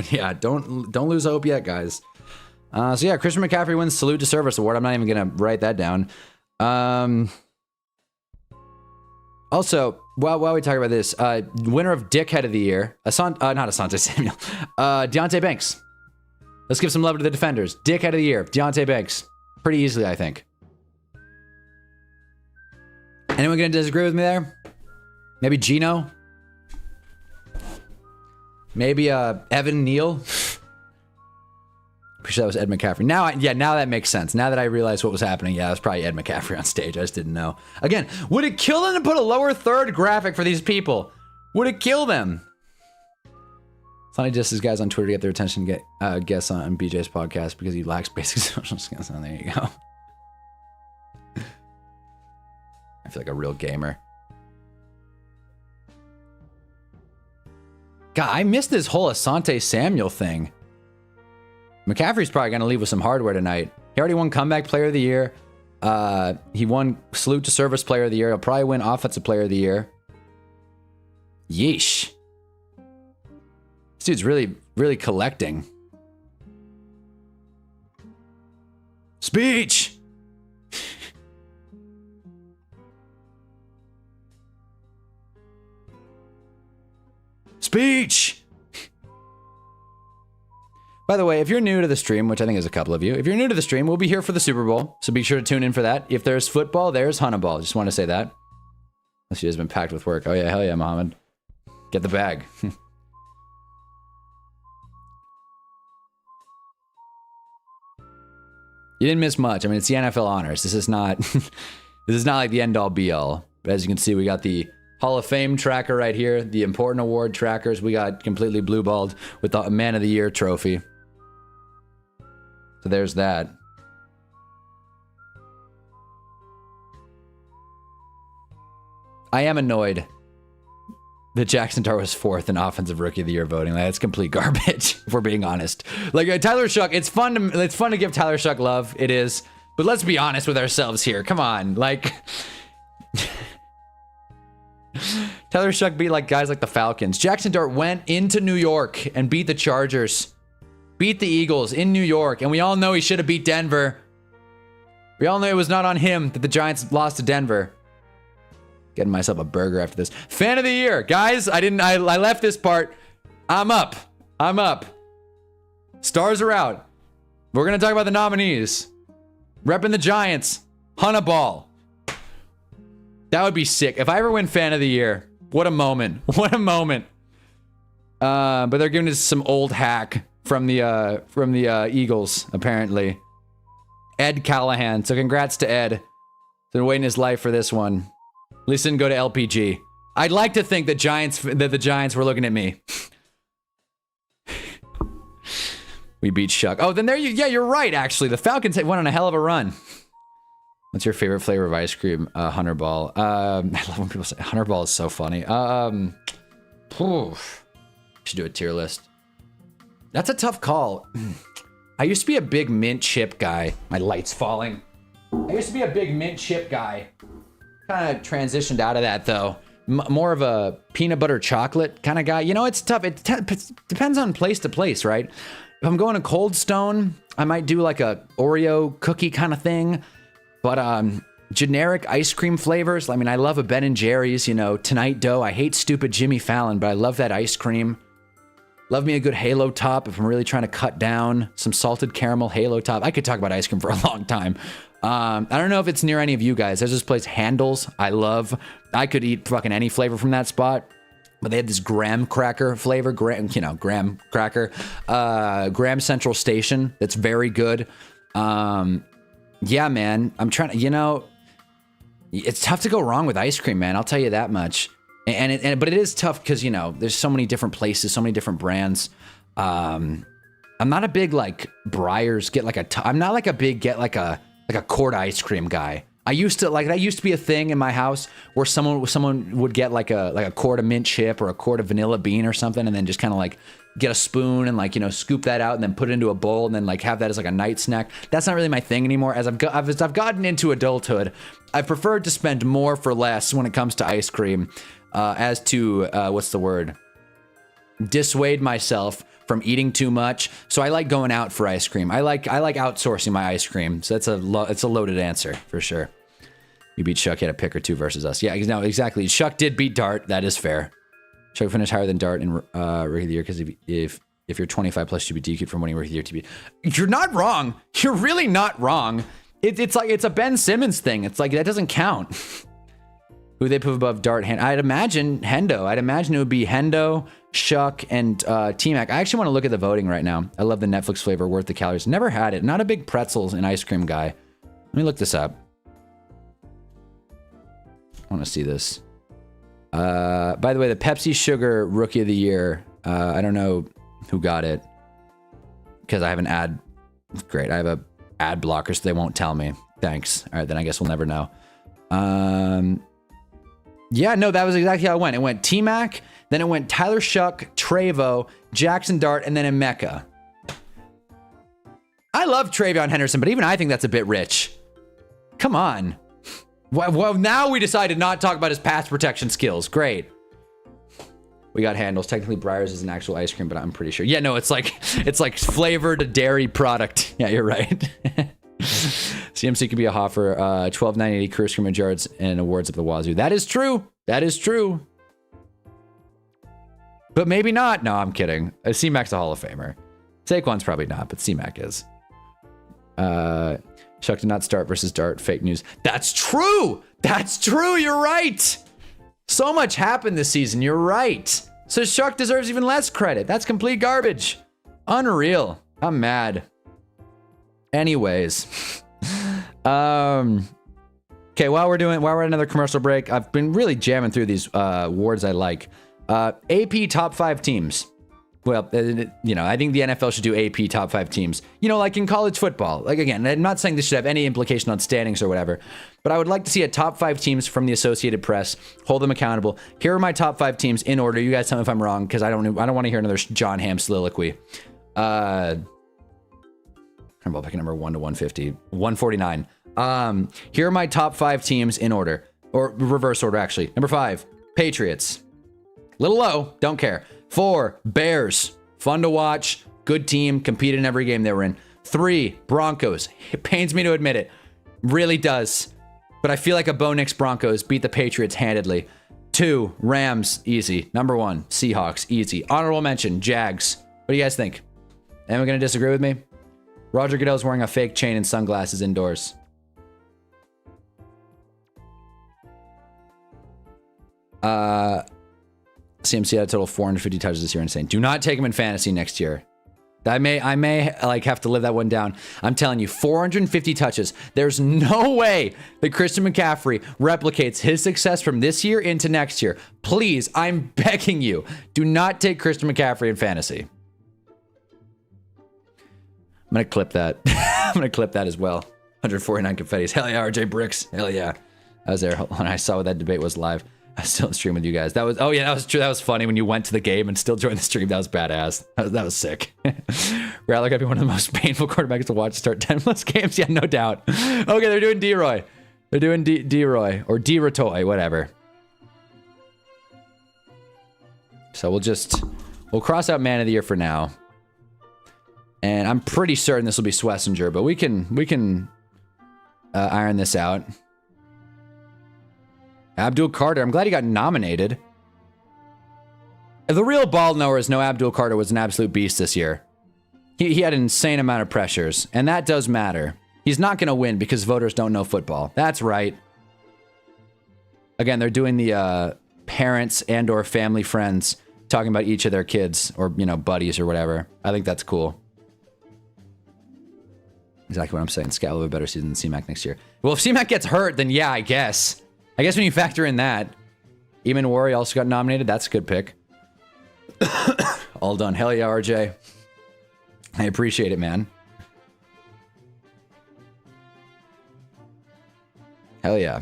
lose hope yet, guys. So yeah, Christian McCaffrey wins Salute to Service Award. I'm not even gonna write that down. Also, while we talk about this, winner of Dickhead of the Year, not Asante Samuel, Deontay Banks. Let's give some love to the defenders. Dickhead of the Year, Deontay Banks. Pretty easily, I think. Anyone gonna disagree with me there? Maybe Gino? Maybe Evan Neal? Pretty sure that was Ed McCaffrey. Now that makes sense. Now that I realize what was happening, yeah, it was probably Ed McCaffrey on stage. I just didn't know. Again, would it kill them to put a lower third graphic for these people? Would it kill them? Sonny just as guys on Twitter to get their attention, get guests on BJ's podcast because he lacks basic social skills. Oh, there you go. I feel like a real gamer. God, I missed this whole Asante Samuel thing. McCaffrey's probably going to leave with some hardware tonight. He already won Comeback Player of the Year. He won Salute to Service Player of the Year. He'll probably win Offensive Player of the Year. Yeesh. This dude's really, really collecting. Speech! Speech! By the way, if you're new to the stream, which I think is a couple of you, if you're new to the stream, we'll be here for the Super Bowl, so be sure to tune in for that. If there's football, there's Hunnaball. Just want to say that. Unless you guys have been packed with work. Oh yeah, hell yeah, Mohammed. Get the bag. You didn't miss much. I mean, it's the NFL honors. This is not this is not like the end all be all. But as you can see, we got the Hall of Fame tracker right here, the important award trackers. We got completely blue balled with the Man of the Year trophy. So there's that. I am annoyed that Jackson Dart was 4th in Offensive Rookie of the Year voting. Like, that's complete garbage, if we're being honest. Like, Tyler Shuck, it's fun to give Tyler Shuck love. It is. But let's be honest with ourselves here. Come on. Like, Tyler Shuck beat like guys like the Falcons. Jackson Dart went into New York and beat the Chargers. Beat the Eagles in New York. And we all know he should have beat Denver. We all know it was not on him that the Giants lost to Denver. Getting myself a burger after this. Fan of the Year. Guys, I left this part. I'm up. Stars are out. We're going to talk about the nominees. Repping the Giants. Hunnaball. That would be sick. If I ever win Fan of the Year, what a moment. What a moment. But they're giving us some old hack from the Eagles, apparently. Ed Callahan. So congrats to Ed. Been waiting his life for this one. At least didn't go to LPG. I'd like to think that the Giants were looking at me. We beat Shuck. Oh, then yeah, you're right, actually. The Falcons went on a hell of a run. What's your favorite flavor of ice cream? Hunter Ball. I love when people say Hunter Ball is so funny. Should do a tier list. That's a tough call. I used to be a big mint chip guy. My light's falling. I used to be a big mint chip guy. kind of transitioned out of that though. More of a peanut butter chocolate kind of guy. You know, it's tough. It depends on place to place, right? If I'm going to Cold Stone, I might do like a Oreo cookie kind of thing. But generic ice cream flavors. I mean, I love a Ben & Jerry's, you know, Tonight Dough. I hate stupid Jimmy Fallon, but I love that ice cream. Love me a good Halo Top if I'm really trying to cut down. Some salted caramel Halo Top. I could talk about ice cream for a long time. I don't know if it's near any of you guys. There's this place, Handel's. I love. I could eat fucking any flavor from that spot. But they have this graham cracker flavor, graham cracker, Graham Central Station. That's very good. Yeah, man. I'm trying to, you know, it's tough to go wrong with ice cream, man. I'll tell you that much. But it is tough because, you know, there's so many different places, so many different brands. I'm not a big like Breyers I'm not like a big get like a quart ice cream guy. I used to that used to be a thing in my house where someone would get like a quart of mint chip or a quart of vanilla bean or something, and then just kind of like get a spoon and like, you know, scoop that out and then put it into a bowl and then like have that as like a night snack. That's not really my thing anymore. As I've gotten into adulthood, I've preferred to spend more for less when it comes to ice cream, as to what's the word? Dissuade myself from eating too much. So I like going out for ice cream. I like outsourcing my ice cream. So it's a loaded answer for sure. You beat Shuck, he had a pick or two versus us. Yeah, no, exactly. Shuck did beat Dart. That is fair. Shuck finished higher than Dart in Rookie of the Year because if you're 25 plus, you'd be DQ'd from winning Rookie of the Year TB. You're not wrong. You're really not wrong. It's like it's a Ben Simmons thing. It's like that doesn't count. Who they put above Dart? I'd imagine Hendo. I'd imagine it would be Hendo, Shuck, and T-Mac. I actually want to look at the voting right now. I love the Netflix flavor, worth the calories. Never had it. Not a big pretzels and ice cream guy. Let me look this up. I want to see this. By the way, the Pepsi Sugar Rookie of the Year. I don't know who got it because I have an ad. Great. I have a ad blocker, so they won't tell me. Thanks. All right, then I guess we'll never know. Yeah, no, that was exactly how it went. It went T-Mac, then it went Tyler Shuck, Trevo, Jackson Dart, and then Emeka. I love Travion Henderson, but even I think that's a bit rich. Come on. Well, now we decided not to talk about his pass protection skills. Great. We got handles. Technically, Breyers is an actual ice cream, but I'm pretty sure. Yeah, no, it's like flavored dairy product. Yeah, you're right. CMC could be a Hoffer. 12,980 career scrimmage yards and awards of the Wazoo. That is true. That is true. But maybe not. No, I'm kidding. C-Mac's a Hall of Famer. Saquon's probably not, but C-Mac is. Shuck did not start versus Dart. Fake news. That's true. That's true. You're right. So much happened this season. You're right. So Shuck deserves even less credit. That's complete garbage. Unreal. I'm mad. Anyways. Okay, while we're at another commercial break, I've been really jamming through these awards I like. AP top 5 teams. Well, you know, I think the NFL should do AP top 5 teams. You know, like in college football. Like, again, I'm not saying this should have any implication on standings or whatever, but I would like to see a top 5 teams from the Associated Press, hold them accountable. Here are my top 5 teams in order. You guys tell me if I'm wrong, because I don't want to hear another John Hamm soliloquy. Ball pick number 1 to 150, 149. Here are my top 5 teams in order, or reverse order actually. Number 5, Patriots. Little low, don't care. 4, Bears. Fun to watch. Good team. Competed in every game they were in. 3, Broncos. It pains me to admit it. Really does. But I feel like a Bo Nix Broncos beat the Patriots handedly. 2, Rams. Easy. Number 1, Seahawks. Easy. Honorable mention, Jags. What do you guys think? Anyone going to disagree with me? Roger Goodell's wearing a fake chain and sunglasses indoors. CMC had a total of 450 touches this year. Insane. Do not take him in fantasy next year. I may like have to live that one down. I'm telling you, 450 touches. There's no way that Christian McCaffrey replicates his success from this year into next year. Please, I'm begging you, do not take Christian McCaffrey in fantasy. I'm going to clip that. I'm going to clip that as well. 149 confettis. Hell yeah, RJ Bricks. Hell yeah. I was there when I saw what that debate was live. I was still in stream with you guys. That was, oh yeah, that was true. That was funny when you went to the game and still joined the stream. That was badass. That was sick. Rattler got to be one of the most painful quarterbacks to watch start 10 plus games. Yeah, no doubt. Okay, they're doing D-Roy. They're doing D-Roy or D-Rotoy, whatever. So we'll cross out Man of the Year for now. And I'm pretty certain this will be Schlesinger, but we can iron this out. Abdul Carter, I'm glad he got nominated. The real ball knower is no, Abdul Carter was an absolute beast this year. He had an insane amount of pressures, and that does matter. He's not going to win because voters don't know football. That's right. Again, they're doing the parents and or family friends talking about each of their kids or, you know, buddies or whatever. I think that's cool. Exactly what I'm saying. Scal will have a better season than C-Mac next year. Well, if C-Mac gets hurt, then yeah, I guess. I guess when you factor in that. Eamon Warry also got nominated. That's a good pick. All done. Hell yeah, RJ. I appreciate it, man. Hell yeah.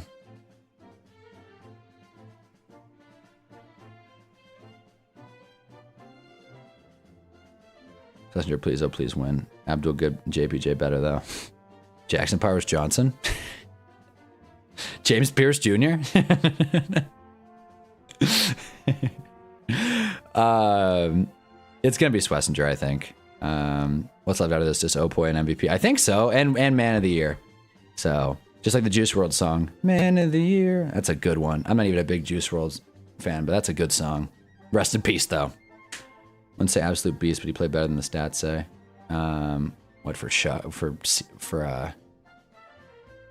Schlesinger, please, oh, please win. Abdul good, JPJ better, though. Jackson Powers Johnson. James Pierce Jr. It's going to be Schlesinger, I think. What's left out of this? Just Opoy and MVP. I think so. And Man of the Year. So, just like the Juice WRLD song. Man of the Year. That's a good one. I'm not even a big Juice WRLD fan, but that's a good song. Rest in peace, though. Wouldn't say absolute beast, but he played better than the stats say. What for shot I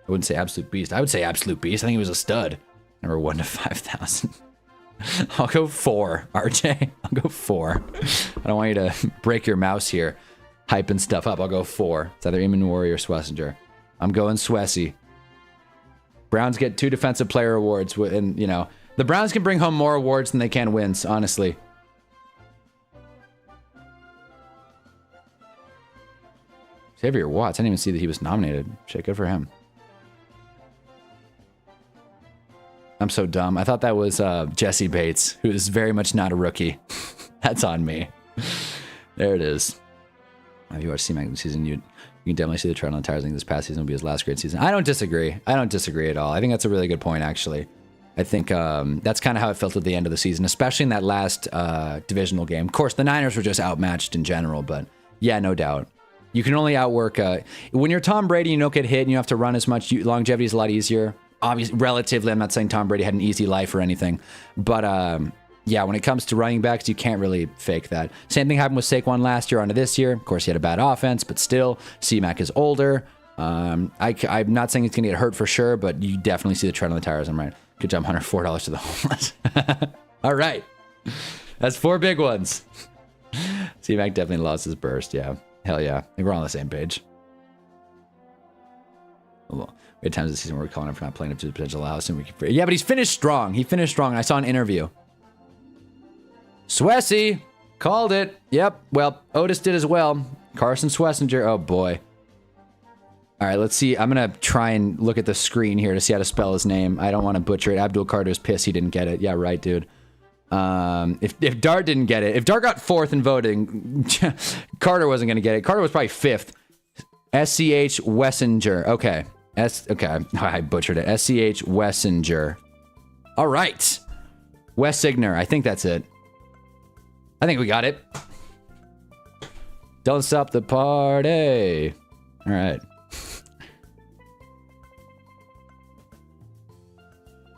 wouldn't say absolute beast. I would say absolute beast. I think he was a stud. Number 1 to 5,000. I'll go 4, RJ. I'll go 4. I don't want you to break your mouse here, hyping stuff up. I'll go 4. It's either Eamon Warrior or Schlesinger. I'm going Swessy. Browns get 2 defensive player awards, and you know the Browns can bring home more awards than they can wins. Honestly. Xavier Watts. I didn't even see that he was nominated. Shit, good for him. I'm so dumb. I thought that was Jesse Bates, who is very much not a rookie. That's on me. There it is. If you watch C-Mac this season, you can definitely see the tread on the tires. I think this past season will be his last great season. I don't disagree. I don't disagree at all. I think that's a really good point, actually. I think that's kind of how it felt at the end of the season, especially in that last divisional game. Of course, the Niners were just outmatched in general, but yeah, no doubt. You can only outwork... when you're Tom Brady, you don't get hit and you have to run as much. Longevity is a lot easier. Obviously, relatively, I'm not saying Tom Brady had an easy life or anything. But, yeah, when it comes to running backs, you can't really fake that. Same thing happened with Saquon last year onto this year. Of course, he had a bad offense, but still, C-Mac is older. I'm not saying he's going to get hurt for sure, but you definitely see the tread on the tires. I'm right. Good job, Hunter. $4 to the homeless. All right. That's 4 big ones. C-Mac definitely lost his burst, yeah. Hell yeah. I think we're all on the same page. Well, we had times this season where we're calling him for not playing up to the potential house. And yeah, but he's finished strong. He finished strong. I saw an interview. Swessy called it. Yep. Well, Otis did as well. Carson Schlesinger. Oh, boy. All right, let's see. I'm going to try and look at the screen here to see how to spell his name. I don't want to butcher it. Abdul Carter's pissed he didn't get it. Yeah, right, dude. If Dart didn't get it, if Dart got 4th in voting, Carter wasn't going to get it. Carter was probably 5th. S.C.H. Wessinger. Okay. Okay. I butchered it. S.C.H. Wessinger. All right. Wessigner. I think that's it. I think we got it. Don't stop the party. All right.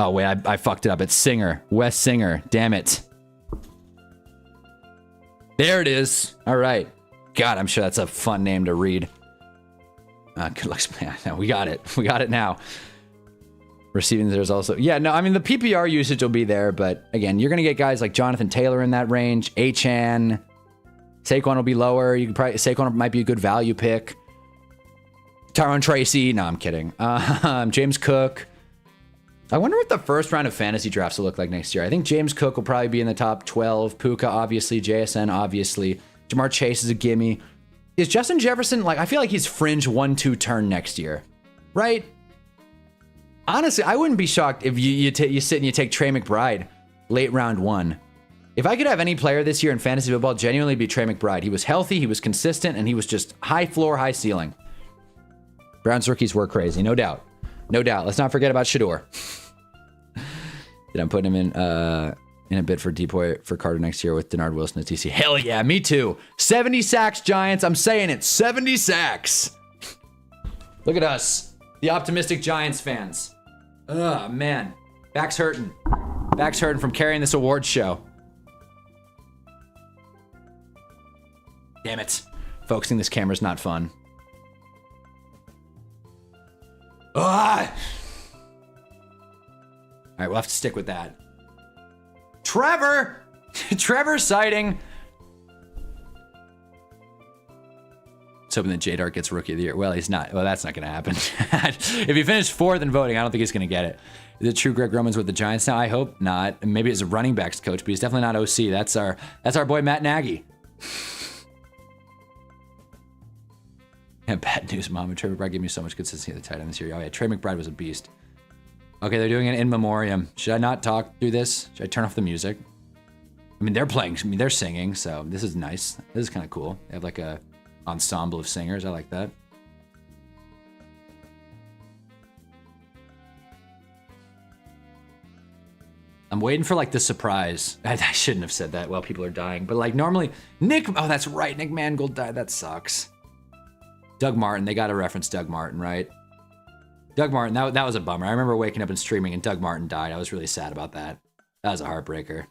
Oh, wait, I fucked it up. It's Singer. Wes Singer. Damn it. There it is. All right. God, I'm sure that's a fun name to read. Good luck. No, we got it. We got it now. Receiving, there's also... Yeah, no, I mean, the PPR usage will be there, but again, you're going to get guys like Jonathan Taylor in that range. Achan. Saquon will be lower. You can probably... Saquon might be a good value pick. Tyron Tracy. No, I'm kidding. James Cook. I wonder what the first round of fantasy drafts will look like next year. I think James Cook will probably be in the top 12. Puka, obviously. JSN, obviously. Jamar Chase is a gimme. Is Justin Jefferson, like, I feel like he's fringe 1-2 turn next year. Right? Honestly, I wouldn't be shocked if you sit and you take Trey McBride late round 1. If I could have any player this year in fantasy football, genuinely be Trey McBride. He was healthy, he was consistent, and he was just high floor, high ceiling. Browns rookies were crazy, no doubt. No doubt. Let's not forget about Shador. I'm putting him in a bid for Depoy for Carter next year with Denard Wilson at TC. Hell yeah, me too. 70 sacks, Giants. I'm saying it. 70 sacks. Look at us. The optimistic Giants fans. Ugh, man. Back's hurting. Back's hurting from carrying this awards show. Damn it. Focusing this camera's not fun. Ah! All right, we'll have to stick with that. Trevor! Trevor sighting. Let's hoping that J-Dart gets Rookie of the Year. Well, he's not. Well, that's not going to happen. If he finished 4th in voting, I don't think he's going to get it. Is it true Greg Roman's with the Giants now? I hope not. Maybe it's a running backs coach, but he's definitely not OC. That's our boy Matt Nagy. And bad news, Mom. Trey McBride gave me so much consistency at the tight end this year. Oh yeah, Trey McBride was a beast. Okay, they're doing it in memoriam. Should I not talk through this? Should I turn off the music? I mean, they're playing. I mean, they're singing, so this is nice. This is kind of cool. They have like a ensemble of singers. I like that. I'm waiting for like the surprise. I shouldn't have said that while people are dying, but like normally Nick. Oh, that's right. Nick Mangold died. That sucks. Doug Martin. They got to reference Doug Martin, right? Doug Martin. That was a bummer. I remember waking up and streaming and Doug Martin died. I was really sad about that. That was a heartbreaker.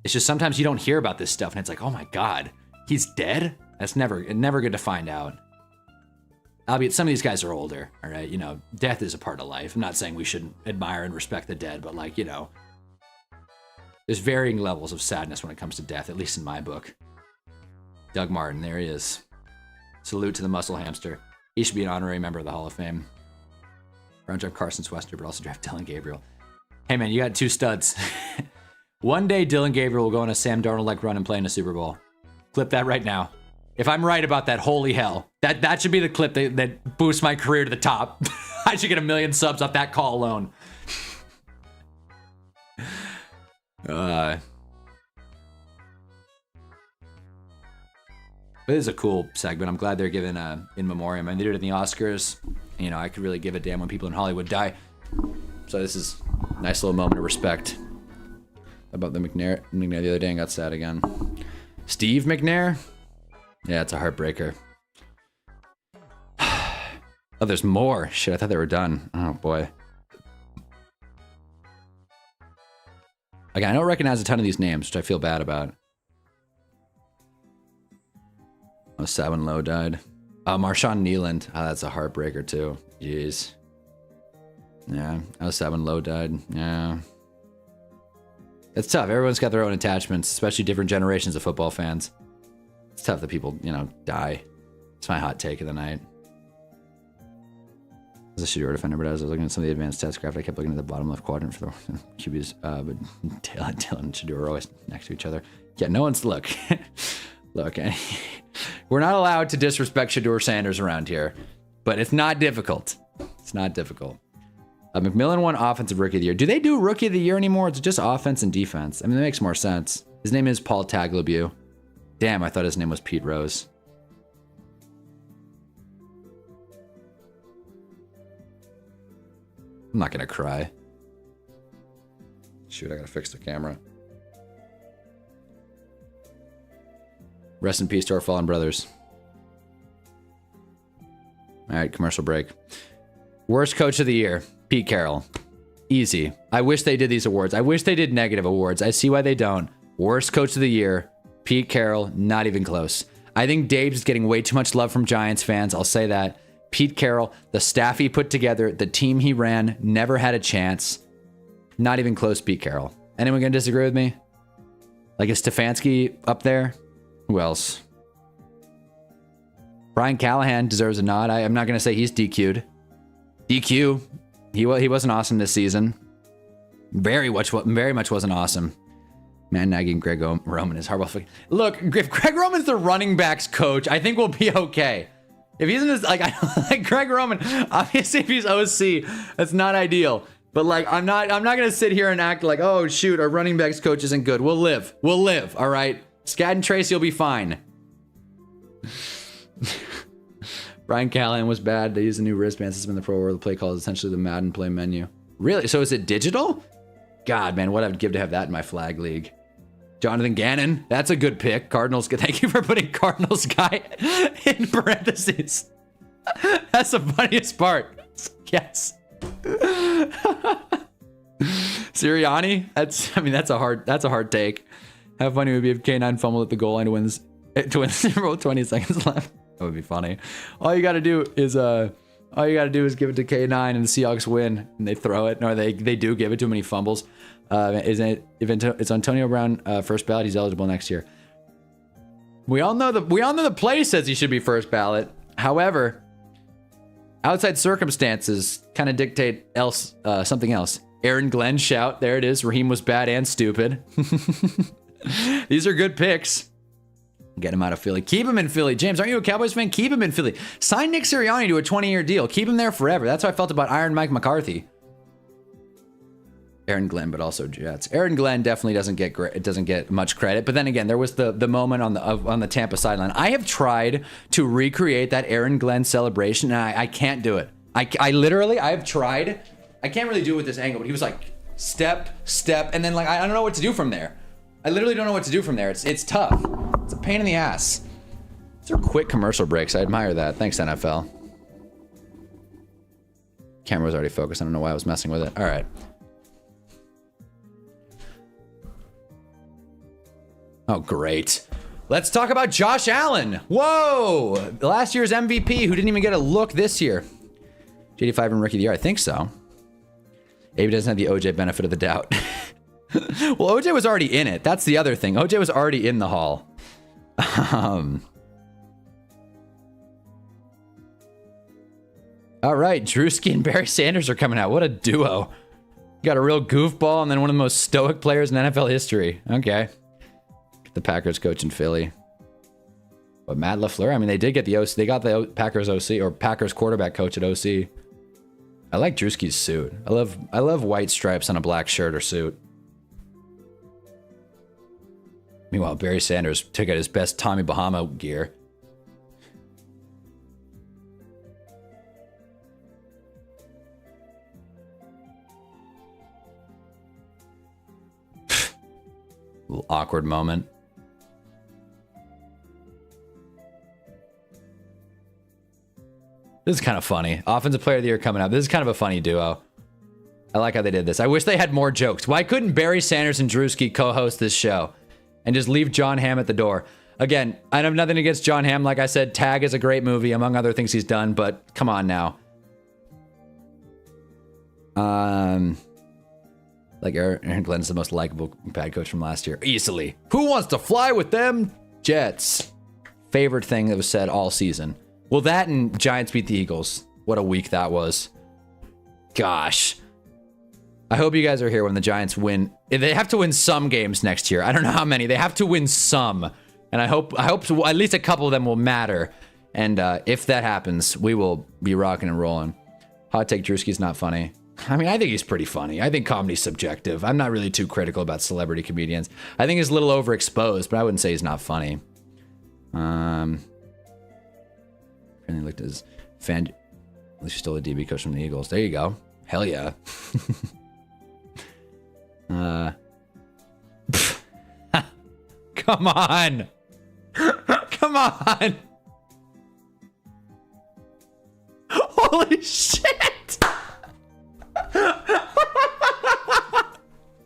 It's just sometimes you don't hear about this stuff and it's like, oh my God, he's dead? That's never good to find out. Albeit some of these guys are older, all right? You know, death is a part of life. I'm not saying we shouldn't admire and respect the dead, but like, you know, there's varying levels of sadness when it comes to death, at least in my book. Doug Martin, there he is. Salute to the muscle hamster. He should be an honorary member of the Hall of Fame. Brown draft Carson Swester, but also draft Dylan Gabriel. Hey man, you got 2 studs. One day Dylan Gabriel will go on a Sam Darnold-like run and play in a Super Bowl. Clip that right now. If I'm right about that, holy hell. That should be the clip that boosts my career to the top. I should get 1 million subs off that call alone. But this is a cool segment. I'm glad they're giving in memoriam. I did it in the Oscars. You know, I could really give a damn when people in Hollywood die. So this is a nice little moment of respect. About the McNair the other day and got sad again. Steve McNair? Yeah, it's a heartbreaker. Oh, there's more. Shit, I thought they were done. Oh, boy. Again, I don't recognize a ton of these names, which I feel bad about. Oh, Savin Lowe died. Marshawn Nealand. Oh, that's a heartbreaker, too. Jeez. Yeah. Oh, Savin Lowe died. Yeah. It's tough. Everyone's got their own attachments, especially different generations of football fans. It's tough that people, you know, die. It's my hot take of the night. As a Shador defender, but as I was looking at some of the advanced stats graph, I kept looking at the bottom left quadrant for the QBs, but Dylan and Shador are always next to each other. Yeah, no one's, look, we're not allowed to disrespect Shador Sanders around here, but it's not difficult. It's not difficult. McMillan won Offensive Rookie of the Year. Do they do Rookie of the Year anymore? It's just offense and defense. I mean, that makes more sense. His name is Paul Tagliabue. Damn, I thought his name was Pete Rose. I'm not gonna cry. Shoot, I gotta fix the camera. Rest in peace to our fallen brothers. All right, commercial break. Worst coach of the year, Pete Carroll. Easy. I wish they did these awards. I wish they did negative awards. I see why they don't. Worst coach of the year, Pete Carroll, not even close. I think Dave's is getting way too much love from Giants fans. I'll say that. Pete Carroll, the staff he put together, the team he ran, never had a chance. Not even close, Pete Carroll. Anyone gonna disagree with me? Like, is Stefanski up there? Who else? Brian Callahan deserves a nod. I'm not gonna say he's DQ'd. DQ. He wasn't awesome this season. Very much wasn't awesome. Man, nagging Greg Roman is horrible. Look, if Greg Roman's the running backs coach, I think we'll be okay. If he's in this, like Greg Roman, obviously if he's OC, that's not ideal. But like, I'm not gonna sit here and act like, oh shoot, our running backs coach isn't good. We'll live. All right. Scad and Tracy will be fine. Brian Callahan was bad. They used a new wristband system in the Pro where the play call is essentially the Madden play menu. Really? So is it digital? God, man, what I'd give to have that in my flag league. Jonathan Gannon, that's a good pick. Cardinals, thank you for putting Cardinals guy in parentheses. That's the funniest part. Yes. Sirianni, that's a hard take. How funny would it be if K9 fumbled at the goal line to win 20 seconds left? That would be funny. All you gotta do is give it to K9 and the Seahawks win and they throw it. No, they do give it too many fumbles. It's Antonio Brown first ballot. He's eligible next year. We all know the play says he should be first ballot. However, outside circumstances kind of dictate something else. Aaron Glenn shout. There it is. Raheem was bad and stupid. These are good picks. Get him out of Philly. Keep him in Philly. James, aren't you a Cowboys fan? Keep him in Philly. Sign Nick Sirianni to a 20-year deal. Keep him there forever. That's how I felt about Iron Mike McCarthy. Aaron Glenn, but also Jets. Aaron Glenn definitely doesn't get much credit. But then again, there was the moment on the Tampa sideline. I have tried to recreate that Aaron Glenn celebration, and I can't do it. I've tried. I can't really do it with this angle, but he was like, step, and then like I don't know what to do from there. I literally don't know what to do from there. It's tough. It's a pain in the ass. These are quick commercial breaks. I admire that. Thanks, NFL. Camera was already focused. I don't know why I was messing with it. All right. Oh, great. Let's talk about Josh Allen. Whoa! Last year's MVP who didn't even get a look this year. JD5 and Rookie of the Year. I think so. Maybe doesn't have the OJ benefit of the doubt. Well, OJ was already in it. That's the other thing. OJ was already in the hall. All right, Drewski and Barry Sanders are coming out. What a duo. You got a real goofball and then one of the most stoic players in NFL history. Okay. Get the Packers coach in Philly. But Matt LaFleur, I mean, they did get the OC. They got the Packers OC or Packers quarterback coach at OC. I like Drewski's suit. I love white stripes on a black shirt or suit. Meanwhile, Barry Sanders took out his best Tommy Bahama gear. Little awkward moment. This is kind of funny. Offensive Player of the Year coming up. This is kind of a funny duo. I like how they did this. I wish they had more jokes. Why couldn't Barry Sanders and Drewski co-host this show and just leave John Hamm at the door? Again, I have nothing against John Hamm. Like I said, Tag is a great movie, among other things he's done, but come on now. Like Aaron Glenn's the most likable bad coach from last year. Easily. Who wants to fly with them Jets? Favorite thing that was said all season. Well, that and Giants beat the Eagles. What a week that was. Gosh. I hope you guys are here when the Giants win. They have to win some games next year. I don't know how many. They have to win some. And I hope at least a couple of them will matter. And if that happens, we will be rocking and rolling. Hot take, Drewski's not funny. I mean, I think he's pretty funny. I think comedy's subjective. I'm not really too critical about celebrity comedians. I think he's a little overexposed, but I wouldn't say he's not funny. Really looked at his fan. At least he's still a DB coach from the Eagles. There you go. Hell yeah. Come on. Come on. Holy shit.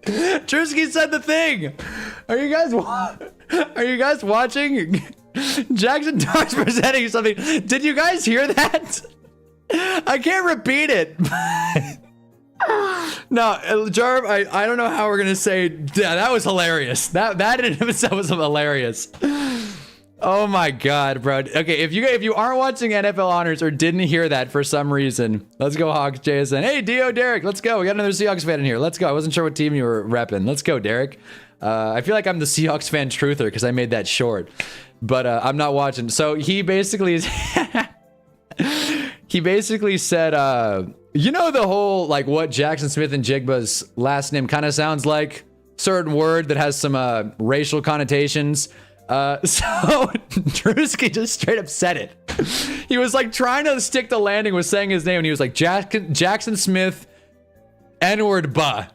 Drewski said the thing. Are you guys watching? Jackson Dark's presenting something. Did you guys hear that? I can't repeat it. No, Jarv, I don't know how we're gonna say. Yeah, that was hilarious. That in itself was hilarious. Oh my god, bro. Okay, if you aren't watching NFL Honors or didn't hear that for some reason, let's go Hawks JSN. Hey, Dio Derek, let's go. We got another Seahawks fan in here. Let's go. I wasn't sure what team you were repping. Let's go, Derek. I feel like I'm the Seahawks fan truther because I made that short, but I'm not watching. So he basically said, you know, the whole like what Jackson Smith and Jigba's last name kind of sounds like, certain word that has some racial connotations. So Drewski just straight up said it. He was like trying to stick the landing with saying his name, and he was like Jackson Smith, N-word buh.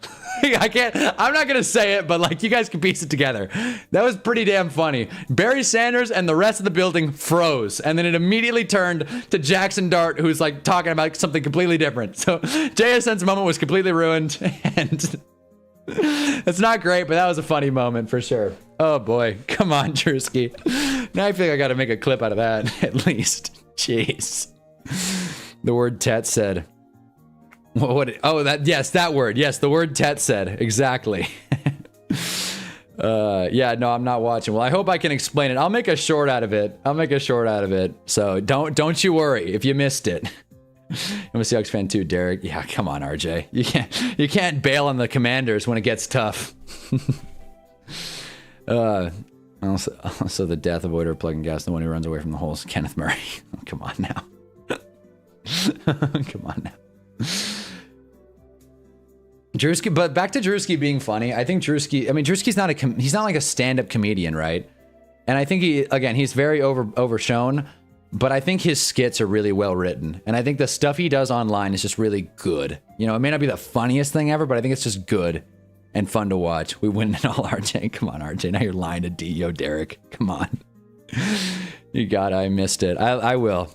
I'm not gonna say it, but like you guys can piece it together. That was pretty damn funny. Barry Sanders and the rest of the building froze, and then it immediately turned to Jackson Dart, who's like talking about something completely different. So JSN's moment was completely ruined, and it's not great, but that was a funny moment for sure. Oh boy, come on, Drewski. Now I feel like I gotta make a clip out of that, at least. Jeez. The word Tet said. Yes, that word. Yes, the word Tet said. Exactly. Yeah, no, I'm not watching. Well, I hope I can explain it. I'll make a short out of it. So don't you worry if you missed it. I'm a Seahawks fan too, Derek. Yeah, come on, RJ. You can't bail on the Commanders when it gets tough. Also the death avoider plugging gas, the one who runs away from the holes, Kenneth Murray. Come on now. Come on now. Drewski, but back to Drewski being funny. I think Drewski's he's not like a stand-up comedian, right? And I think he's very overshown, but I think his skits are really well written. And I think the stuff he does online is just really good. You know, it may not be the funniest thing ever, but I think it's just good and fun to watch. We win it all, RJ. Come on, RJ. Now you're lying to D.O. Derek. Come on. I missed it. I will.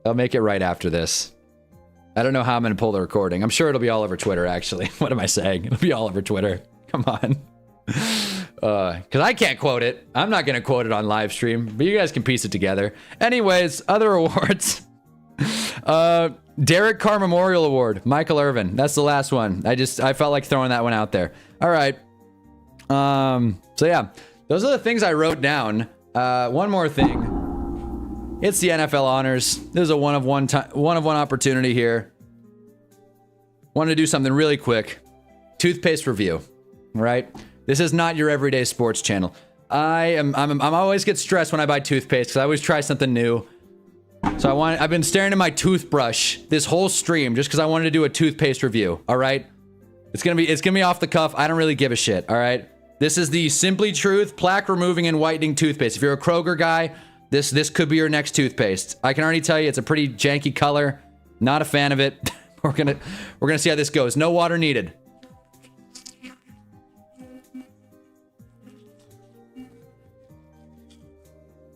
I'll make it right after this. I don't know how I'm going to pull the recording. I'm sure it'll be all over Twitter, actually. What am I saying? It'll be all over Twitter. Come on. Because I can't quote it. I'm not going to quote it on live stream, but you guys can piece it together. Anyways, other awards. Derek Carr Memorial Award, Michael Irvin. That's the last one. I felt like throwing that one out there. All right. So yeah, those are the things I wrote down. One more thing. It's the NFL honors. This is a one of one opportunity here. Wanted to do something really quick. Toothpaste review. Right? This is not your everyday sports channel. I always get stressed when I buy toothpaste because I always try something new. So I've been staring at my toothbrush this whole stream just because I wanted to do a toothpaste review. All right? It's gonna be off the cuff. I don't really give a shit. All right? This is the Simply Truth plaque removing and whitening toothpaste. If you're a Kroger guy, this could be your next toothpaste. I can already tell you it's a pretty janky color. Not a fan of it. We're gonna see how this goes. No water needed.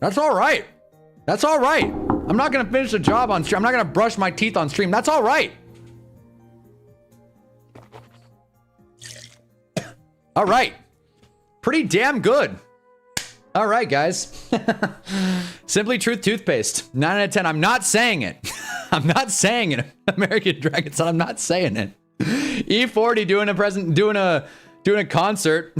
That's all right. That's all right. I'm not gonna finish the job on stream. I'm not gonna brush my teeth on stream. That's all right. All right. Pretty damn good. All right, guys. Simply Truth toothpaste. 9 out of 10. I'm not saying it. I'm not saying it. American Dragon said I'm not saying it. E40 doing a concert.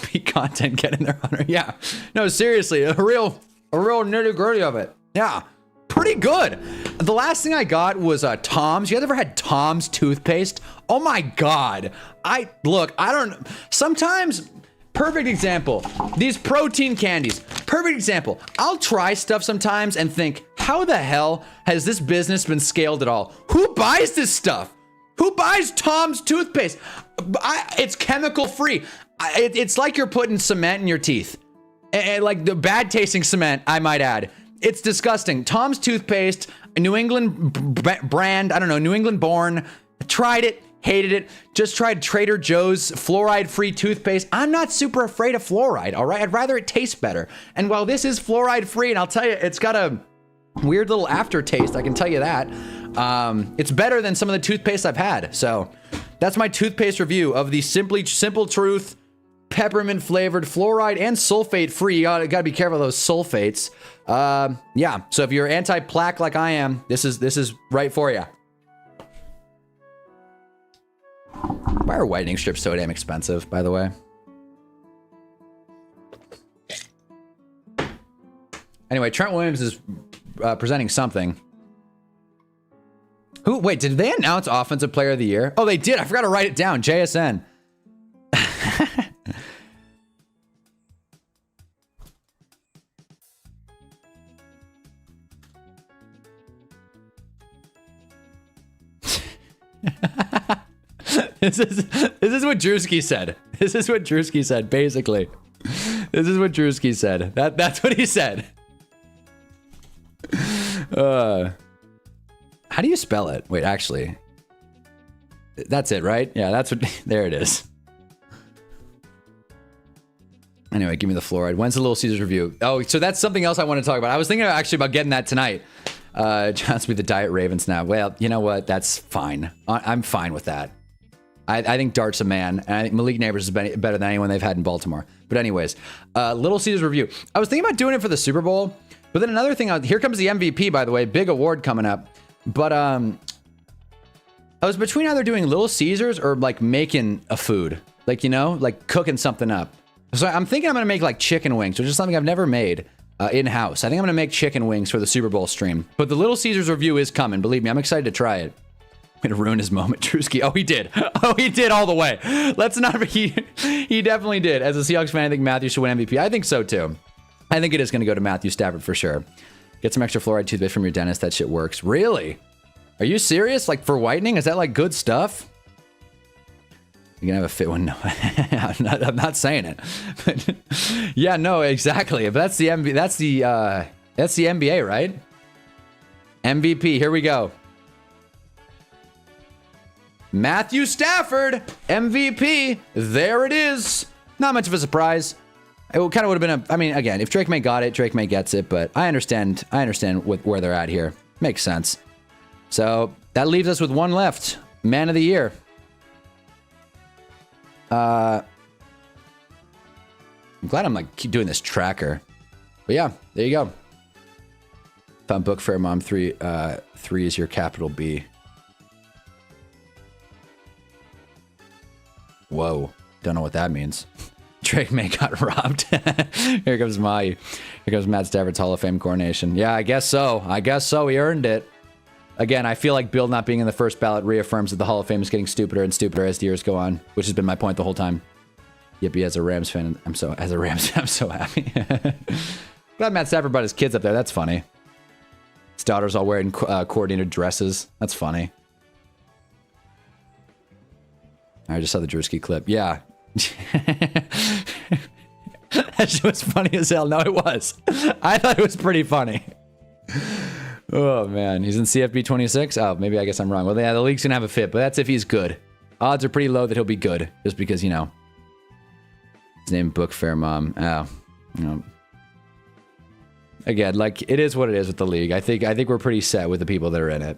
Peak content getting their honor. Yeah. No, seriously, a real nitty-gritty of it. Yeah. Pretty good. The last thing I got was Tom's. You guys ever had Tom's toothpaste? Oh my god. Sometimes, perfect example, these protein candies. Perfect example. I'll try stuff sometimes and think, how the hell has this business been scaled at all? Who buys this stuff? Who buys Tom's toothpaste? It's chemical free. It's like you're putting cement in your teeth. And like the bad tasting cement, I might add. It's disgusting. Tom's toothpaste, a New England brand, I don't know, New England born. Tried it, hated it. Just tried Trader Joe's fluoride-free toothpaste. I'm not super afraid of fluoride, all right? I'd rather it taste better. And while this is fluoride-free, and I'll tell you, it's got a weird little aftertaste, I can tell you that. It's better than some of the toothpaste I've had. So that's my toothpaste review of the Simple Truth peppermint flavored, fluoride and sulfate free. You gotta be careful of those sulfates. Yeah, so if you're anti-plaque like I am, this is right for you. Why are whitening strips so damn expensive, by the way? Anyway, Trent Williams is presenting something. Wait, did they announce Offensive Player of the Year? Oh, they did. I forgot to write it down. JSN. This is what Drewski said. This is what Drewski said, basically. This is what Drewski said. That's what he said. How do you spell it? Wait, actually. That's it, right? Yeah, that's what... There it is. Anyway, give me the fluoride. When's the Little Caesars review? Oh, so that's something else I want to talk about. I was thinking actually about getting that tonight. Chance to be the Diet Ravens now. Well, you know what? That's fine. I'm fine with that. I think Dart's a man, and I think Malik Neighbors is better than anyone they've had in Baltimore. But anyways, Little Caesars review. I was thinking about doing it for the Super Bowl, but then another thing, here comes the MVP, by the way, big award coming up. But I was between either doing Little Caesars or like making a food, like, you know, like cooking something up. So I'm thinking I'm going to make like chicken wings, which is something I've never made in-house. I think I'm going to make chicken wings for the Super Bowl stream. But the Little Caesars review is coming. Believe me, I'm excited to try it. I'm going to ruin his moment, Drewski. Oh, he did. Oh, he did all the way. Let's not... He definitely did. As a Seahawks fan, I think Matthew should win MVP. I think so, too. I think it is going to go to Matthew Stafford for sure. Get some extra fluoride toothpaste from your dentist. That shit works. Really? Are you serious? Like, for whitening? Is that, like, good stuff? You can have a fit one. No, I'm not saying it. But yeah, no, exactly. But that's the NBA, right? MVP. Here we go. Matthew Stafford, MVP. There it is. Not much of a surprise. It kind of would have been I mean, again, if Drake May got it, Drake May gets it. But I understand where they're at here. Makes sense. So that leaves us with one left. Man of the Year. I'm glad I'm like keep doing this tracker. But yeah, there you go. Found book fair mom 3 is your capital B. Whoa, don't know what that means. Drake May got robbed. Here comes Here comes Matt Stafford's Hall of Fame coronation. Yeah, I guess so. He earned it. Again, I feel like Bill not being in the first ballot reaffirms that the Hall of Fame is getting stupider and stupider as the years go on, which has been my point the whole time. Yippee, as a Rams fan, I'm so happy. Glad Matt Stafford brought his kids up there. That's funny. His daughter's all wearing coordinated dresses. That's funny. I just saw the Drewski clip. Yeah. That shit was funny as hell. No, it was. I thought it was pretty funny. Oh, man. He's in CFB 26? Oh, maybe I guess I'm wrong. Well, yeah, the league's going to have a fit, but that's if he's good. Odds are pretty low that he'll be good, just because, you know. His name, Book Fair Mom. Oh, you know. Again, like, it is what it is with the league. I think we're pretty set with the people that are in it.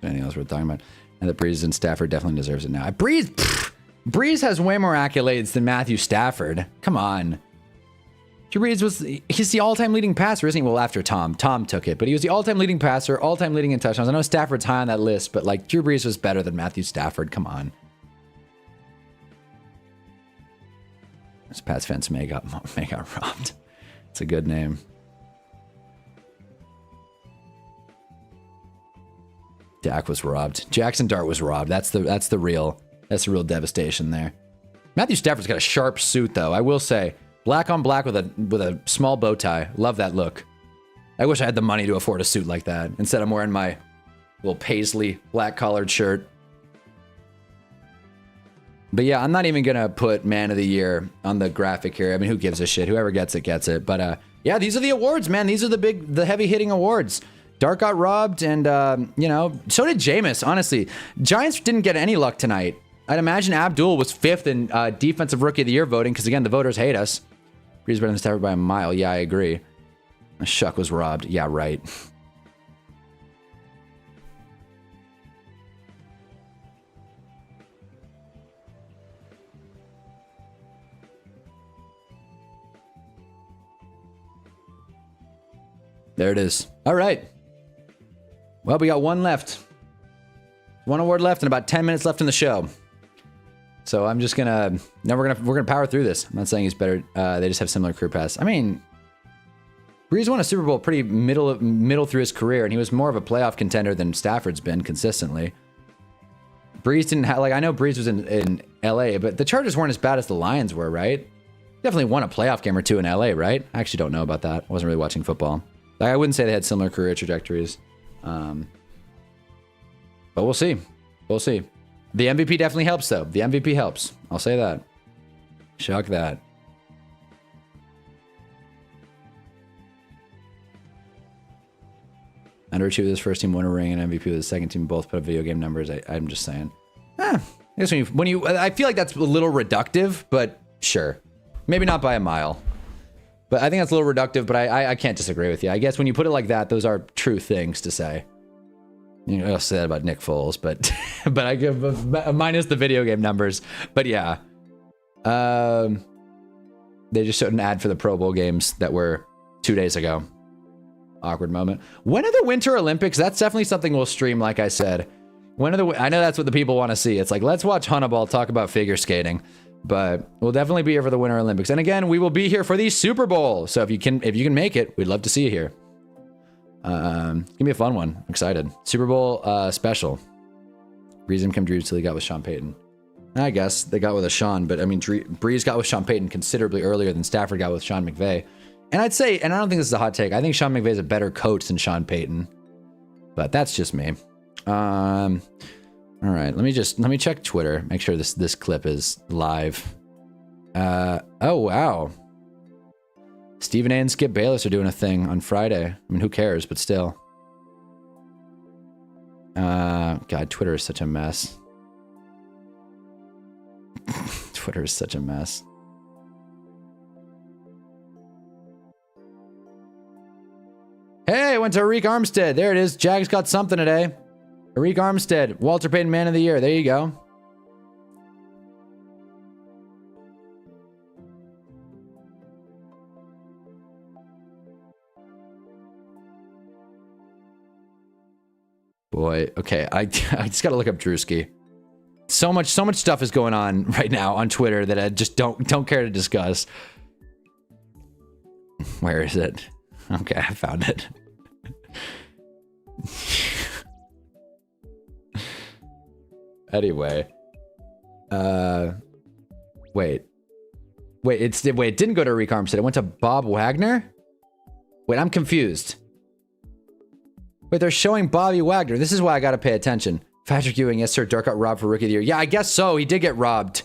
Anything else we're talking about? And that Breeze and Stafford definitely deserves it now. Breeze has way more accolades than Matthew Stafford. Come on. Drew Brees he's the all-time leading passer, isn't he? Well, after Tom. Tom took it, but he was the all-time leading passer, all-time leading in touchdowns. I know Stafford's high on that list, but like Drew Brees was better than Matthew Stafford. Come on. This Pats fans may got robbed. It's a good name. Dak was robbed. Jackson Dart was robbed. That's the real devastation there. Matthew Stafford's got a sharp suit though. I will say. Black on black with a small bow tie. Love that look. I wish I had the money to afford a suit like that. Instead, I'm wearing my little paisley black collared shirt. But yeah, I'm not even going to put Man of the Year on the graphic here. I mean, who gives a shit? Whoever gets it, gets it. But yeah, these are the awards, man. These are the heavy hitting awards. Dart got robbed and, you know, so did Jameis, honestly. Giants didn't get any luck tonight. I'd imagine Abdul was 5th in Defensive Rookie of the Year voting because, again, the voters hate us. Breeze better than Stafford by a mile. Yeah, I agree. Shuck was robbed. Yeah, right. There it is. All right. Well, we got one left. One award left and about 10 minutes left in the show. So I'm just gonna we're gonna power through this. I'm not saying he's better. They just have similar career paths. I mean, Breeze won a Super Bowl pretty middle through his career, and he was more of a playoff contender than Stafford's been consistently. Breeze didn't have I know Breeze was in LA, but the Chargers weren't as bad as the Lions were, right? Definitely won a playoff game or two in LA, right? I actually don't know about that. I wasn't really watching football. I wouldn't say they had similar career trajectories. But we'll see. We'll see. The MVP definitely helps, though. The MVP helps. I'll say that. Shock that. Underachieved with his first team, won a ring, and MVP with his second team. Both put up video game numbers. I'm just saying. I guess I feel like that's a little reductive, but sure. Maybe not by a mile. But I think that's a little reductive, but I can't disagree with you. I guess when you put it like that, those are true things to say. You know, I'll say that about Nick Foles, but but I give minus the video game numbers. But yeah. They just showed an ad for the Pro Bowl games that were 2 days ago. Awkward moment. When are the Winter Olympics? That's definitely something we'll stream, like I said. When are the? I know that's what the people want to see. It's like, let's watch Hunnaball talk about figure skating. But we'll definitely be here for the Winter Olympics. And again, we will be here for the Super Bowl. So if you can make it, we'd love to see you here. It's gonna be a fun one. I'm excited. Super Bowl special. Breeze didn't come Drew till he got with Sean Payton. I guess they got with a Sean, but I mean, Breeze got with Sean Payton considerably earlier than Stafford got with Sean McVay. And I'd say, and I don't think this is a hot take, I think Sean McVay is a better coach than Sean Payton. But that's just me. All right, let me check Twitter, make sure this clip is live. Oh wow. Stephen A and Skip Bayless are doing a thing on Friday. I mean, who cares, but still. God, Twitter is such a mess. Twitter is such a mess. Hey, I went to Arik Armstead. There it is. Jags got something today. Arik Armstead, Walter Payton Man of the Year. There you go. Boy, okay. I just gotta look up Drewski. So much stuff is going on right now on Twitter that I just don't care to discuss. Where is it? Okay, I found it. Anyway, wait, it didn't go to Arik Armstead. It went to Bob Wagner. Wait, I'm confused. Wait, they're showing Bobby Wagner. This is why I gotta pay attention. Patrick Ewing, yes sir, Dirk got robbed for Rookie of the Year. Yeah, I guess so. He did get robbed.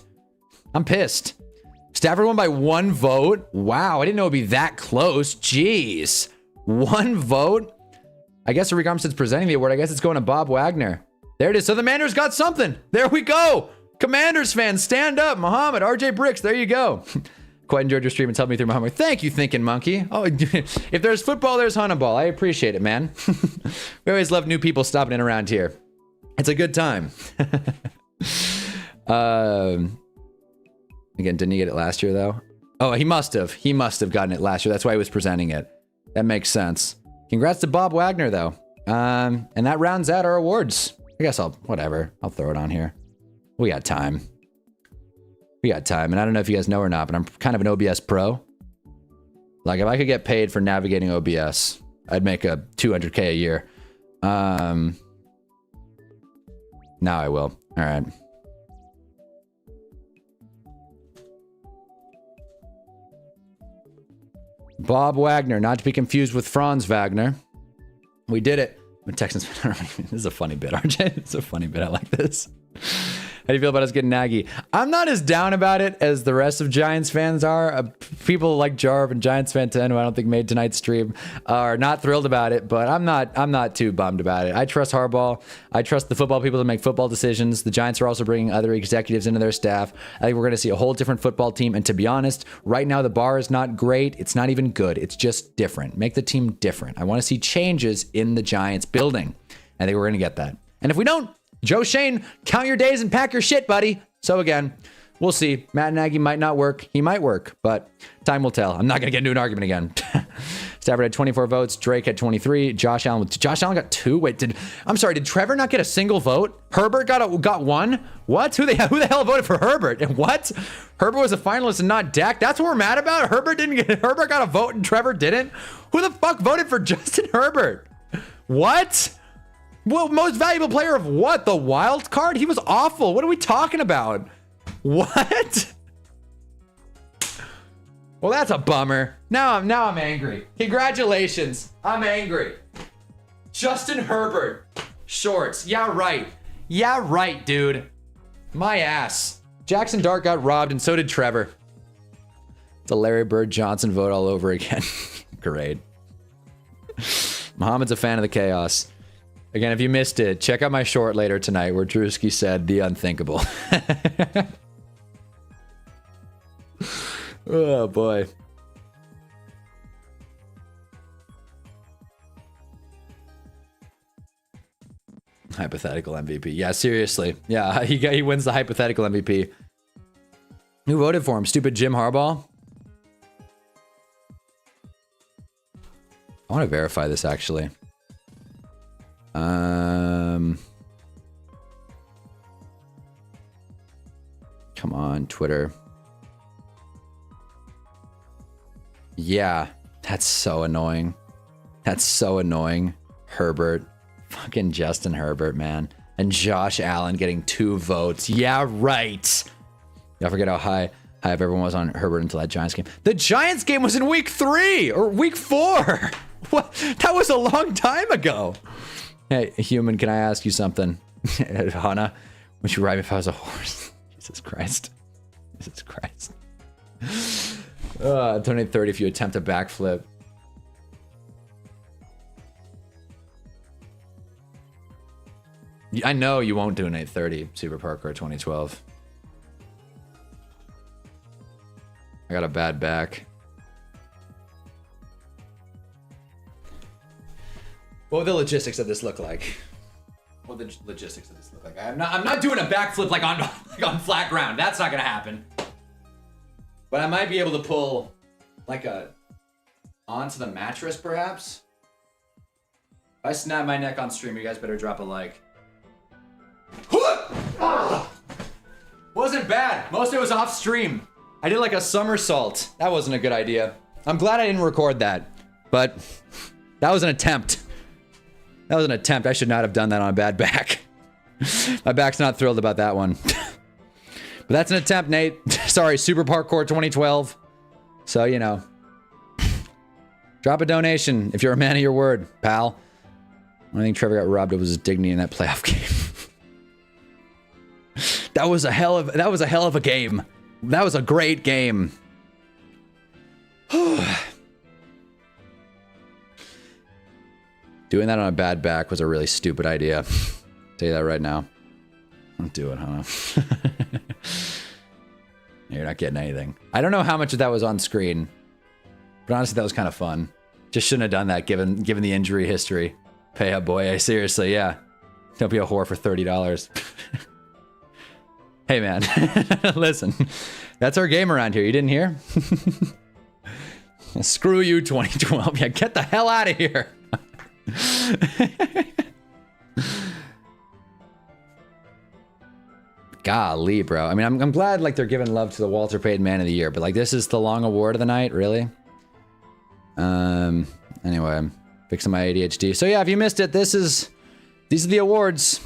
I'm pissed. Stafford won by 1 vote. Wow, I didn't know it'd be that close. Jeez, 1 vote. I guess Arik Armstead's presenting the award. I guess it's going to Bob Wagner. There it is. So the Commanders got something. There we go. Commanders fans, stand up. Muhammad, RJ Bricks, there you go. Quite enjoyed your stream and helped me through my homework. Thank you, Thinking Monkey. Oh, if there's football, there's Hunnaball. I appreciate it, man. We always love new people stopping in around here. It's a good time. Again, didn't he get it last year, though? Oh, he must have. He must have gotten it last year. That's why he was presenting it. That makes sense. Congrats to Bob Wagner, though. And that rounds out our awards. I guess whatever. I'll throw it on here. We got time. We got time. And I don't know if you guys know or not, but I'm kind of an OBS pro. Like, if I could get paid for navigating OBS, I'd make a $200K a year. Now I will. All right. Bob Wagner, not to be confused with Franz Wagner. We did it. I'm Texans. This is a funny bit, RJ. It's a funny bit. I like this. How do you feel about us getting Nagy? I'm not as down about it as the rest of Giants fans are. People like Jarv and Giants fan 10, who I don't think made tonight's stream, are not thrilled about it, but I'm not too bummed about it. I trust Harbaugh. I trust the football people to make football decisions. The Giants are also bringing other executives into their staff. I think we're going to see a whole different football team, and to be honest, right now the bar is not great. It's not even good. It's just different. Make the team different. I want to see changes in the Giants building. I think we're going to get that. And if we don't, Joe Shane, count your days and pack your shit, buddy. So again, we'll see. Matt Nagy might not work. He might work, but time will tell. I'm not going to get into an argument again. Stafford had 24 votes. Drake had 23. Josh Allen got 2. Wait, did Trevor not get a single vote? Herbert got 1? What? Who the hell voted for Herbert? And what? Herbert was a finalist and not Dak? That's what we're mad about? Herbert got a vote and Trevor didn't? Who the fuck voted for Justin Herbert? What? Well, most valuable player of what? The wild card? He was awful. What are we talking about? What? Well, that's a bummer. Now I'm angry. Congratulations. I'm angry. Justin Herbert. Shorts. Yeah, right. Yeah, right, dude. My ass. Jackson Dart got robbed, and so did Trevor. It's a Larry Bird Johnson vote all over again. Great. Mohammed's a fan of the chaos. Again, if you missed it, check out my short later tonight where Drewski said the unthinkable. Oh, boy. Hypothetical MVP. Yeah, seriously. Yeah, he wins the hypothetical MVP. Who voted for him? Stupid Jim Harbaugh? I want to verify this, actually. Come on, Twitter. Yeah, that's so annoying. That's so annoying. Herbert. Fucking Justin Herbert, man. And Josh Allen getting 2 votes. Yeah, right. Y'all forget how high everyone was on Herbert until that Giants game. The Giants game was in week 3 or week 4. What? That was a long time ago. Hey, human, can I ask you something? Hannah, would you ride me if I was a horse? Jesus Christ. Jesus Christ. Donate 30 if you attempt a backflip. I know you won't donate 30, Super Parkour 2012. I got a bad back. What would the logistics of this look like? What would the logistics of this look like? I'm not doing a backflip like on flat ground. That's not gonna happen. But I might be able to pull like onto the mattress, perhaps. If I snap my neck on stream, you guys better drop a like. Wasn't bad. Most of it was off stream. I did like a somersault. That wasn't a good idea. I'm glad I didn't record that, but that was an attempt. That was an attempt. I should not have done that on a bad back. My back's not thrilled about that one. But that's an attempt, Nate. Sorry, Super Parkour 2012. So, you know. Drop a donation if you're a man of your word, pal. I think Trevor got robbed of his dignity in that playoff game. That was a hell of a game. That was a great game. Doing that on a bad back was a really stupid idea. Tell you that right now. Don't do it, huh? You're not getting anything. I don't know how much of that was on screen, but honestly, that was kind of fun. Just shouldn't have done that given the injury history. Pay up, boy. Seriously, yeah. Don't be a whore for $30. Hey, man. Listen. That's our game around here. You didn't hear? Screw you, 2012. Yeah, get the hell out of here. Golly, bro. I mean, I'm glad like they're giving love to the Walter Payton Man of the Year, but like this is the long award of the night, really? Anyway, I'm fixing my ADHD. So yeah, if you missed it, these are the awards.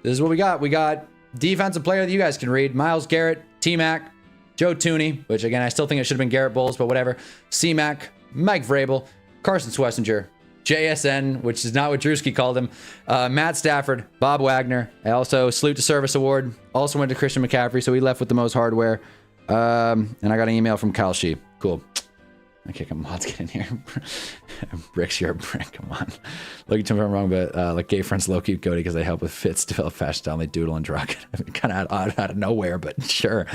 This is what we got. We got Defensive Player that you guys can read. Myles Garrett, T-Mac, Joe Tooney, which again, I still think it should have been Garrett Bowles, but whatever. C-Mac, Mike Vrabel, Carson Schlesinger, JSN, which is not what Drewski called him, Matt Stafford, Bob Wagner. I also Salute to Service Award. Also went to Christian McCaffrey, so he left with the most hardware. And I got an email from Kyle Shee. Cool. Okay, come on, let's get in here. Bricks, you're a brick. Come on. Look, tell me if I'm wrong, but like gay friends low key Cody because they help with fits, develop fashion style, they doodle and draw. Kind of out of nowhere, but sure.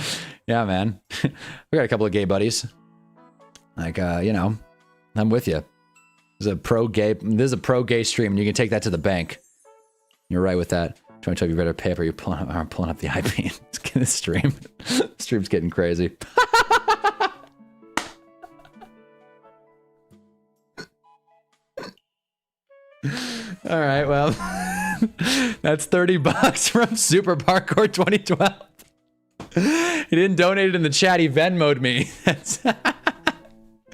Yeah, man. We got a couple of gay buddies. Like, you know, I'm with you. This is a pro gay stream, and you can take that to the bank. You're right with that. 2012, you better pay up or you're pulling up the IP. Let's get this stream. Stream's getting crazy. All right, well, that's $30 from Super Parkour 2012. He didn't donate it in the chat. He Venmo'd me.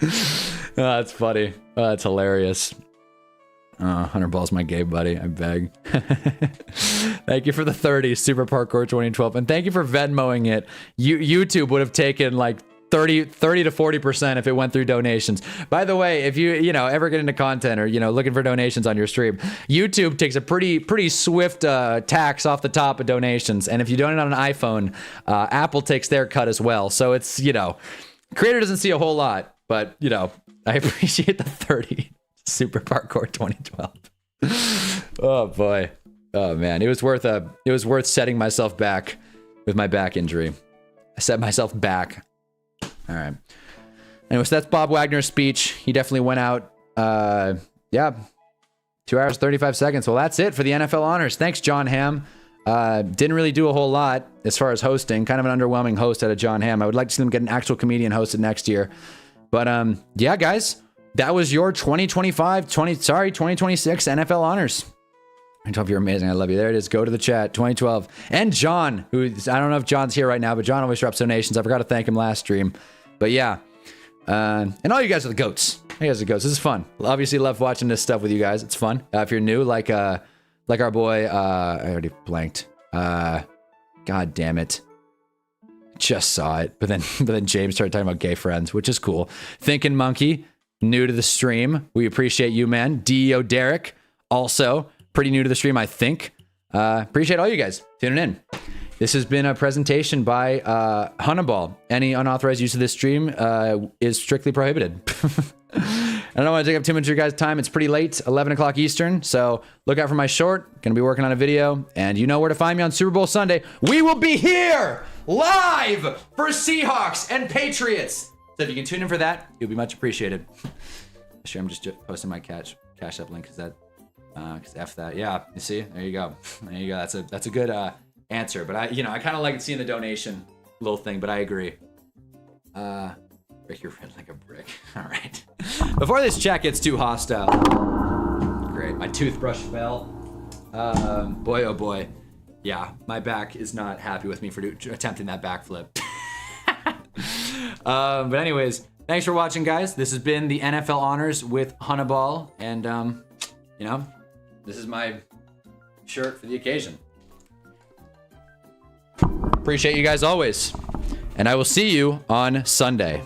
Oh, that's funny. Oh, that's hilarious. 100 balls, my gay buddy. I beg. Thank you for the 30, Super Parkour 2012. And thank you for Venmoing it. YouTube would have taken like 30 to 40% if it went through donations. By the way, if you ever get into content or looking for donations on your stream, YouTube takes a pretty swift tax off the top of donations, and if you donate on an iPhone, Apple takes their cut as well. So it's creator doesn't see a whole lot, but I appreciate the 30. Super Parkour 2012. Oh boy. Oh man, it was worth setting myself back with my back injury. I set myself back. All right. Anyway, so that's Bob Wagner's speech. He definitely went out. 2 hours, 35 seconds. Well, that's it for the NFL honors. Thanks, John Hamm. Didn't really do a whole lot as far as hosting. Kind of an underwhelming host out of John Hamm. I would like to see them get an actual comedian hosted next year. But yeah, guys, that was your 2026 NFL honors. 2012, you're amazing. I love you. There it is. Go to the chat. 2012. And John, who I don't know if John's here right now, but John always drops donations. I forgot to thank him last stream. But yeah. And all you guys are the goats. You guys are the goats. This is fun. Obviously love watching this stuff with you guys. It's fun. If you're new, like our boy, I already blanked. God damn it. Just saw it. But then James started talking about gay friends, which is cool. Thinking Monkey, new to the stream. We appreciate you, man. DEO Derek, also pretty new to the stream, I think. Appreciate all you guys tuning in. This has been a presentation by Hunnaball. Any unauthorized use of this stream is strictly prohibited. I don't want to take up too much of your guys' time. It's pretty late, 11 o'clock Eastern. So look out for my short. Going to be working on a video. And you know where to find me on Super Bowl Sunday. We will be here live for Seahawks and Patriots. So if you can tune in for that, it would be much appreciated. Sure, I'm just posting my Cash App link because F that. Yeah, you see? There you go. There you go. That's a good answer. But I kind of like seeing the donation little thing, but I agree. Break your friend like a brick. All right. Before this chat gets too hostile. Great. My toothbrush fell. Boy, oh boy. Yeah, my back is not happy with me for attempting that backflip. But anyways, thanks for watching, guys. This has been the NFL Honors with Hunnaball. And, this is my shirt for the occasion. Appreciate you guys always. And I will see you on Sunday.